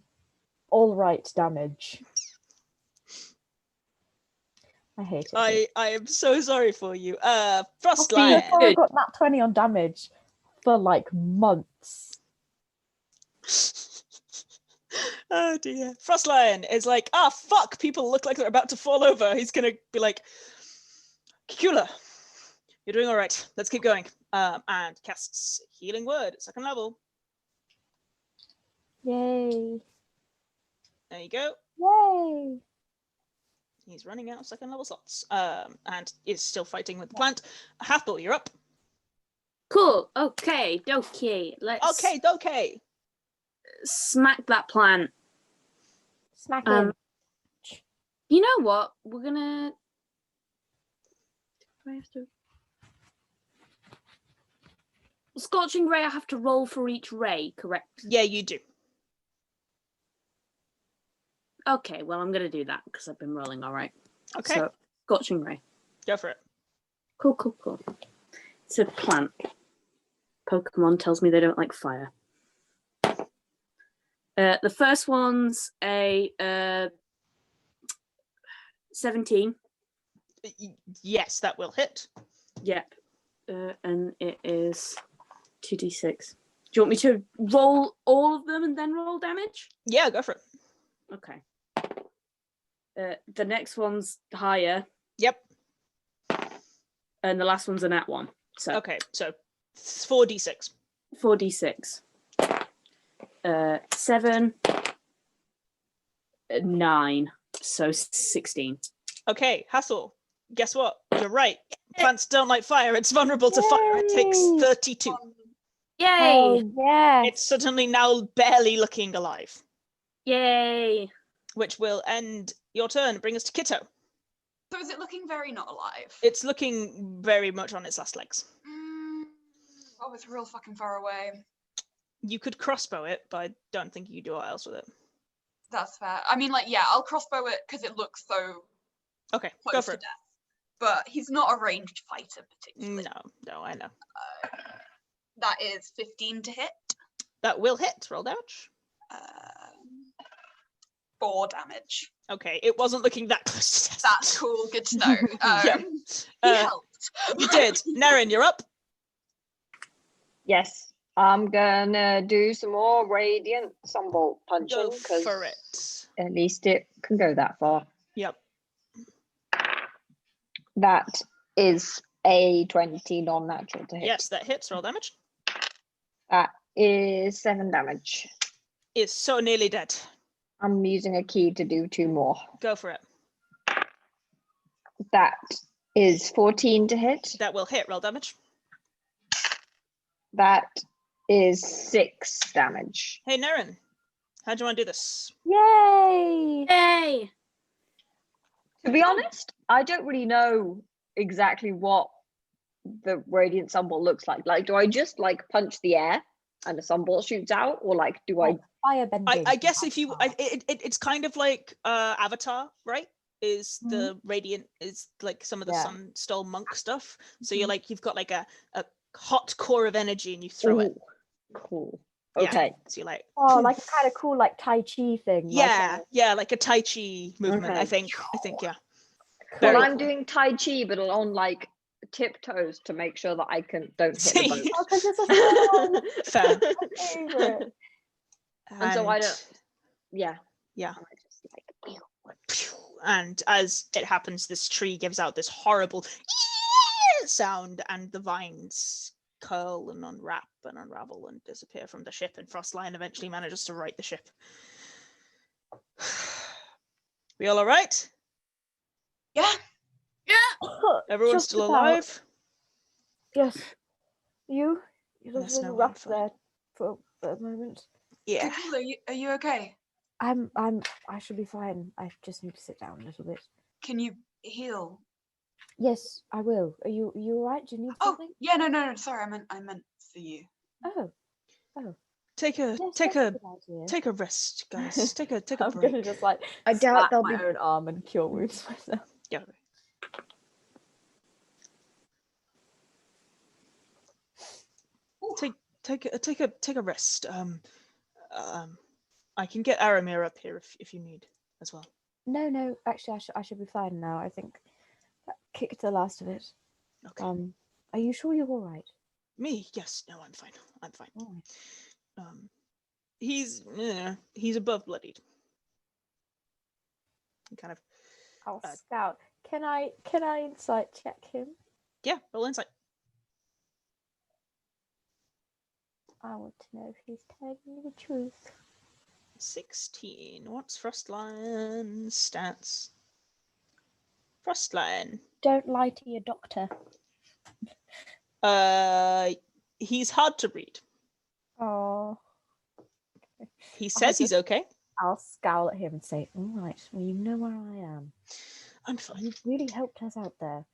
all right damage. I hate it. I am so sorry for you. Frost So Lion. far I got that 20 on damage for like months. Oh dear. Frost Lion is like, fuck, people look like they're about to fall over. He's gonna be like, Cacula, you're doing all right. Let's keep going. And casts Healing Word at 2nd level. Yay. There you go. Yay. He's running out of 2nd level slots. And is still fighting with the plant. Hathor, you're up. Cool. Okay. Let's Okay. smack that plant. Smack him. You know what? We're gonna. Do I have to? Scorching Ray. I have to roll for each ray, correct? Yeah, you do. Okay. Well, I'm gonna do that because I've been rolling all right. Okay. So, Scorching Ray. Go for it. Cool. It's a plant. Pokemon tells me they don't like fire. The first one's a 17. Yes, that will hit. Yep. And it is 2d6. Do you want me to roll all of them and then roll damage? Yeah, go for it. Okay. The next one's higher. Yep. And the last one's a nat 1. So Okay, so 4d6. 4d6. 7. 9. So 16. Okay, Hathor, guess what? You're right. Plants don't like fire. It's vulnerable to fire. It takes Yay. 32. Yay! Oh, yeah. It's suddenly now barely looking alive, Yay! which will end your turn. Bring us to Kitto. So is it looking very not alive? It's looking very much on its last legs. Oh, it's real fucking far away. You could crossbow it, but I don't think you can do what else with it. That's fair. I mean, like, yeah, I'll crossbow it because it looks so Okay, close go to for it. death. But he's not a ranged fighter particularly. No, I know. That is 15 to hit. That will hit. Roll damage. 4 damage. Okay, it wasn't looking that close to death. That's cool. Good to know. Yeah. He helped. You did. Nerin, you're up. Yes, I'm gonna do some more radiant sunbolt punching Go because for it. at least it can go that far. Yep. That is a 20 non-natural to hit. Yes, that hits. Roll damage. That is 7 damage. Is so nearly dead. I'm using a key to do 2 more. Go for it. That is 14 to hit. That will hit. Roll damage. That is 6 damage. Hey, Nerin, how do you want to do this? Yay! Yay! To be honest, I don't really know exactly what the radiant sunball looks like. Like, do I just like punch the air and a sunball shoots out, or like do I? Firebending. I guess if you, it's kind of like Avatar, right? Is the radiant is like some of the Yeah. Sunstone monk stuff. So you're like you've got like a hot core of energy and you throw it. Ooh, cool. Yeah. Okay. So you're like Oh, like a kind of cool like Tai Chi thing. yeah, like a Tai Chi movement. I Okay. think yeah. Well, Very I'm cool. doing Tai Chi, but on like tiptoes to make sure that I don't hit the boat. Oh, because it's a fun Fair. favorite. And so I don't. Yeah. Yeah. I just like. And as it happens, this tree gives out this horrible quiet sound, and the vines curl and unwrap and unravel and disappear from the ship, and Frostline eventually manages to right the ship. We all right? Yeah. Everyone's Just still about. alive? Yes. You look Yes, a little no, I'm rough fine. there for a moment. Yeah. Cacula, are you okay? I should be fine. I just need to sit down a little bit. Can you heal? Yes, I will. Are you alright? Do you need Oh, something? yeah, no. Sorry, I meant for you. Oh. Take Yes, a that's a good idea. take a rest, guys. Take a I'm break. gonna just like I doubt slap they'll my be. own arm and cure wounds myself. Yeah. Take a rest. I can get Aramir up here if you need as well. No, actually I should be fine now. I think that kicked the last of it. Okay. Are you sure you're alright? Me? Yes. No, I'm fine. I'm fine. Alright. He's above bloodied. Kind of. I'll scout. Can I insight check him? Yeah. Roll insight. I want to know if he's telling me the truth. 16. What's Frostline's stats? Frostline. Don't lie to your doctor. He's hard to read. Oh. He says he's okay. I'll scowl at him and say, alright, well you know where I am. I'm fine. You really helped us out there.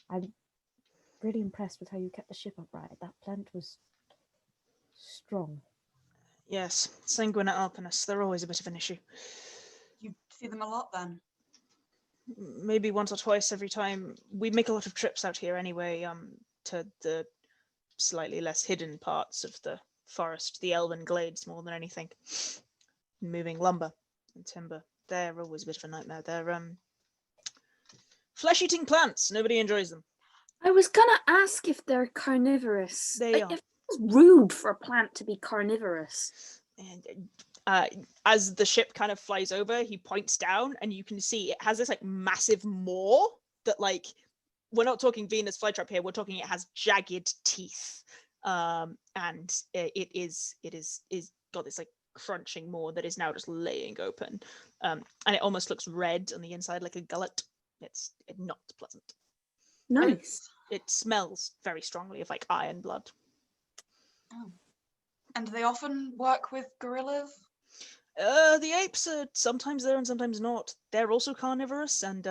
I'm really impressed with how you kept the ship upright. That plant was strong. Yes, sanguinate alpinists. They're always a bit of an issue. You see them a lot then? Maybe once or twice every time. We make a lot of trips out here anyway, to the slightly less hidden parts of the forest, the elven glades more than anything. Moving lumber and timber. They're always a bit of a nightmare. They're flesh-eating plants. Nobody enjoys them. I was gonna ask if they're carnivorous. They are. It feels rude for a plant to be carnivorous. And as the ship kind of flies over, he points down, and you can see it has this like massive maw that, like, we're not talking Venus flytrap here. We're talking it has jagged teeth, and it is got this like crunching maw that is now just laying open, and it almost looks red on the inside, like a gullet. It's not pleasant. Nice. It smells very strongly of like iron blood. Oh. And do they often work with gorillas? The apes are sometimes there and sometimes not. They're also carnivorous, and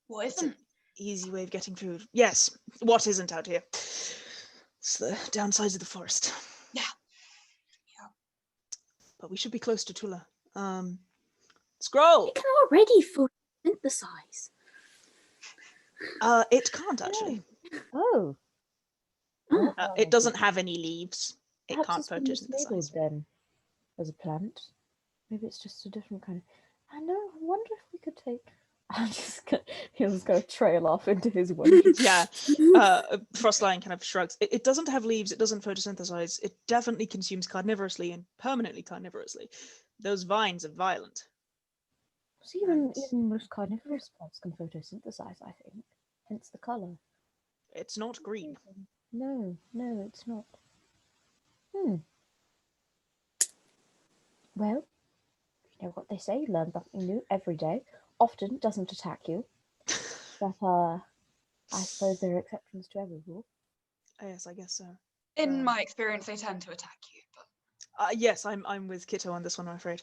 What it's an isn't? easy way of getting food. Yes, what isn't out here? It's the downsides of the forest. Yeah. But we should be close to Tula. Scroll. It can already photosynthesize. It can't actually. Oh. It doesn't have any leaves. It Perhaps can't it's been mislabeled photosynthesize. then as a plant. Maybe it's just a different kind of. I know. I wonder if we could take. He'll just go trail off into his wonder. Yeah. Frostline kind of shrugs. It doesn't have leaves. It doesn't photosynthesize. It definitely consumes carnivorously and permanently carnivorously. Those vines are violent. So even most carnivorous plants can photosynthesize, I think. Hence the colour. It's not green. No, it's not. Well, you know what they say, learn something new every day. Often doesn't attack you. But I suppose there are exceptions to every rule. Yes, I guess so. In my experience, they tend to attack you. But Yes, I'm with Kitto on this one, I'm afraid.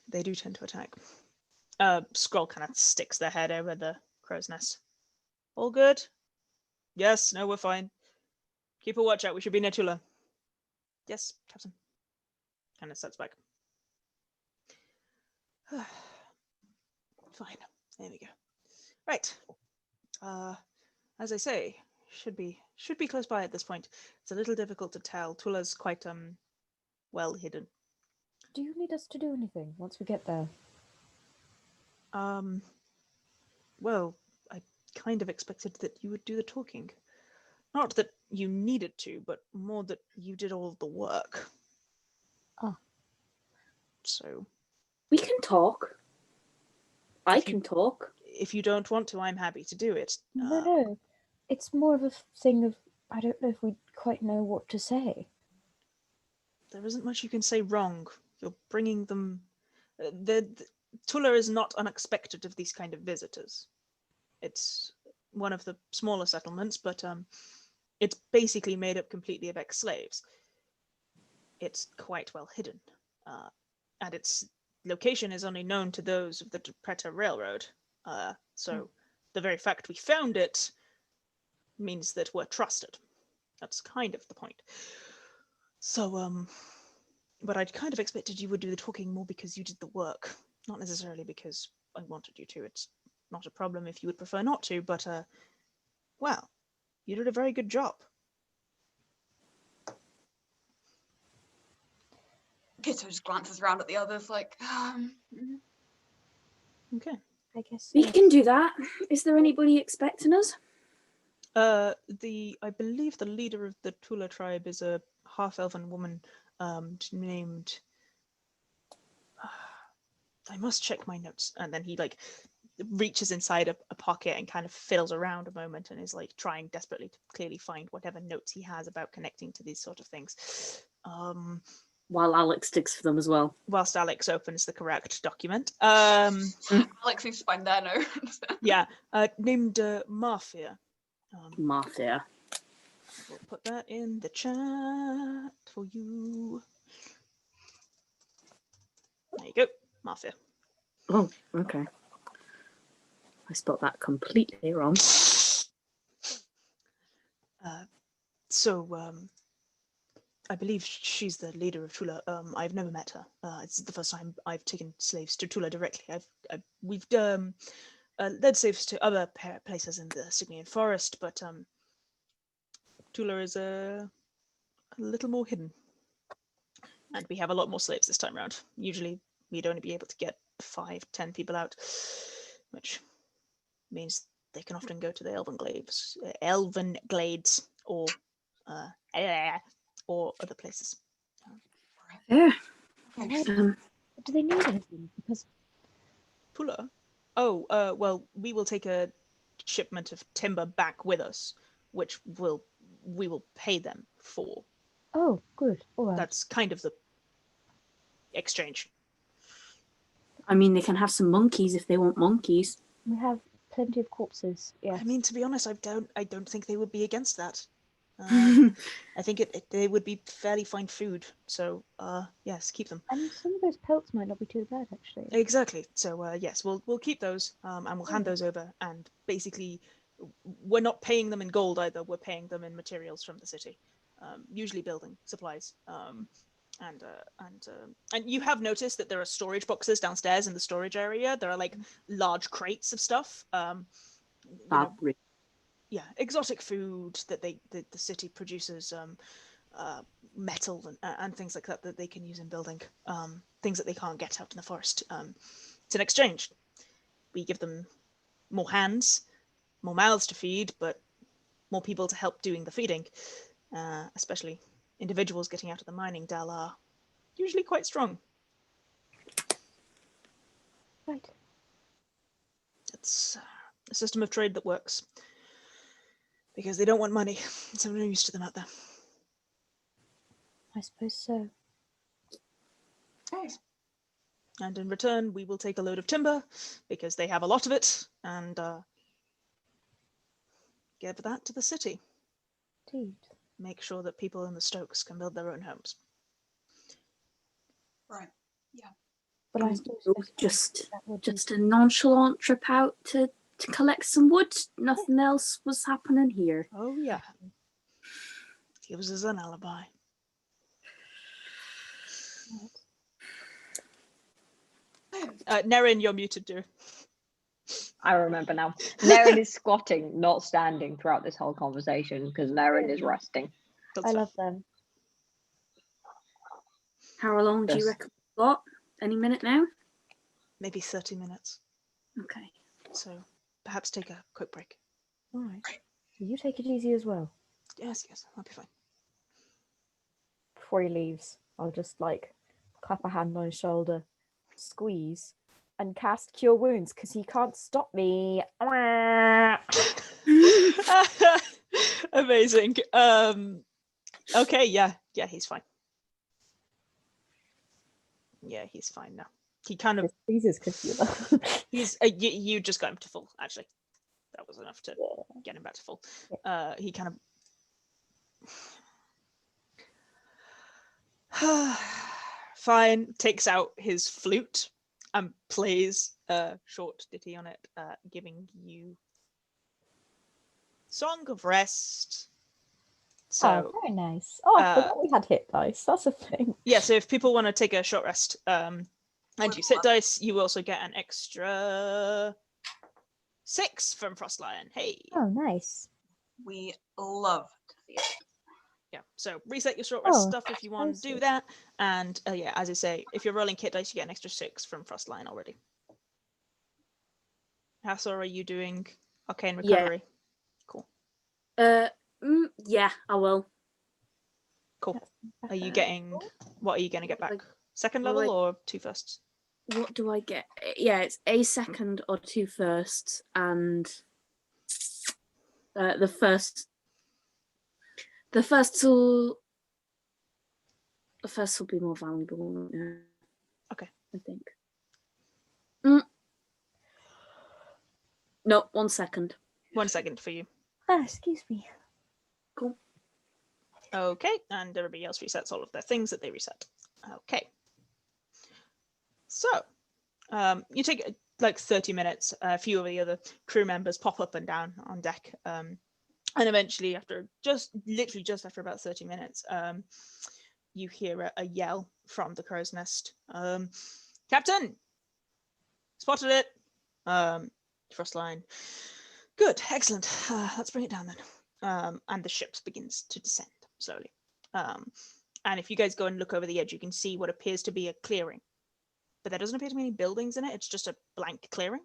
They do tend to attack. Scroll kind of sticks their head over the crow's nest. All good? Yes, no, we're fine. Keep a watch out, we should be near Tula. Yes, Captain. Kind of sets back. Fine, there we go. Right. As I say, should be close by at this point. It's a little difficult to tell. Tula's quite well hidden. Do you need us to do anything once we get there? Well, I kind of expected that you would do the talking. Not that you needed to, but more that you did all of the work. Ah. So. We can talk. I can talk. If you don't want to, I'm happy to do it. No. It's more of a thing of, I don't know if we quite know what to say. There isn't much you can say wrong. You're bringing them... Tula is not unexpected of these kind of visitors. It's one of the smaller settlements, but it's basically made up completely of ex-slaves. It's quite well hidden, and its location is only known to those of the Preta Railroad. So the very fact we found it means that we're trusted. That's kind of the point. So, but I'd kind of expected you would do the talking more because you did the work, not necessarily because I wanted you to. It's not a problem if you would prefer not to, but, well, you did a very good job. Kitto just glances around at the others like, Okay. I guess We can do that. Is there anybody expecting us? I believe the leader of the Tula tribe is a half-elven woman named... I must check my notes. And then he reaches inside a pocket and kind of fiddles around a moment and is trying desperately to clearly find whatever notes he has about connecting to these sort of things. While Aleks digs for them as well. Whilst Aleks opens the correct document. Aleks needs to find their notes. Yeah, named Mafia. Mafia. We'll put that in the chat for you. There you go, Mafia. Oh, okay. I spelled that completely wrong. I believe she's the leader of Tula. I've never met her. It's the first time I've taken slaves to Tula directly. We've led slaves to other places in the Stygian Forest, but Tula is a little more hidden. And we have a lot more slaves this time around. Usually we'd only be able to get 5-10 people out, which means they can often go to the Elven Glades or other places. Yeah. Do they need anything? Because Tula? Oh, well, we will take a shipment of timber back with us, which we will pay them for. oh, good. All right. That's kind of the exchange. I mean, they can have some monkeys if they want monkeys. We have plenty of corpses. Yes. I mean, to be honest, I don't think they would be against that. I think they would be fairly fine food. So, yes, keep them. And some of those pelts might not be too bad, actually. Exactly. So, yes, we'll keep those, and we'll hand those over. And basically, we're not paying them in gold either. We're paying them in materials from the city, usually building supplies. And you have noticed that there are storage boxes downstairs in the storage area. There are large crates of stuff. Yeah, exotic food that the city produces, metal and things like that they can use in building, things that they can't get out in the forest. It's an exchange. We give them more hands, more mouths to feed, but more people to help doing the feeding, especially individuals getting out of the mining dell are usually quite strong. Right. It's a system of trade that works. Because they don't want money, so we're used to them out there. I suppose so. Nice. And in return, we will take a load of timber, because they have a lot of it, and give that to the city. Indeed. Make sure that people in the Stokes can build their own homes. Right. Yeah. But I suppose just a nonchalant trip out to collect some wood. Nothing else was happening here. Oh yeah. Gives us an alibi. Nerin, you're muted, dear. I remember now. Nerin is squatting, not standing throughout this whole conversation because Nerin is resting. I love them. How long do you reckon we've got? Any minute now? Maybe 30 minutes. Okay. So perhaps take a quick break. All right. You take it easy as well. Yes, I'll be fine. Before he leaves, I'll just clap a hand on his shoulder, squeeze, and cast Cure Wounds because he can't stop me. Amazing. Okay, yeah, he's fine. Yeah, he's fine now. He kind of This pleases Cacula. he's you just got him to full, actually. That was enough to get him back to full. He kind of fine, takes out his flute and plays a short ditty on it, giving you Song of Rest. So very nice. Oh, I forgot we had hit dice. That's a thing. Yeah, so if people want to take a short rest, and you sit dice, you also get an extra 6 from Frostlion. Hey. Oh, nice. We love to see it. Yeah, so reset your short rest Oh, stuff if you want to do see. that. And yeah, as I say, if you're rolling kit dice, you get an extra 6 from Frostlion already. Hathor, are you doing Arcane Recovery? Cool. Yeah, I will. Cool. Are you getting, what are you going to get back? Second well, level or 2 firsts? What do I get? Yeah, it's a second or 2 firsts, and the first will be more valuable. Okay. I think. No, 1 second. 1 second for you. Excuse me. Cool. Okay, and everybody else resets all of their things that they reset. Okay. So, you take like 30 minutes. A few of the other crew members pop up and down on deck. And eventually, after literally just after about 30 minutes, you hear a yell from the crow's nest. Captain! Spotted it! Frostline. Good, excellent. Let's bring it down then. And the ship begins to descend slowly. And if you guys go and look over the edge, you can see what appears to be a clearing. But there doesn't appear to be any buildings in it. It's just a blank clearing.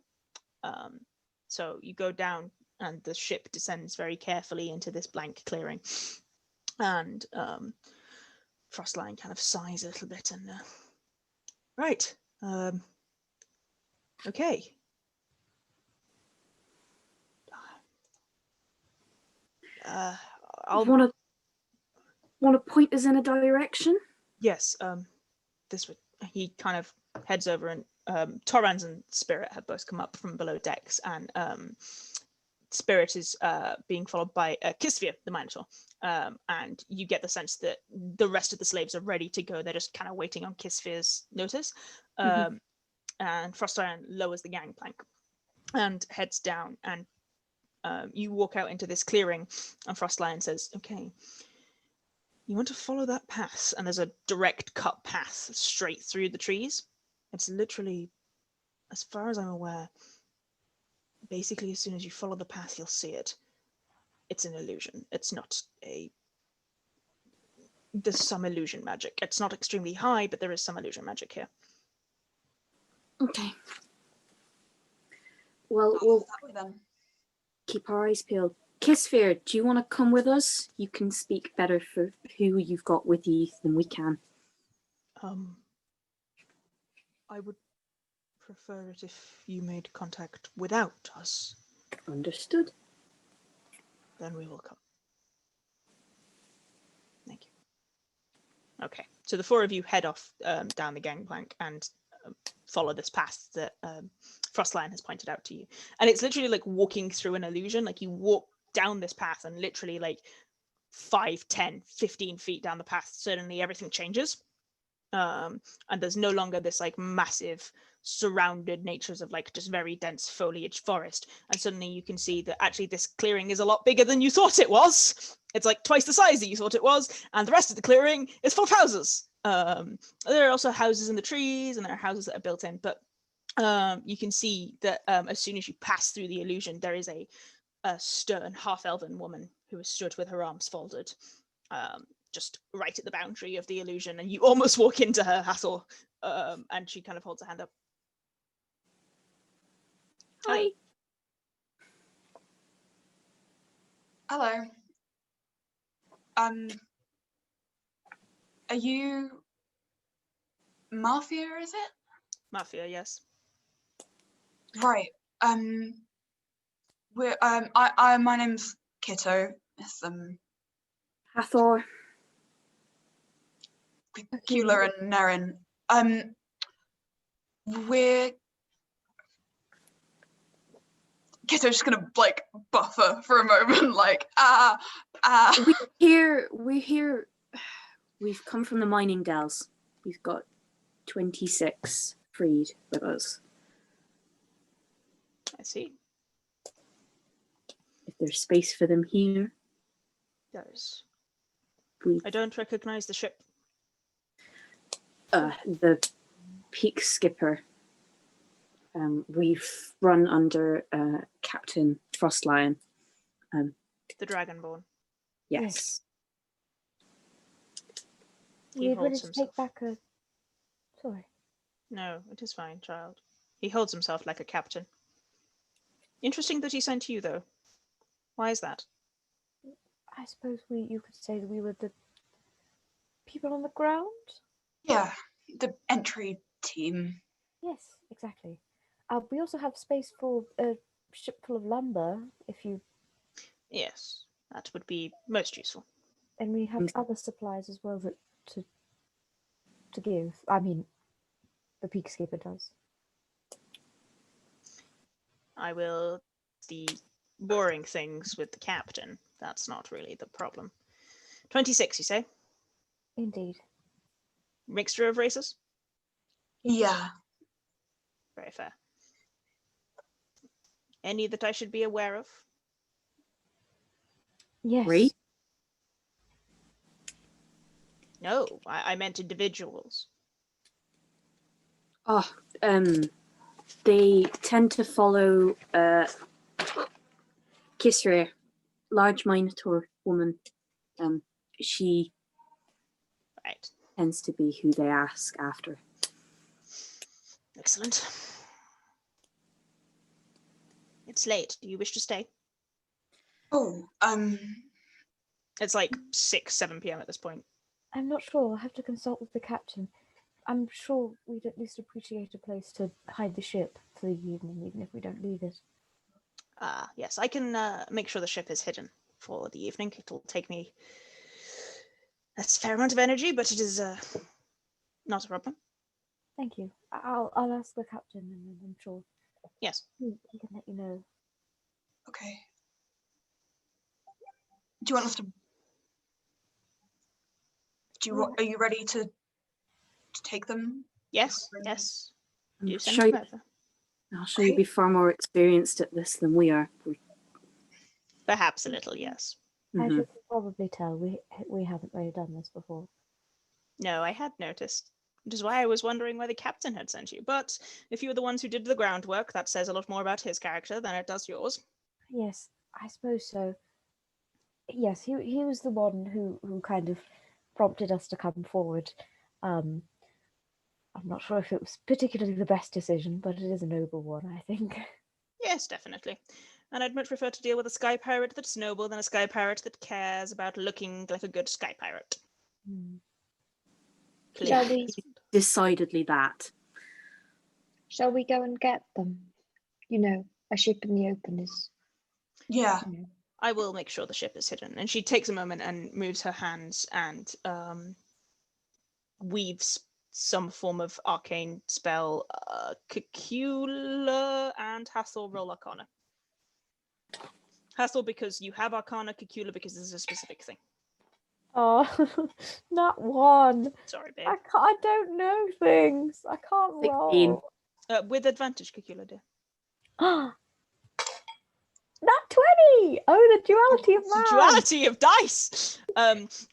So you go down and the ship descends very carefully into this blank clearing. And Frostline kind of sighs a little bit and right. Okay. I'll want to point us in a direction. Yes. This would. He kind of heads over, and Torrens and Spirit have both come up from below decks, and Spirit is being followed by Kisvia, the Minotaur. And you get the sense that the rest of the slaves are ready to go. They're just kind of waiting on Kisvia's notice. And Frostlion lowers the gangplank and heads down, and you walk out into this clearing, and Frostlion says, okay, you want to follow that path, and there's a direct cut path straight through the trees. It's literally, as far as I'm aware, basically as soon as you follow the path, you'll see it. It's an illusion. It's not there's some illusion magic. It's not extremely high, but there is some illusion magic here. Okay. Well, we'll That way then. keep our eyes peeled. Kissphere, do you want to come with us? You can speak better for who you've got with you than we can. I would prefer it if you made contact without us. Understood. Then we will come. Thank you. Okay, so the 4 of you head off down the gangplank and follow this path that Frostlion has pointed out to you. And it's literally like walking through an illusion. Like you walk down this path and literally like 5, 10, 15 feet down the path, suddenly everything changes. And there's no longer this like massive surrounded natures of like just very dense foliage forest. And suddenly you can see that actually this clearing is a lot bigger than you thought it was. It's like twice the size that you thought it was. And the rest of the clearing is full of houses. There are also houses in the trees, and there are houses that are built in, but you can see that as soon as you pass through the illusion, there is a stern half-elven woman who is stood with her arms folded, just right at the boundary of the illusion, and you almost walk into her, Hathor, and she kind of holds a hand up. Hi. Hello. Are you Mafia, is it? Mafia, yes. Right. My name's Kitto. It's Hathor. Cacula and Nerin. We're Kitto's just gonna like buffer for a moment, like We're here. We've come from the mining dells. We've got 26 freed with us. I see. If there's space for them here, There's. we I don't recognize the ship. the peak skipper. We've run under Captain Frostlion. The Dragonborn. Yes. He We'd ready holds to himself. take back a. Sorry. No, it is fine, child. He holds himself like a captain. Interesting that he sent you, though. Why is that? I suppose you could say that we were the people on the ground? yeah, the entry team. Yes, exactly. We also have space for a ship full of lumber, if you. Yes, that would be most useful. And we have other supplies as well that to give. I mean, the peak skipper does. I will the boring things with the captain. That's not really the problem. 26, you say? Indeed. Mixture of races? Yeah. Very fair. Any that I should be aware of? Yes. Great. No, I meant individuals. Oh, they tend to follow Kisra, large Minotaur woman. She Right. tends to be who they ask after. Excellent. It's late. Do you wish to stay? Oh, It's like 6, 7 p.m. at this point. I'm not sure. I'll have to consult with the captain. I'm sure we'd at least appreciate a place to hide the ship for the evening, even if we don't leave it. Yes, I can make sure the ship is hidden for the evening. It'll take me a fair amount of energy, but it is not a problem. Thank you. I'll ask the captain, and I'm sure Yes. he can let you know. okay. Do you want us to? Are you ready to take them? Yes, yes. Do I'll send show them you, over. I'll show you be far more experienced at this than we are. Perhaps a little, yes. As Mhm. you can probably tell, we haven't really done this before. No, I had noticed. Which is why I was wondering why the captain had sent you. But if you were the ones who did the groundwork, that says a lot more about his character than it does yours. Yes, I suppose so. Yes, he was the one who kind of prompted us to come forward. I'm not sure if it was particularly the best decision, but it is a noble one, I think. Yes, definitely. And I'd much prefer to deal with a sky pirate that's noble than a sky pirate that cares about looking like a good sky pirate. Shall Clearly. we? Decidedly that. Shall we go and get them? You know, a ship in the open is. Yeah. You know. I will make sure the ship is hidden. And she takes a moment and moves her hands and weaves some form of arcane spell. Cacula and Hathor roll Arcana. Hathor because you have Arcana, Cacula because this is a specific thing. Oh, not one. Sorry, babe. I don't know things. I can't 16. roll. With advantage, Cacula, dear. Not 20! Oh, the duality of man! Duality of dice!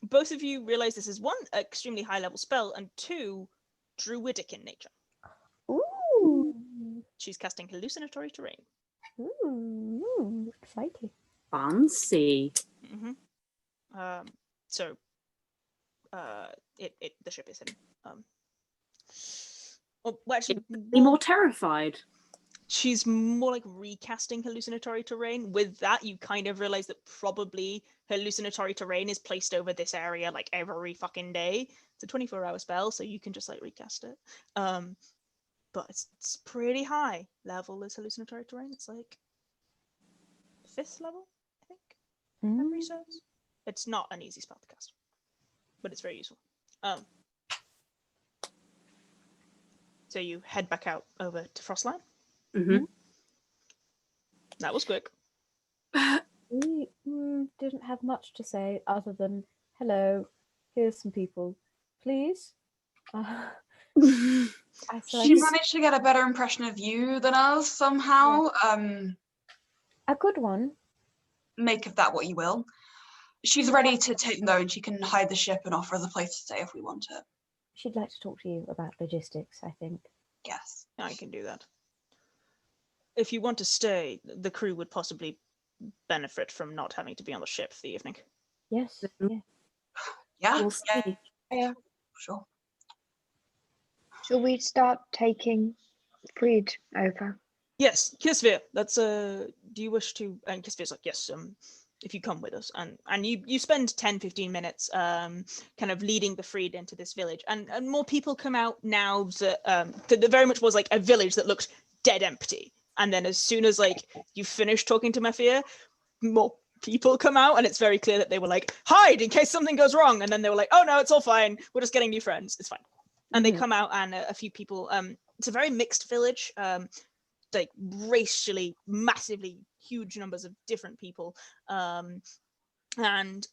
Both of you realize this is one, extremely high level spell, and two, druidic in nature. Ooh. She's casting hallucinatory terrain. Ooh, exciting. Fancy. Mm-hmm. The ship is hidden. Actually, Be more terrified. she's more like recasting hallucinatory terrain. With that, you kind of realize that probably hallucinatory terrain is placed over this area like every fucking day. It's a 24-hour spell, so you can just like recast it. But but it's pretty high level. Is hallucinatory terrain. It's like 5th level, I think. Memory serves. It's not an easy spell to cast, but it's very useful. So you head back out over to Frostline. Mm-hmm. That was quick. We didn't have much to say other than, hello, here's some people. Please? She managed to get a better impression of you than us somehow. A good one. Make of that what you will. She's ready to take them though, and she can hide the ship and offer us a place to stay if we want it. She'd like to talk to you about logistics, I think. Yes. I can do that. If you want to stay, the crew would possibly benefit from not having to be on the ship for the evening. Yes, yeah. Yeah. We'll see. Yeah. Sure. Shall we start taking Freed over? Yes, Kisvir, that's do you wish to, and Kisvir's like, yes, if you come with us, and you spend 10-15 minutes kind of leading the freed into this village, and more people come out now that there very much was like a village that looked dead empty, and then as soon as like you finish talking to Mafia, more people come out, and it's very clear that they were like, hide in case something goes wrong, and then they were like, oh no, it's all fine, we're just getting new friends, it's fine. And they come out, and a few people, it's a very mixed village, like racially massively huge numbers of different people, and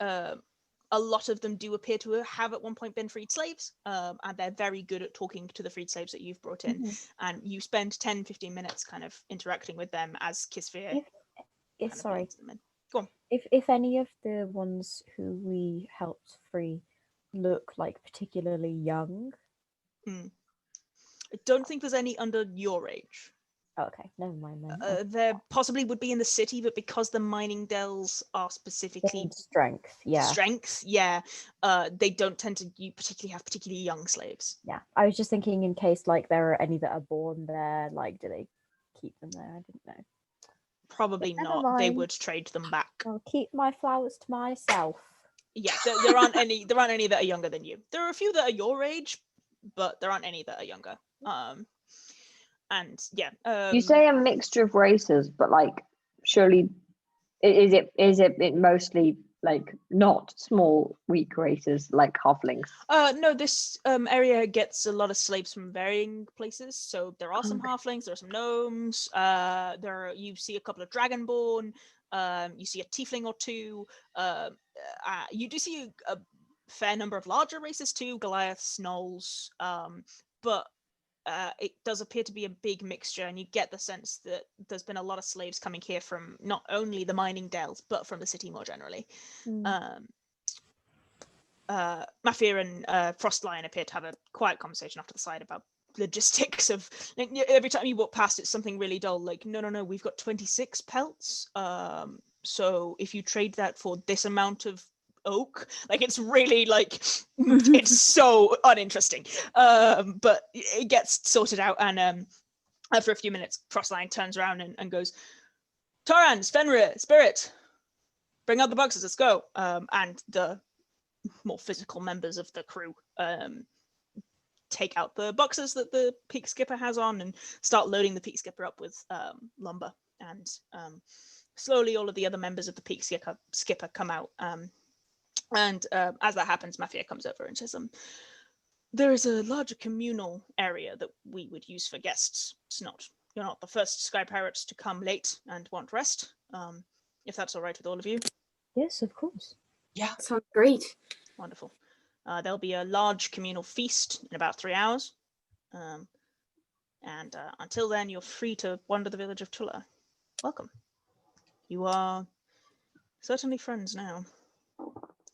a lot of them do appear to have at one point been freed slaves, and they're very good at talking to the freed slaves that you've brought in. And you spend 10-15 minutes kind of interacting with them as Kisvir. Sorry. Go on. If any of the ones who we helped free look like particularly young. I don't think there's any under your age. Oh, okay, never mind then. There possibly would be in the city, but because the mining dells are specifically strength, they don't tend to particularly have particularly young slaves. Yeah, I was just thinking in case like there are any that are born there, like do they keep them there? I didn't know. Probably not. They would trade them back. I'll keep my flowers to myself. Yeah, there aren't any. There aren't any that are younger than you. There are a few that are your age, but there aren't any that are younger. And yeah, you say a mixture of races, but like surely is it mostly like not small weak races like halflings? No, this area gets a lot of slaves from varying places. So there are some halflings, there are some gnomes, you see a couple of dragonborn, you see a tiefling or two, you do see a fair number of larger races too, Goliaths, gnolls, but it does appear to be a big mixture, and you get the sense that there's been a lot of slaves coming here from not only the mining dells, but from the city more generally. Mafia and Frostline appear to have a quiet conversation off to the side about logistics of, like, every time you walk past it's something really dull, like no, we've got 26 pelts, so if you trade that for this amount of oak, like it's really like it's so uninteresting, but it gets sorted out, and after a few minutes Frostline turns around and goes, Torrens, Fenrir, Spirit, bring out the boxes, let's go. And the more physical members of the crew take out the boxes that the peak skipper has on and start loading the peak skipper up with lumber, and slowly all of the other members of the peak skipper come out, and as that happens, Mafia comes over and says, there is a larger communal area that we would use for guests. You're not the first sky pirates to come late and want rest, if that's all right with all of you. Yes, of course. Yeah, sounds great. Wonderful. There'll be a large communal feast in about 3 hours, and until then you're free to wander the village of Tula. Welcome. You are certainly friends now.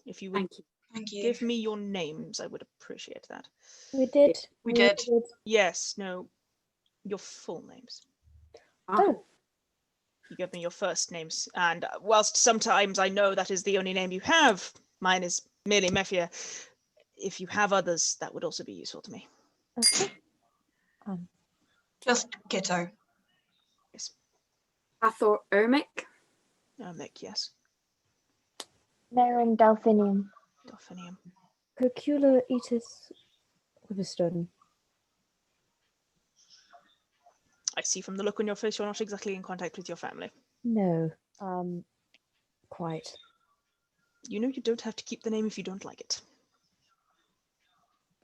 If you would Thank you. give me your names, I would appreciate that. We did. We did. Yes, no, your full names. Oh. You give me your first names, and whilst sometimes I know that is the only name you have, mine is merely Mafia. If you have others, that would also be useful to me. Okay. Just Kitto. Yes. Hathor, Ermik. Ermik, yes. Nerin Delphinium. Delphinium. Cacula, Etis, Wyverstone. I see from the look on your face you're not exactly in contact with your family. No, quite. You know you don't have to keep the name if you don't like it.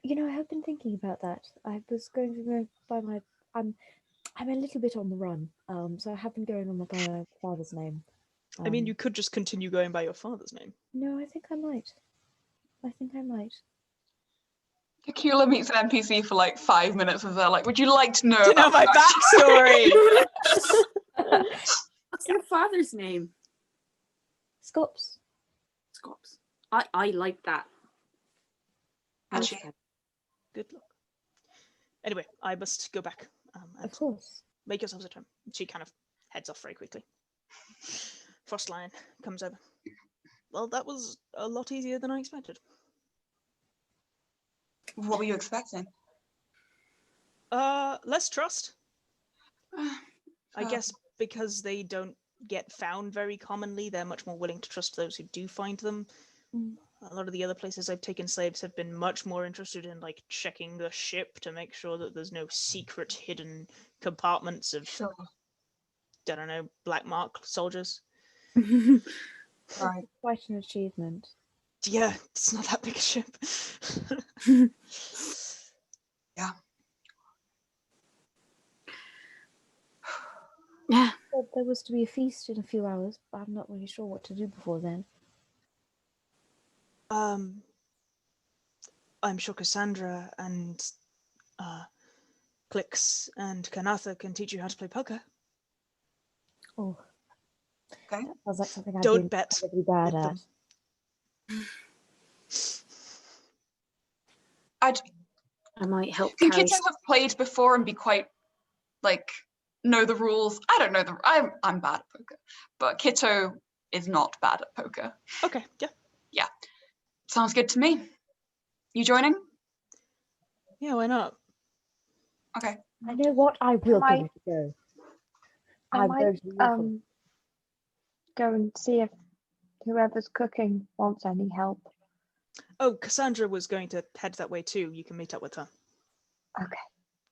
You know, I have been thinking about that. I was going to go by my. I'm a little bit on the run. So I have been going on by my father's name. I mean, you could just continue going by your father's name. No, I think I might. Cacula meets an NPC for like 5 minutes and they're like, would you like to know To know about my backstory! What's your father's name? Scops. Scops. I like that. Actually, Good luck. Anyway, I must go back. Of And course. make yourselves at home. She kind of heads off very quickly. Frostlion comes over. Well, that was a lot easier than I expected. what were you expecting? Less trust. I Oh. guess because they don't get found very commonly, they're much more willing to trust those who do find them. A lot of the other places I've taken slaves have been much more interested in like checking the ship to make sure that there's no secret hidden compartments of, Sure. I don't know, black mark soldiers. Right. Quite an achievement. Yeah, it's not that big a ship. Yeah. Yeah. Said there was to be a feast in a few hours, but I'm not really sure what to do before then. I'm sure Cassandra and Clix and Kanatha can teach you how to play poker. Oh. Okay. That sounds like something I'd Don't be bet incredibly bad with at. them. I might help Can carry. Kitto have played before and be quite like know the rules? I don't know I'm bad at poker, but Kitto is not bad at poker. Okay, yeah. Sounds good to me. You joining? Yeah, why not? Okay. I know what I will might- give it a go. I I'm might going to awful. go and see if whoever's cooking wants any help. Oh, Cassandra was going to head that way too. You can meet up with her. Okay,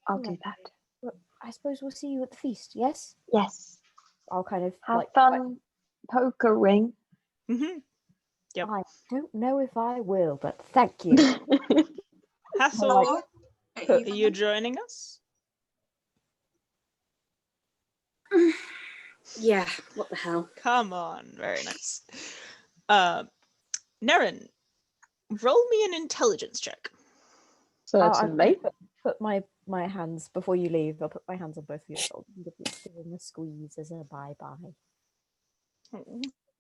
I'll do Right. that. Well, I suppose we'll see you at the feast, yes? Yes. I'll kind of Have like fun pokering. Mm-hmm. Yep. I don't know if I will, but thank you. Hathor, Or are you joining us? Yeah, what the hell? Come on, very nice. Nerin, roll me an intelligence check. Certainly. Put my hands before you leave. I'll put my hands on both of your shoulders and give them a squeeze as a bye-bye.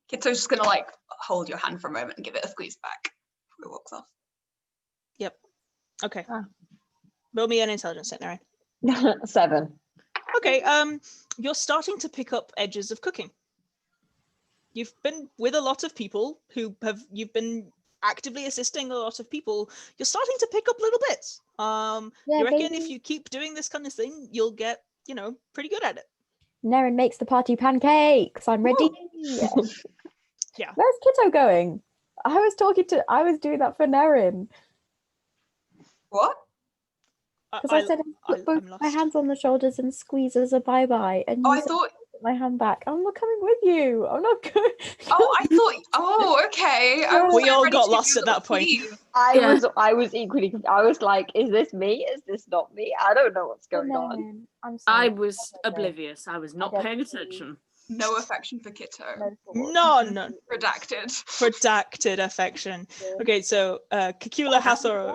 Kitto's just gonna like hold your hand for a moment and give it a squeeze back before he walks off. Yep. Okay. Ah. Roll me an intelligence check, Nerin. 7. Okay. You're starting to pick up edges of cooking. You've been with a lot of people you've been actively assisting a lot of people. You're starting to pick up little bits. Yeah, You reckon baby. if you keep doing this kind of thing, you'll get, pretty good at it. Nerin makes the party pancakes. I'm ready. Yeah. Where's Kitto going? I was doing that for Nerin. What? Because I said put both I'm my lost. hands on the shoulders and squeeze as a bye-bye. And Oh, you I said thought. put my hand back. I'm not coming with you. I'm not going. Oh, I thought. Oh, okay. I was We like all ready got to lost do at a little that point. please. I was equally. I was like, "Is this me? Is this not me? I don't know what's going on." Nerin, I'm I sorry. was Okay. oblivious. I was not don't paying see- attention. No affection for Kitto. No thought. None. Redacted. Redacted affection. Okay, so Cacula, Hathor.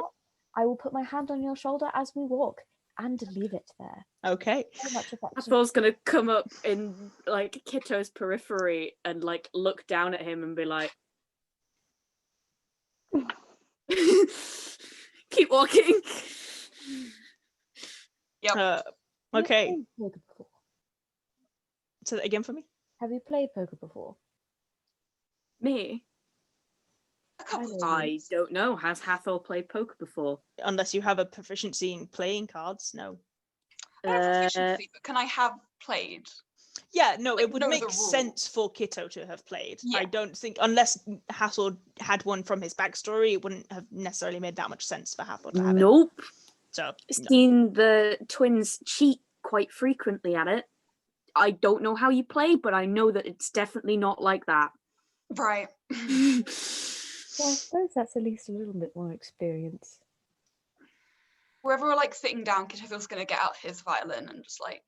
I will put my hand on your shoulder as we walk and leave it there. Okay. Very much affection. Hathor's gonna come up in like Kitto's periphery and like look down at him and be like, "Keep walking." Yep. Have you Okay. played poker before? Say that again for me. Have you played poker before? Me? A couple of I times. don't know. Has Hathor played poker before? Unless you have a proficiency in playing cards, no. I have proficiency, but can I have played? Yeah, no, Like, it would know the make rules. sense for Kitto to have played. Yeah. I don't think, unless Hathor had one from his backstory, it wouldn't have necessarily made that much sense for Hathor to have it. Nope. So, no. Seen the twins cheat quite frequently at it. I don't know how you play, but I know that it's definitely not like that. Right. Well, I suppose that's at least a little bit more experience. Wherever we're like sitting down, Kitto's gonna get out his violin and just like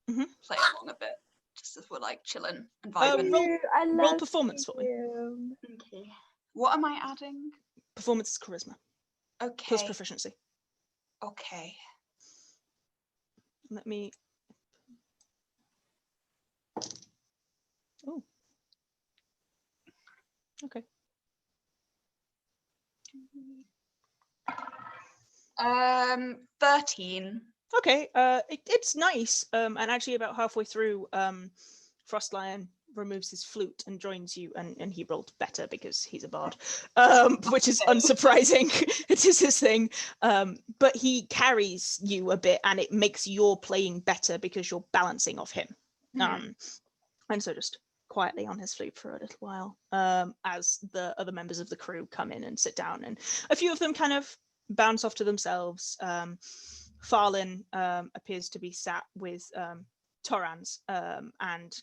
Mhm. play along a bit, just as we're like chilling and vibing. Roll performance for me. Okay. What am I adding? Performance is charisma plus Okay. proficiency. Okay. Let me. Oh. Okay. 13. Okay. It's nice. And actually, about halfway through, Frostlion removes his flute and joins you, and he rolled better because he's a bard, which is unsurprising. It is his thing. But he carries you a bit, and it makes your playing better because you're balancing off him. And so just quietly on his flute for a little while, as the other members of the crew come in and sit down, and a few of them kind of bounce off to themselves. Farlin appears to be sat with Torrans, and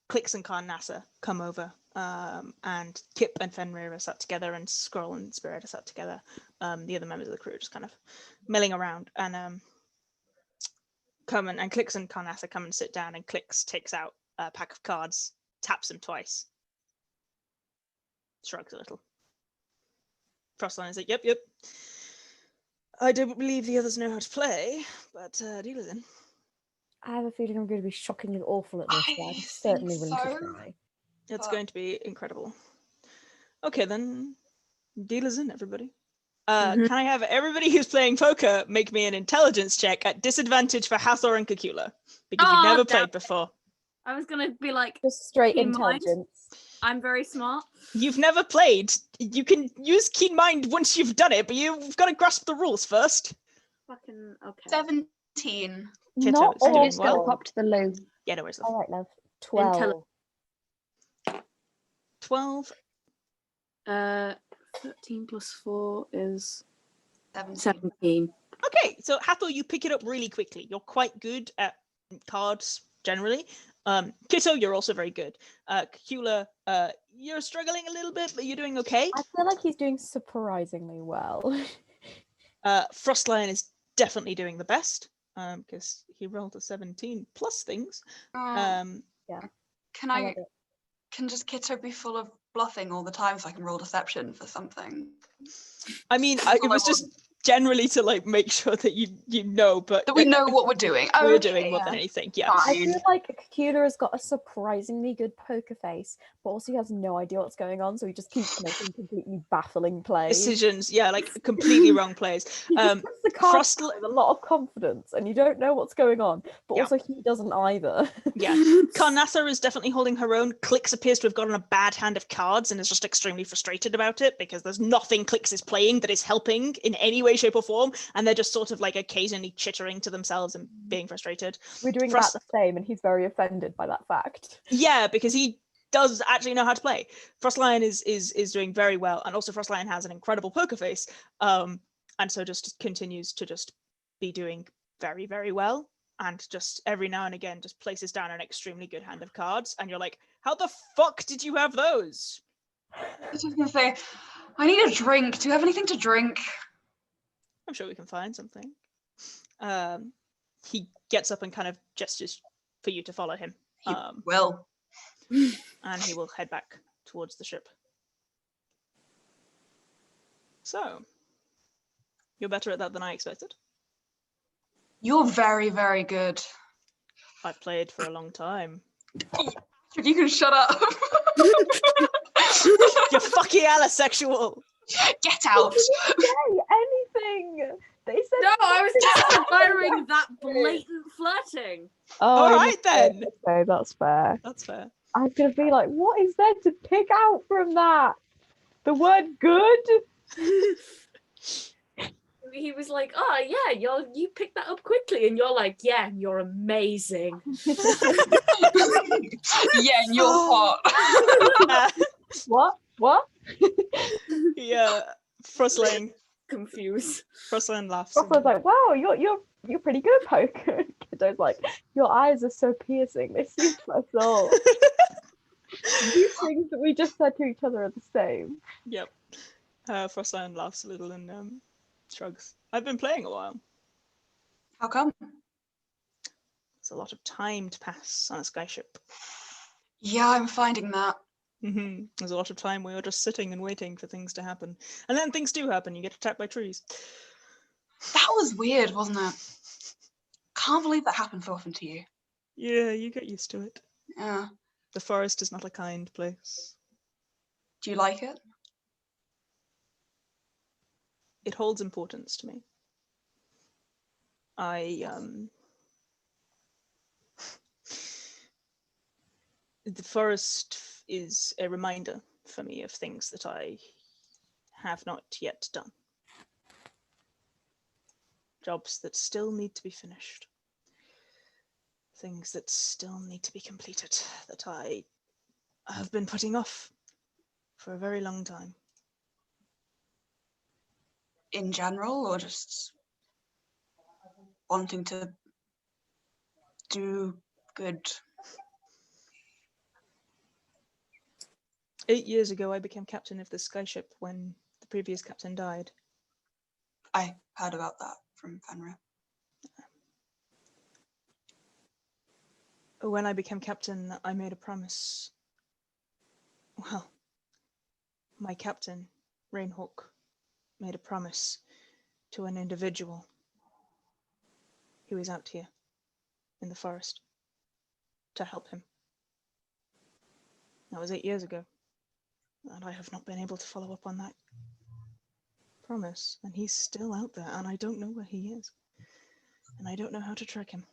Clix and Carnassa come over, and Kip and Fenrir are sat together, and Skrull and Spirit are sat together. The other members of the crew are just kind of milling around, and come and Clix and Carnassa come and sit down, and Clix takes out a pack of cards, taps them twice, shrugs a little. Frostline is like, yep. I don't believe the others know how to play, but deal is in. I have a feeling I'm going to be shockingly awful at this, but I'm I certainly think willing to so. try. It's But- going to be incredible. Okay, then deal is in, everybody. Mhm. Can I have everybody who's playing poker make me an intelligence check at disadvantage for Hathor and Cacula? Because you've Oh, never damn played before. I was gonna be like, Just straight Keen mind. intelligence. I'm very smart. You've never played. You can use keen mind once you've done it, but you've got to grasp the rules first. Fucking okay. 17. Kitto Not is doing I'm just going to well. pop to the low. Yeah, no worries. All Love. right, love. 12. 12. 13 plus 4 is 17. 17. Okay, so Hathor, you pick it up really quickly. You're quite good at cards generally. Kitto, you're also very good. Cacula, you're struggling a little bit, but you're doing okay. I feel like he's doing surprisingly well. Frostlion is definitely doing the best, because he rolled a 17 plus things. Can I I love it. can just Kitto be full of bluffing all the time so I can roll deception for something? I mean, it was just generally to like make sure that you know, but That we know what we're doing. we're Okay, doing more than yeah. anything. Yeah. I feel like Cacula has got a surprisingly good poker face, but also he has no idea what's going on, so he just keeps making completely baffling plays. Decisions, yeah, like completely wrong plays. He just puts the cards Frostl- with a lot of confidence, and you don't know what's going on, but Yeah. also he doesn't either. Yeah. Carnassa is definitely holding her own. Clix appears to have gotten a bad hand of cards and is just extremely frustrated about it because there's nothing Clix is playing that is helping in any way, shape, or form, and they're just sort of like occasionally chittering to themselves and being frustrated. We're doing Frost- about the same, and he's very offended by that fact. Yeah, because he does actually know how to play. Frostlion is doing very well, and also Frostlion has an incredible poker face, and so just continues to just be doing very, very well, and just every now and again just places down an extremely good hand of cards, and you're like, how the fuck did you have those? I was just gonna say, I need a drink. Do you have anything to drink? I'm sure we can find something. He gets up and kind of gestures for you to follow him, You will. and he will head back towards the ship. So, you're better at that than I expected. You're very, very good. I've played for a long time. If you can shut up. You're fucking allosexual. Get out. Say anything. They said No, I was just admiring that blatant flirting. All right then. Okay, that's fair. That's fair. I was gonna be like, what is there to pick out from that? The word good? He was like, "Oh yeah, you picked that up quickly," and you're like, "Yeah, you're amazing." Yeah, and you're hot. What? Yeah, Frostling confused. Frostland laughs. Frostland's like, wow, you're pretty good, poker. Kitto's like, your eyes are so piercing. They see my soul. These things that we just said to each other are the same. Yep. Frostland laughs a little and shrugs. I've been playing a while. How come? There's a lot of time to pass on a skyship. Yeah, I'm finding that. There's a lot of time where you're just sitting and waiting for things to happen. And then things do happen. You get attacked by trees. That was weird, wasn't it? Can't believe that happened so often to you. Yeah, you get used to it. Yeah. The forest is not a kind place. Do you like it? It holds importance to me. The forest is a reminder for me of things that I have not yet done. Jobs that still need to be finished. Things that still need to be completed that I have been putting off for a very long time. In general, or just wanting to do good? 8 years ago, I became captain of the skyship when the previous captain died. I heard about that from Fenrir. When I became captain, I made a promise. Well, my captain, Rainhawk, made a promise to an individual who is out here in the forest to help him. That was 8 years ago, and I have not been able to follow up on that promise, and he's still out there, and I don't know where he is, and I don't know how to track him.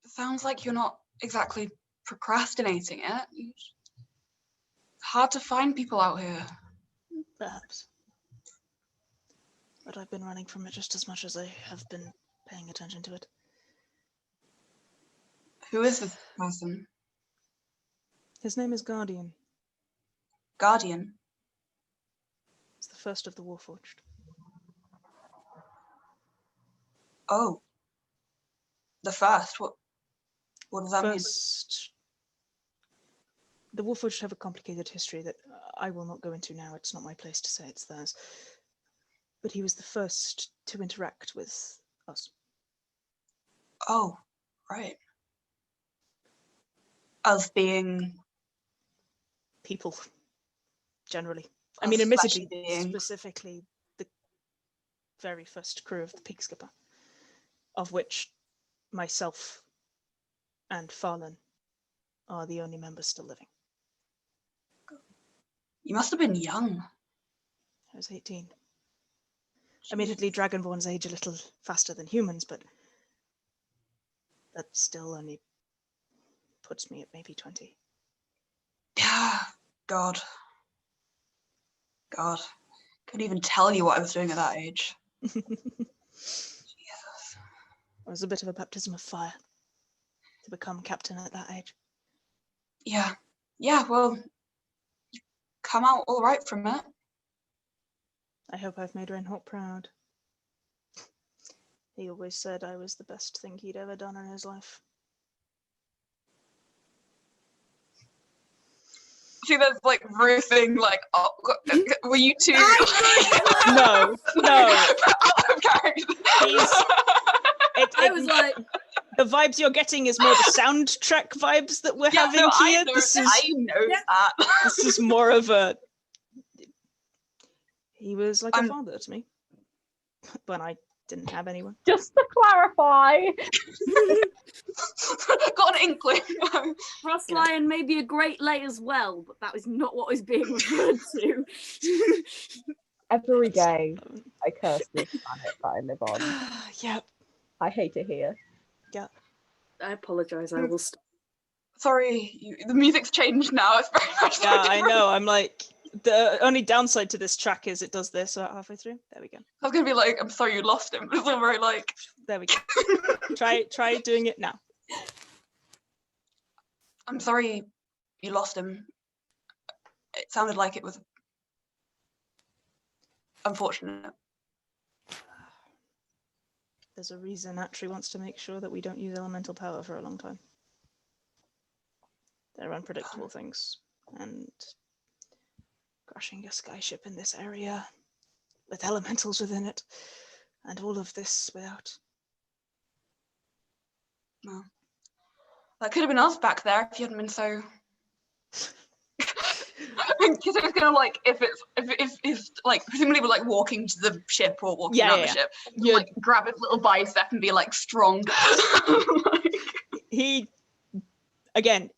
Sounds like you're not exactly procrastinating it. It's hard to find people out here. Perhaps. But I've been running from it just as much as I have been paying attention to it. Who is this person? His name is Guardian. Guardian? He's the first of the Warforged. Oh. The first? What does that mean? The Warforged have a complicated history that I will not go into now. It's not my place to say, it's theirs. But he was the first to interact with us. Oh, right. Us being people, generally. I Us mean, admittedly, fleshy beings. specifically the very first crew of the Peak Skipper, of which myself and Farlan are the only members still living. You must have been young. I was 18. Admittedly, Dragonborns age a little faster than humans, but that still only puts me at maybe 20. Yeah. God. Couldn't even tell you what I was doing at that age. Jesus. It was a bit of a baptism of fire to become captain at that age. Yeah. Yeah, well, you come out all right from it. I hope I've made Rainhawk proud. He always said I was the best thing he'd ever done in his life. See, there's like Ruth thing, like, oh, were you two? No. Out of character. I was like, the vibes you're getting is more the soundtrack vibes that we're having here. I know that. This is more of a. He was like a father to me when I didn't have anyone. Just to clarify. Got an inkling. Frost Lion may be a great lay as well, but that was not what was being referred to. Every day I curse this planet that I live on. Yep. I hate it here. Yeah. I apologise, I will stop. Sorry, the music's changed now. It's very much Yeah, I know. I'm like, the only downside to this track is it does this about halfway through. There we go. I was gonna be like, I'm sorry you lost him. It's all very like. There we go. Try doing it now. I'm sorry you lost him. It sounded like it was unfortunate. There's a reason Atri wants to make sure that we don't use elemental power for a long time. They're unpredictable things, and crashing a skyship in this area with elementals within it, and all of this without. Well, that could have been us back there if you hadn't been so. Because it was gonna like if like presumably we're like walking to the ship or walking around the ship, You'd like grab his little bicep and be like strong. He again,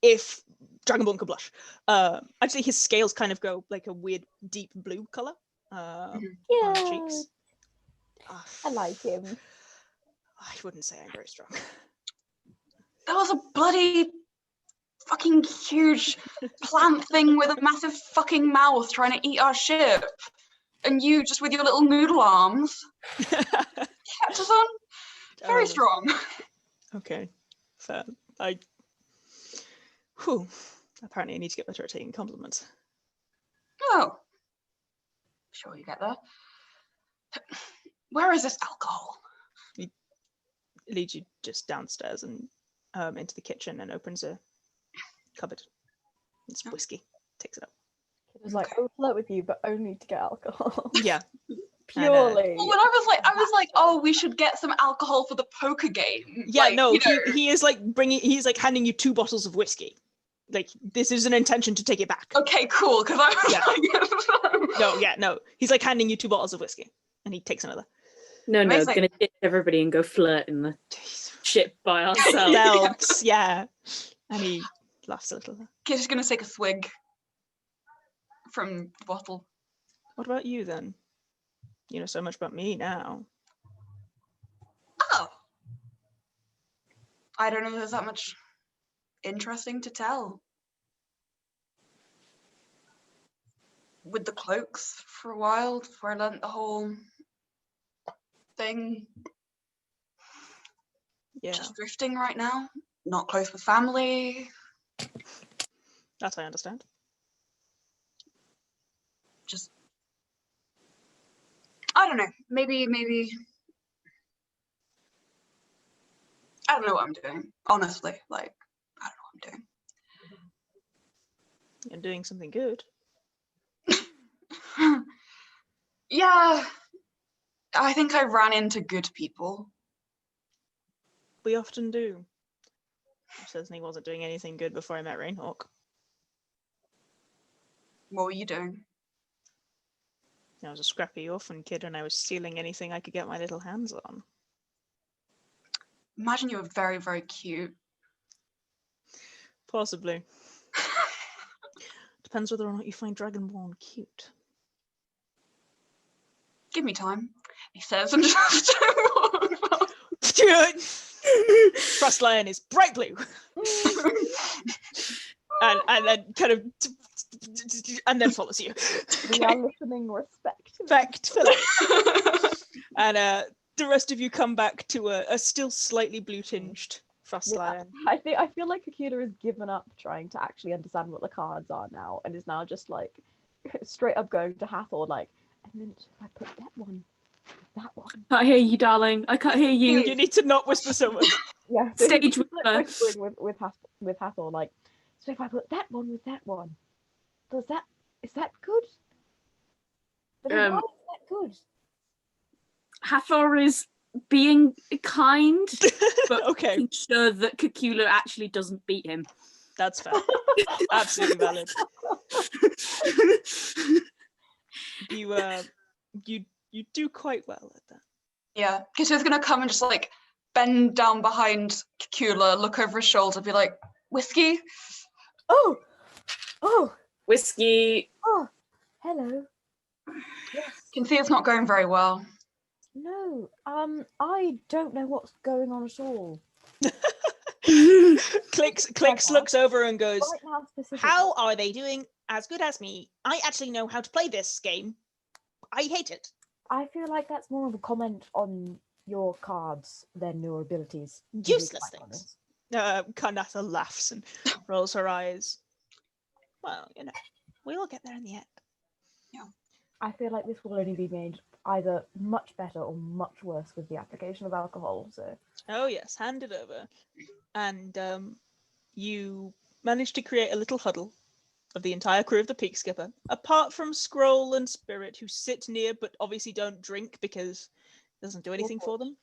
if Dragonborn could blush, I'd say his scales kind of go like a weird deep blue color on the cheeks. I like him. I wouldn't say I'm very strong. That was a bloody fucking huge plant thing with a massive fucking mouth trying to eat our ship, and you just with your little noodle arms kept us on. Very strong. Okay, fair. Apparently I need to get better at taking compliments. Oh, sure you get there. Where is this alcohol? He leads you just downstairs and into the kitchen and opens a cupboard. It's whiskey. Takes it up. It was like, I would flirt with you, but only to get alcohol. Yeah. Purely. Well, when I was like, oh, we should get some alcohol for the poker game. Yeah, like, no, you know. he is like he's like handing you 2 bottles of whiskey. Like, this is an intention to take it back. Okay, cool, because I was like... No. He's like handing you 2 bottles of whiskey, and he takes another. No, Amazing. gonna ditch everybody and go flirt in the ship by ourselves. Belts, yeah. And he laughs a little. Kit's just gonna take a swig from the bottle. What about you then? You know so much about me now. Oh. I don't know if there's that much interesting to tell. With the cloaks for a while before I learnt the whole thing. Yeah. Just drifting right now. Not close with family. That I understand. Just I don't know. Maybe I don't know what I'm doing. Honestly, like I don't know what I'm doing. You're doing something good. Yeah, I think I ran into good people. We often do. I certainly wasn't doing anything good before I met Rainhawk. What were you doing? I was a scrappy orphan kid and I was stealing anything I could get my little hands on. Imagine you were very, very cute. Possibly. Depends whether or not you find Dragonborn cute. Give me time, he says, and just Frost Lion is bright blue. and then kind of and then follows you. We are listening respectfully. Respectfully. And the rest of you come back to a still slightly blue tinged Frost Lion. I feel like Cacula has given up trying to actually understand what the cards are now, and is now just like straight up going to Hathor like, and then if I put that one. I can't hear you, darling. I can't hear you. You need to not whisper so much. Yeah, so Stage he's, whisper. like, whispering with Hathor like, so if I put that one with that one, is that good? But then why is that good? Hathor is being kind, but Okay. making sure that Cacula actually doesn't beat him. That's fair. Absolutely valid. You do quite well at that. Yeah, Kitto's gonna come and just like bend down behind Cacula, look over his shoulder, be like, whiskey? Oh, Whiskey. oh, hello. Yes. Can see it's not going very well. No, I don't know what's going on at all. Clicks looks over and goes, Right now, specifically. how are they doing as good as me? I actually know how to play this game. I hate it. I feel like that's more of a comment on your cards than your abilities. to be Useless quite things. honest. Karnatha laughs and rolls her eyes. Well, you know, we all get there in the end. Yeah. I feel like this will only be made either much better or much worse with the application of alcohol. So. Oh yes, hand it over. And you manage to create a little huddle of the entire crew of the Peak Skipper, apart from Scroll and Spirit, who sit near but obviously don't drink because it doesn't do anything for them.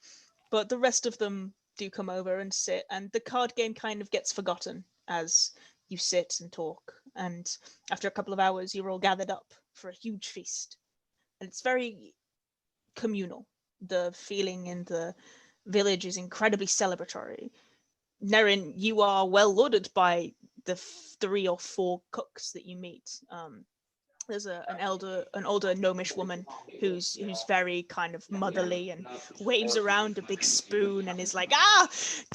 But the rest of them do come over and sit, and the card game kind of gets forgotten as you sit and talk. And after a couple of hours, you're all gathered up for a huge feast. And it's very communal. The feeling in the village is incredibly celebratory. Nerin, you are well lauded by the 3 or 4 cooks that you meet. There's an older gnomish woman who's very kind of motherly and waves around a big spoon and is like,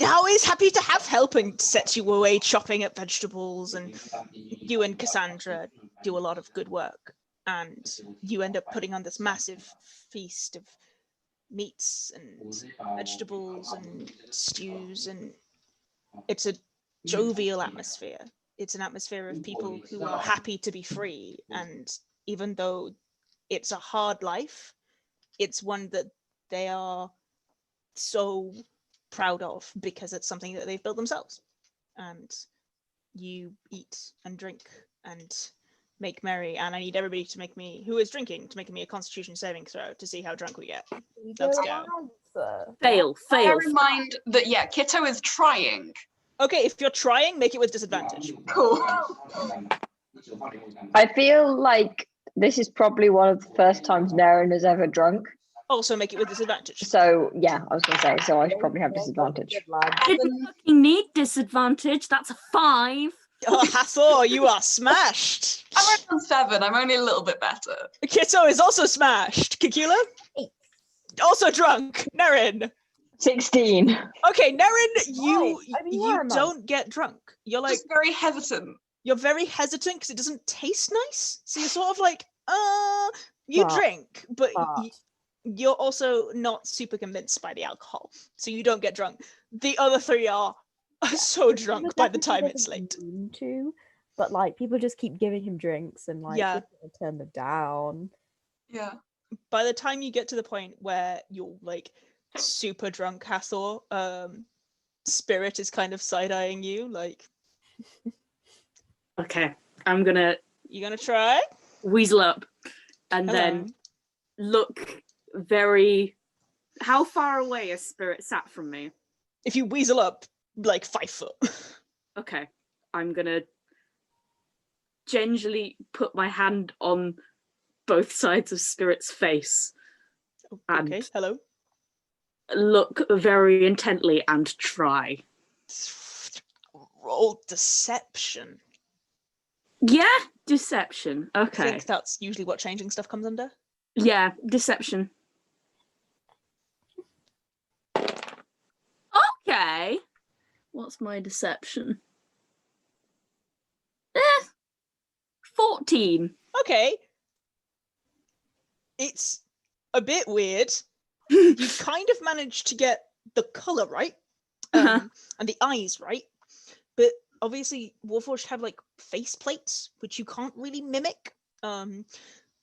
always happy to have help, and sets you away chopping at vegetables. And you and Cassandra do a lot of good work, and you end up putting on this massive feast of meats and vegetables and stews, and it's a jovial atmosphere. It's an atmosphere of people who are happy to be free, and even though it's a hard life, it's one that they are so proud of because it's something that they've built themselves. And you eat and drink and make merry, and I need everybody to make me, who is drinking, to make me a Constitution saving throw to see how drunk we get. Let's go. Fail. Bear in mind that, Kitto is trying. Okay, if you're trying, make it with disadvantage. Cool. I feel like this is probably one of the first times Nerin has ever drunk. Also make it with disadvantage. So, yeah, I was going to say, so I should probably have disadvantage. I didn't fucking need disadvantage. That's a 5. Oh, Hathor, you are smashed. I'm only on 7. I'm only a little bit better. Kitto is also smashed. Cacula? 8. Also drunk. Nerin? 16. Okay, Nerin, you you don't get drunk. You're like, Just very hesitant. you're very hesitant because it doesn't taste nice. So you're sort of like, you But- drink, but but- you're also not super convinced by the alcohol. So you don't get drunk. The other 3 are so drunk by the time it's late. But like people just keep giving him drinks and like Yeah. he's gonna turn them down. Yeah. By the time you get to the point where you're like super drunk, Hathor, Spirit is kind of side-eyeing you, like, Okay, I'm gonna you gonna try? weasel up and Hello. then look very. How far away is Spirit sat from me? If you weasel up, like 5 foot. Okay, I'm gonna gingerly put my hand on both sides of Spirit's face and Okay, hello. look very intently and try. Roll deception. Yeah, deception. I Okay. think that's usually what changing stuff comes under. Yeah, deception. Okay. What's my deception? 14. Okay. It's a bit weird. You kind of managed to get the colour right. Uh-huh. And the eyes right. But obviously Warforged have like face plates, which you can't really mimic.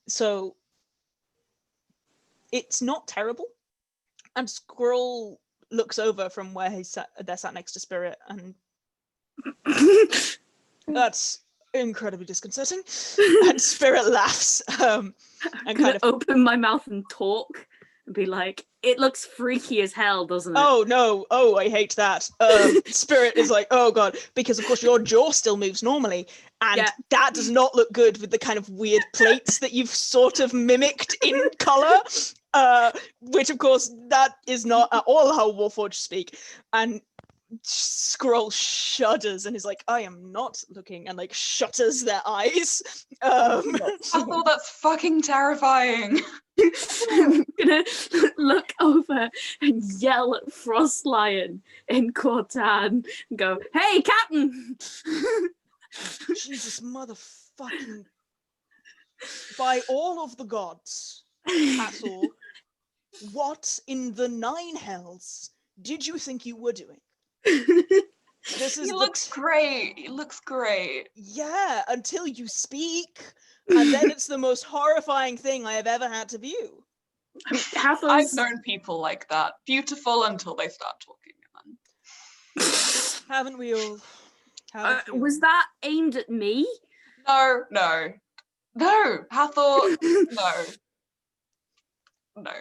So it's not terrible. And Scroll looks over from where they're sat next to Spirit, and that's incredibly disconcerting. And Spirit laughs. I'm And gonna kind of, open my mouth and talk and be like, it looks freaky as hell, doesn't it? oh no, oh, I hate that. Spirit is like, oh god, because of course your jaw still moves normally, and Yeah. that does not look good with the kind of weird plates that you've sort of mimicked in color. Which of course that is not at all how Warforged speak. And Scroll shudders and is like, I am not looking, and like shutters their eyes. I thought that's fucking terrifying. I'm gonna look over and yell at Frost Lion in Cortan and go, hey, Captain! Jesus motherfucking, by all of the gods, Hathor, what in the 9 hells did you think you were doing? This is He looks great. He looks great. Yeah, until you speak, and then it's the most horrifying thing I have ever had to view. I've Hathor's... known people like that. Beautiful until they start talking. Haven't we all? Haven't we was all? that aimed at me? No, Hathor, no.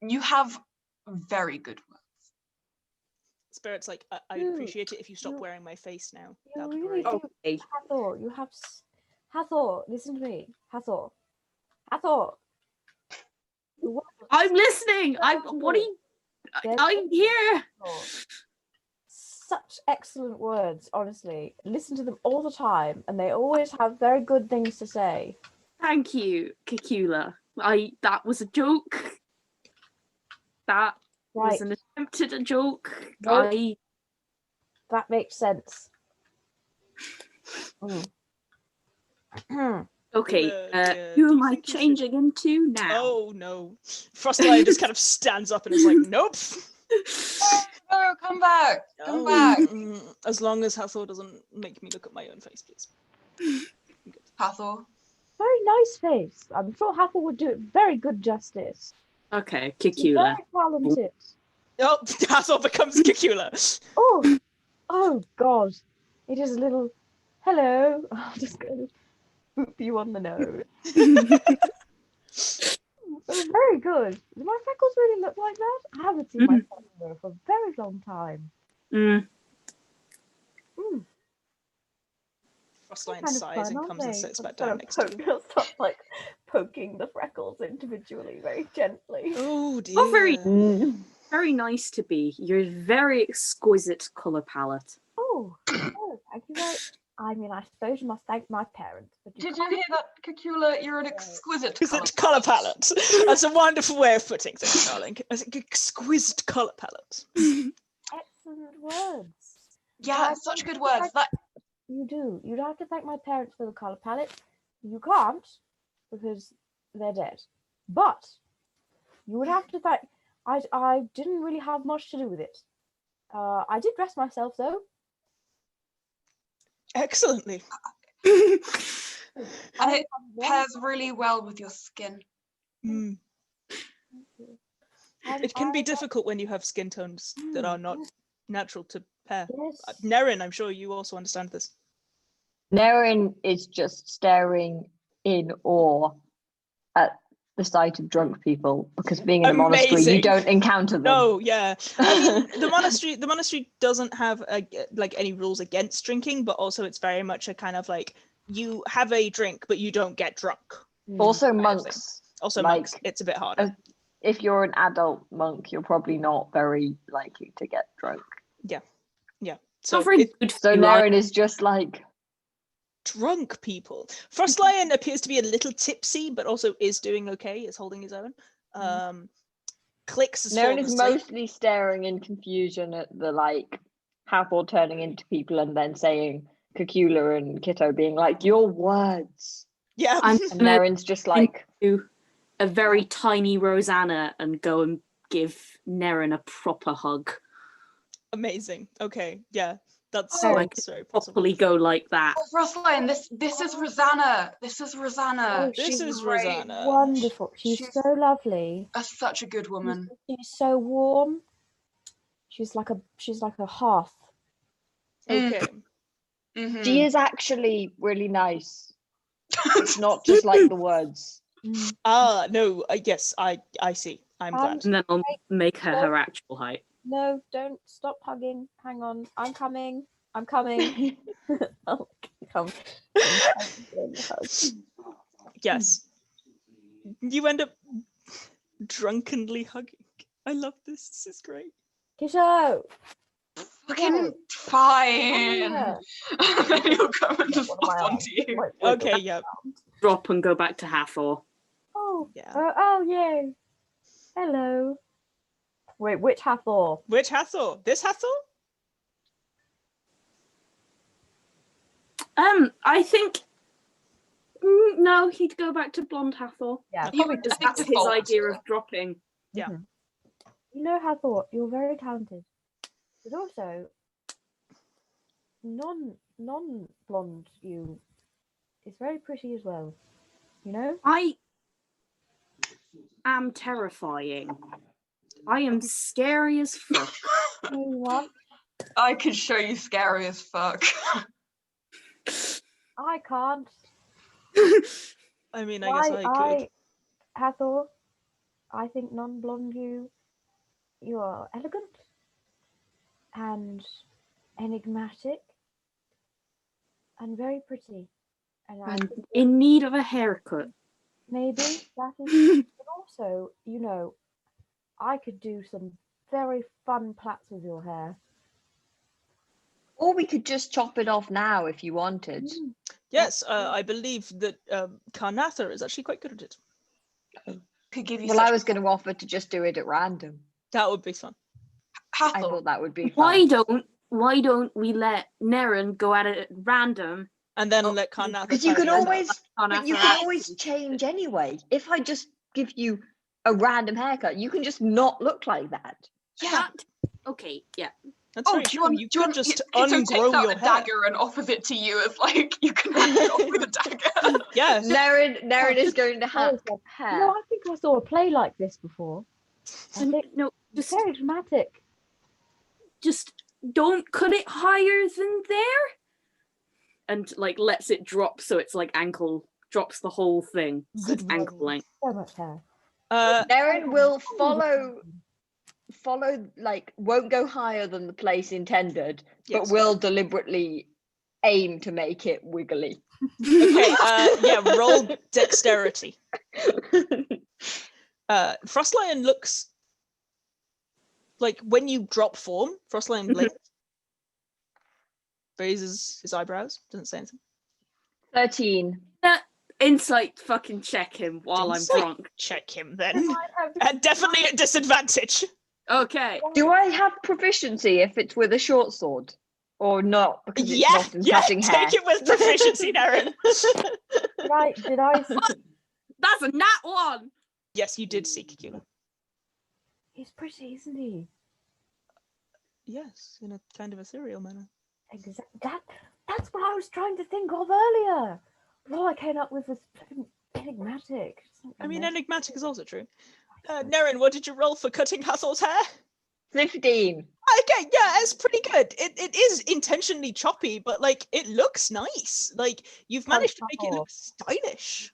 You have very good words. Spirit's like, I'd appreciate it if you stopped wearing my face now. You That'd be really great. do. Okay. Hathor, you have. Hathor, listen to me. Hathor. Hathor. I'm listening. What are you? I'm here. Such excellent words, honestly. Listen to them all the time, and they always have very good things to say. Thank you, Cacula. That was a joke. That was an attempt at a joke. Nope. That makes sense. Okay, who am I changing into now? Oh no. Frostlion just kind of stands up and is like, nope. No, come back. Come back. As long as Hathor doesn't make me look at my own face, please. Hathor. Very nice face. I'm sure Hathor would do it very good justice. Okay, He's Cacula. very talented. Oh, Hathor becomes Cacula. Oh God. It is a little, hello. I'm just going to boop you on the nose. Very good. Do my freckles really look like that? I haven't seen my freckles there for a very long time. Frostlion sighs and comes and sits back down next to you. He'll start like poking the freckles individually, very gently. Oh dear. Oh, very nice to be. You're very exquisite colour palette. Oh, thank you very. I mean, I suppose you must thank my parents. But Did you hear that, Cacula? You're an exquisite Colour palette. That's a wonderful way of putting things, darling. An exquisite colour palette. Excellent words. Yeah, such good words. That you do. You don't have to thank my parents for the colour palette. You can't because they're dead. But you would have to thank. I didn't really have much to do with it. I did dress myself though. Excellently. and it pairs really well with your skin. It can be difficult when you have skin tones that are not natural to pair. Yes. Nerin, I'm sure you also understand this. Nerin is just staring in awe at the sight of drunk people because being in a monastery, you don't encounter them. No, yeah. I mean, the monastery doesn't have any rules against drinking, but also it's very much a kind of like you have a drink, but you don't get drunk. Also, monks. Monks, it's a bit harder. If you're an adult monk, you're probably not very likely to get drunk. Yeah. So Nerin is just like drunk people. Frostlion appears to be a little tipsy, but also is doing okay. Is holding his own. Clicks. Nerin is mostly staring in confusion at the Hathor turning into people and then saying Cacula and Kitto being like, your words. Yeah. And Nerin's just like a very tiny Rosanna and go and give Nerin a proper hug. Amazing. Okay. Yeah. That's very possible. Properly go like that. Oh, Frostlion, this is Rosanna. This is Rosanna. This is Rosanna. Wonderful. She's so lovely. Such a good woman. She's so warm. She's like a hearth. Okay. She is actually really nice. It's not just like the words. No. Yes, I see. I'm glad. And then I'll make her actual height. No, don't stop hugging. Hang on. I'm coming. I'll come. Yes. You end up drunkenly hugging. I love this. This is great. Kitto! Fucking fine. You'll come and just pop onto you. Okay, yeah. Drop and go back to Hathor. Oh, yeah. Oh, yay. Hello. Wait, which Hathor? Which Hathor? This Hathor? I think no, he'd go back to blonde Hathor. Yeah, because that's his idea of dropping. Yeah. You know, Hathor, you're very talented, but also non-blonde you is very pretty as well. You know? I am terrifying. I am scary as fuck. No, you aren't. I could show you scary as fuck. I can't. I mean, I guess I could. Hathor, I think non-blonde you are elegant and enigmatic and very pretty. And I I'm think in need of a haircut. maybe that is. But also, you know, I could do some very fun plaits with your hair. Or we could just chop it off now if you wanted. Yes, I believe that Karnatha is actually quite good at it. Could give you Well, such I was going to offer to just do it at random. That would be fun. I Hathor. thought that would be fun. Why don't we let Nerin go at it at random? And then Oh, let Karnatha. Because you tidy can it up. always, but you can always change anyway. If I just give you a random haircut, you can just not look like that. Yeah. Okay, yeah. That's very true. You could just ungrow takes out your a hair. dagger and offers it to you as like you can hack it off with a dagger. Yes. Nerin is going to have You know, hair. I think I saw a play like this before. I think No, it's very dramatic. just don't cut it higher than there. And like lets it drop so it's like ankle, drops the whole thing. So it's Good ankle one. length. So much hair. Nerin will follow, like, won't go higher than the place intended, Yes. but will deliberately aim to make it wiggly. Okay. Yeah. Roll dexterity. Frostlion looks like when you drop form. Frostlion blinks, raises his eyebrows, doesn't say anything. 13. Insight fucking check him while I'm Insight drunk. Check him then. And definitely at disadvantage. Okay. Do I have proficiency if it's with a short sword? Or not, because it's not in cutting hair? Take it with proficiency, Nerin. Right, did I see? That's a nat one. Yes, you did see Cacula. He's pretty, isn't he? Yes, in a kind of ethereal manner. That's what I was trying to think of earlier. All I came up with was enigmatic. I mean, enigmatic is also true. Nerin, what did you roll for cutting Hathor's hair? 15. Okay, yeah, it's pretty good. It is intentionally choppy, but like it looks nice. Like you've managed to make it look stylish.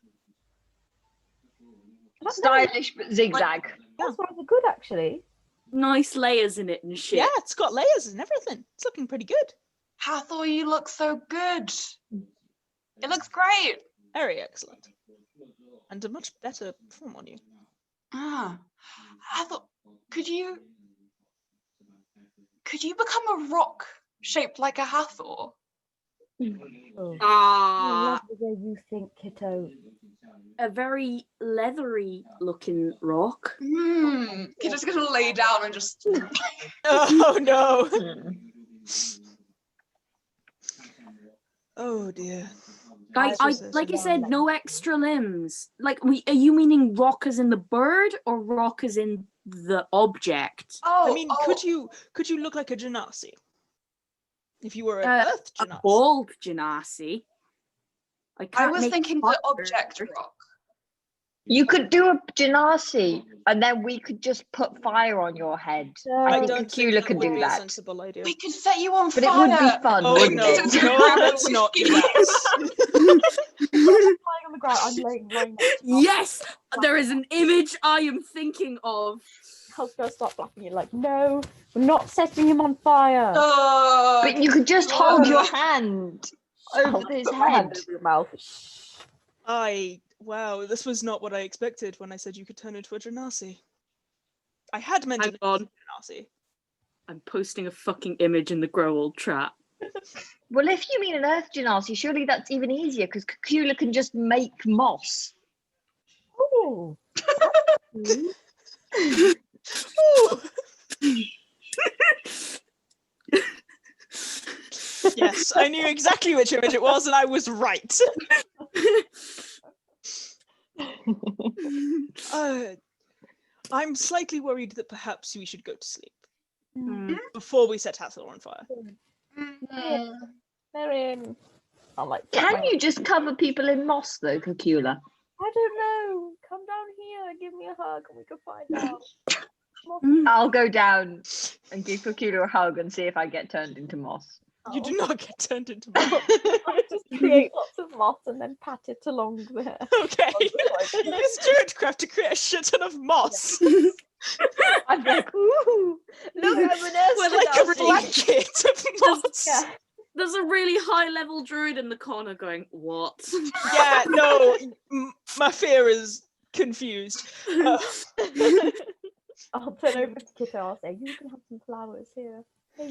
Stylish but zigzag. That's rather good, actually. Nice layers in it and shit. Yeah, it's got layers and everything. It's looking pretty good. Hathor, you look so good. It looks great. Very excellent. And a much better form on you. Hathor, could you become a rock shaped like a Hathor? Oh. I Ah, love the way you think, Kitto. a very leathery looking rock. You're just gonna lay down and just. Oh no. Oh dear. I like I said, no extra limbs. Like, are you meaning rock as in the bird or rock as in the object? I mean, could you look like a genasi? If you were an earth A genasi. bald genasi. I was thinking the object rock. You could do a genasi, and then we could just put fire on your head. I think Cacula could do be a that. sensible idea. We could set you on But fire. it would be fun, Oh wouldn't no, it? no, let's not do that. I'm lying on the ground. I'm laying Yes, there is an image I am thinking of. I was going to stop laughing. You're like, no, we're not setting him on fire. But you could just hold your hand over his Put my hand head. over your mouth. Wow, this was not what I expected when I said you could turn into a genasi. I had meant Hang to on. genasi. I'm posting a fucking image in the grow old trap. Well, if you mean an earth genasi, surely that's even easier because Cacula can just make moss. Oh. Yes, I knew exactly which image it was, and I was right. I'm slightly worried that perhaps we should go to sleep before we set Hathor on fire. Nerin. I'm like, Can you just cover people in moss though, Cacula? I don't know. Come down here, give me a hug, and we can find out. I'll go down and give Cacula a hug and see if I get turned into moss. You do not get turned into moss. I just create lots of moss and then pat it along there. Okay. You use druidcraft to create a shit ton of moss. I'm like, ooh, look, I'm an We're like a Darcy. blanket of moss. Yeah. There's a really high-level druid in the corner going, what? Yeah, no, my fear is confused. I'll turn over to Kitto. I'll say, you can have some flowers here.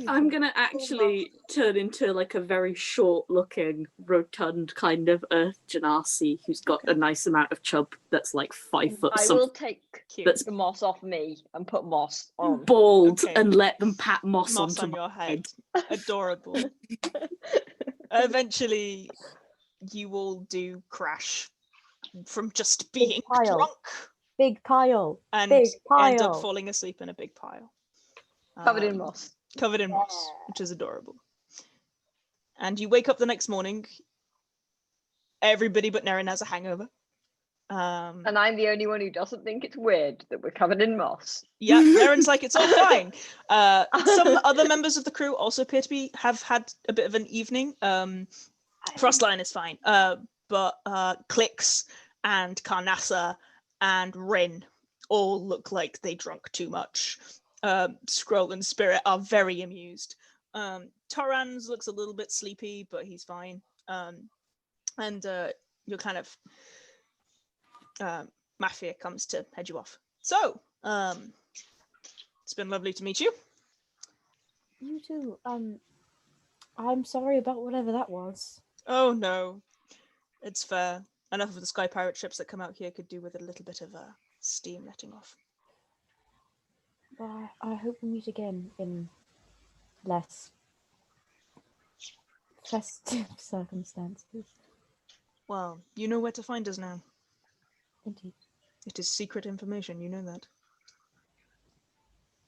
I'm gonna actually turn into like a very short-looking, rotund kind of Earth Genasi who's got a nice amount of chub that's like 5 foot I something. will take That's the moss off me and put moss on. bald Okay. and let them pat moss Moss onto on your my head. Adorable. Eventually, you all do crash from just being pile. drunk Big pile. and Big end up pile. falling asleep in a big pile. Covered in moss. Covered in moss, which is adorable. And you wake up the next morning. Everybody but Nerin has a hangover. And I'm the only one who doesn't think it's weird that we're covered in moss. Yeah, Nerin's like, it's all fine. Some other members of the crew also appear to have had a bit of an evening. Frostline is fine. But Clix and Carnassa and Rin all look like they drunk too much. Scroll and Spirit are very amused. Torrans looks a little bit sleepy, but he's fine. And you're kind of Mafia comes to head you off. So, it's been lovely to meet you. You too. I'm sorry about whatever that was. Oh no, it's fair. Enough of the sky pirate ships that come out here could do with a little bit of steam letting off. But I hope we meet again in less festive circumstances. Well, you know where to find us now. Indeed. It is secret information, you know that.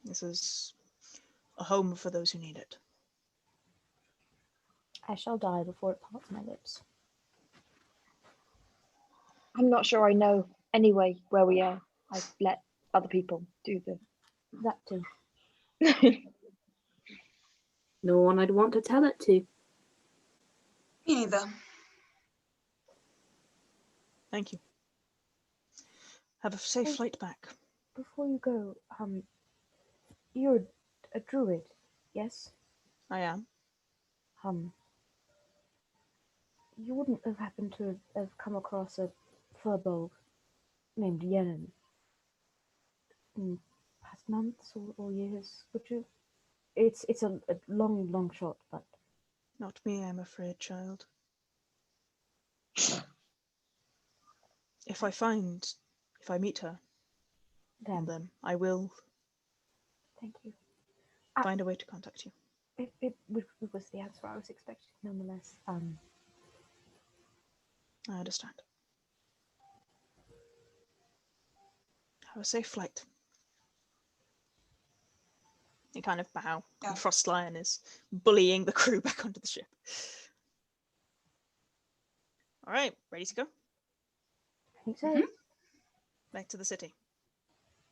This is a home for those who need it. I shall die before it parts my lips. I'm not sure I know anyway where we are. I've let other people do That too. the. No one I'd want to tell it to. Me neither. Thank you. Have a safe flight back. Before you go, you're a druid, yes? I am. You wouldn't have happened to have come across a furbolg named Yenin in past months or years, would you? It's a long shot, but Not me, I'm afraid, child. If I meet her, then I will thank you. find a way to contact you. It was the answer I was expecting, nonetheless. I understand. Have a safe flight. You kind of bow, and Frostlion is bullying the crew back onto the ship. All right, ready to go? I think so. Back to the city.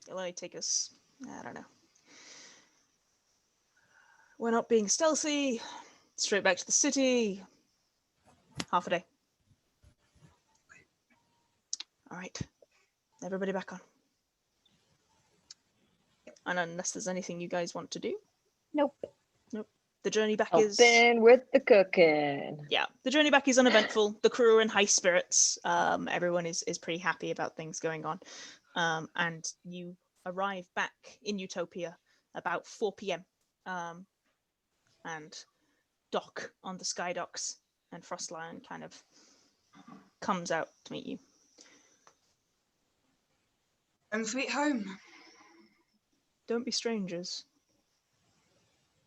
It'll only take us, I don't know. We're not being stealthy. Straight back to the city. Half a day. All right. Everybody back on. And unless there's anything you guys want to do. Nope. The journey back is... Helping with the cooking. Yeah, the journey back is uneventful. The crew are in high spirits. Everyone is pretty happy about things going on. And you arrive back in Utopia about 4 p.m. And dock on the sky docks, and Frostlion kind of comes out to meet you. Home sweet home. Don't be strangers.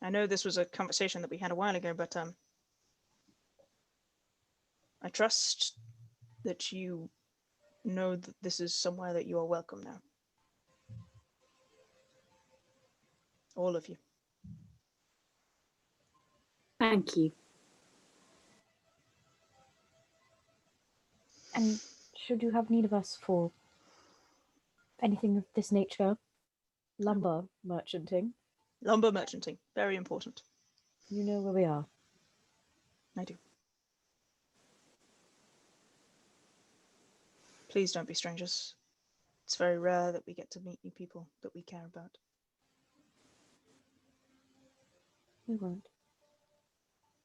I know this was a conversation that we had a while ago, but I trust that you know that this is somewhere that you are welcome now. All of you. Thank you. And should you have need of us for anything of this nature, lumber merchanting, Lumber merchanting, very important. you know where we are. I do. Please don't be strangers. It's very rare that we get to meet new people that we care about. We won't.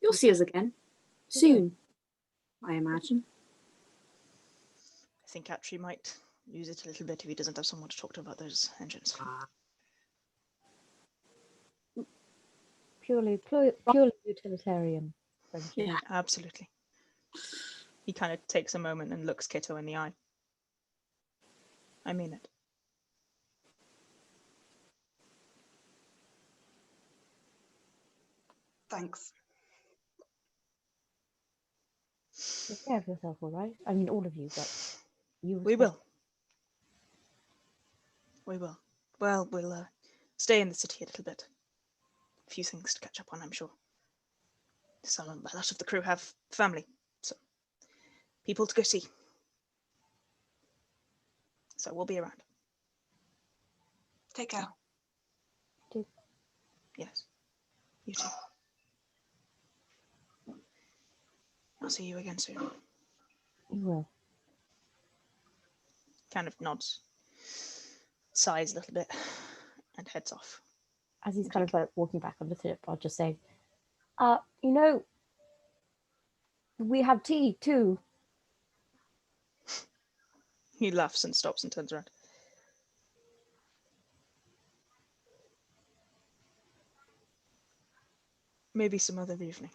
You'll see us again soon, I imagine. I think Atri might use it a little bit if he doesn't have someone to talk to about those engines. Purely utilitarian friendship. Yeah. Absolutely. He kind of takes a moment and looks Kitto in the eye. I mean it. Thanks. Take care of yourself, all right? I mean, all of you, but you. We will. We will. Well, we'll stay in the city a little bit. A few things to catch up on, I'm sure. A lot of the crew have family, so people to go see. So we'll be around. Take care. Yes. You too. I'll see you again soon. You will. Kind of nods, sighs a little bit, and heads off. As he's kind of like walking back on the ship, I'll just say, you know, we have tea too. He laughs and stops and turns around. Maybe some other evening.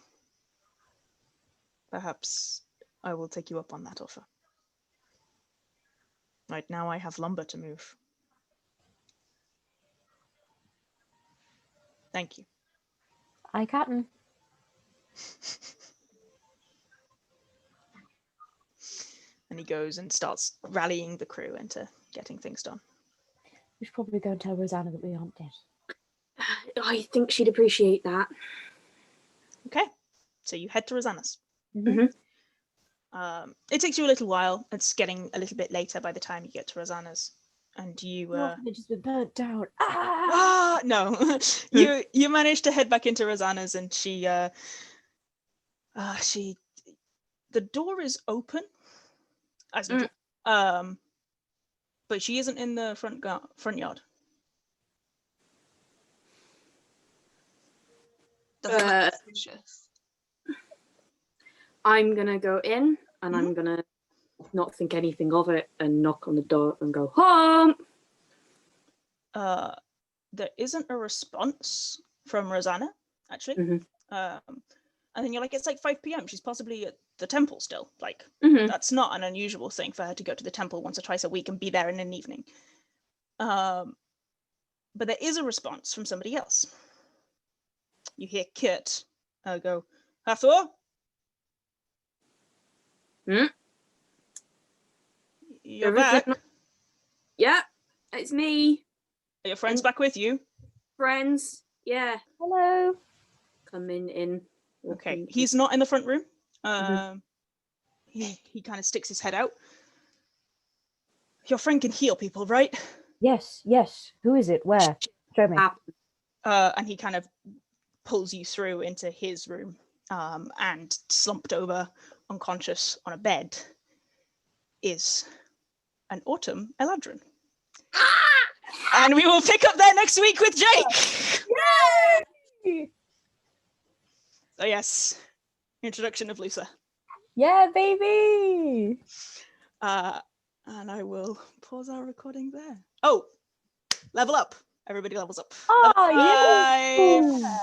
Perhaps I will take you up on that offer. Right now I have lumber to move. Thank you. I can. And he goes and starts rallying the crew into getting things done. We should probably go and tell Rosanna that we aren't dead. I think she'd appreciate that. Okay, so you head to Rosanna's. Mm-hmm. It takes you a little while. It's getting a little bit later by the time you get to Rosanna's, and you. They've just been burnt down. No, you manage to head back into Rosanna's, and the door is open, as usual. But she isn't in the front yard. Does it look suspicious? I'm gonna go in and I'm gonna not think anything of it and knock on the door and go home. There isn't a response from Rosanna, actually. And then you're like, it's like 5 p.m. She's possibly at the temple still. Like, that's not an unusual thing for her to go to the temple once or twice a week and be there in an evening. But there is a response from somebody else. You hear Kit go, Hathor? You're back? Yeah, it's me. Are your friends back with you? Friends, yeah. Hello. Coming in. Okay, he's not in the front room. He kind of sticks his head out. Your friend can heal people, right? Yes. Who is it? Where? Show me. And he kind of pulls you through into his room, and slumped over, unconscious on a bed, is an Autumn Eladrin. And we will pick up there next week with Jake! Yay! So yes, introduction of Lusa. Yeah, baby! And I will pause our recording there. Oh, level up. Everybody levels up. Oh, Level 5. yeah!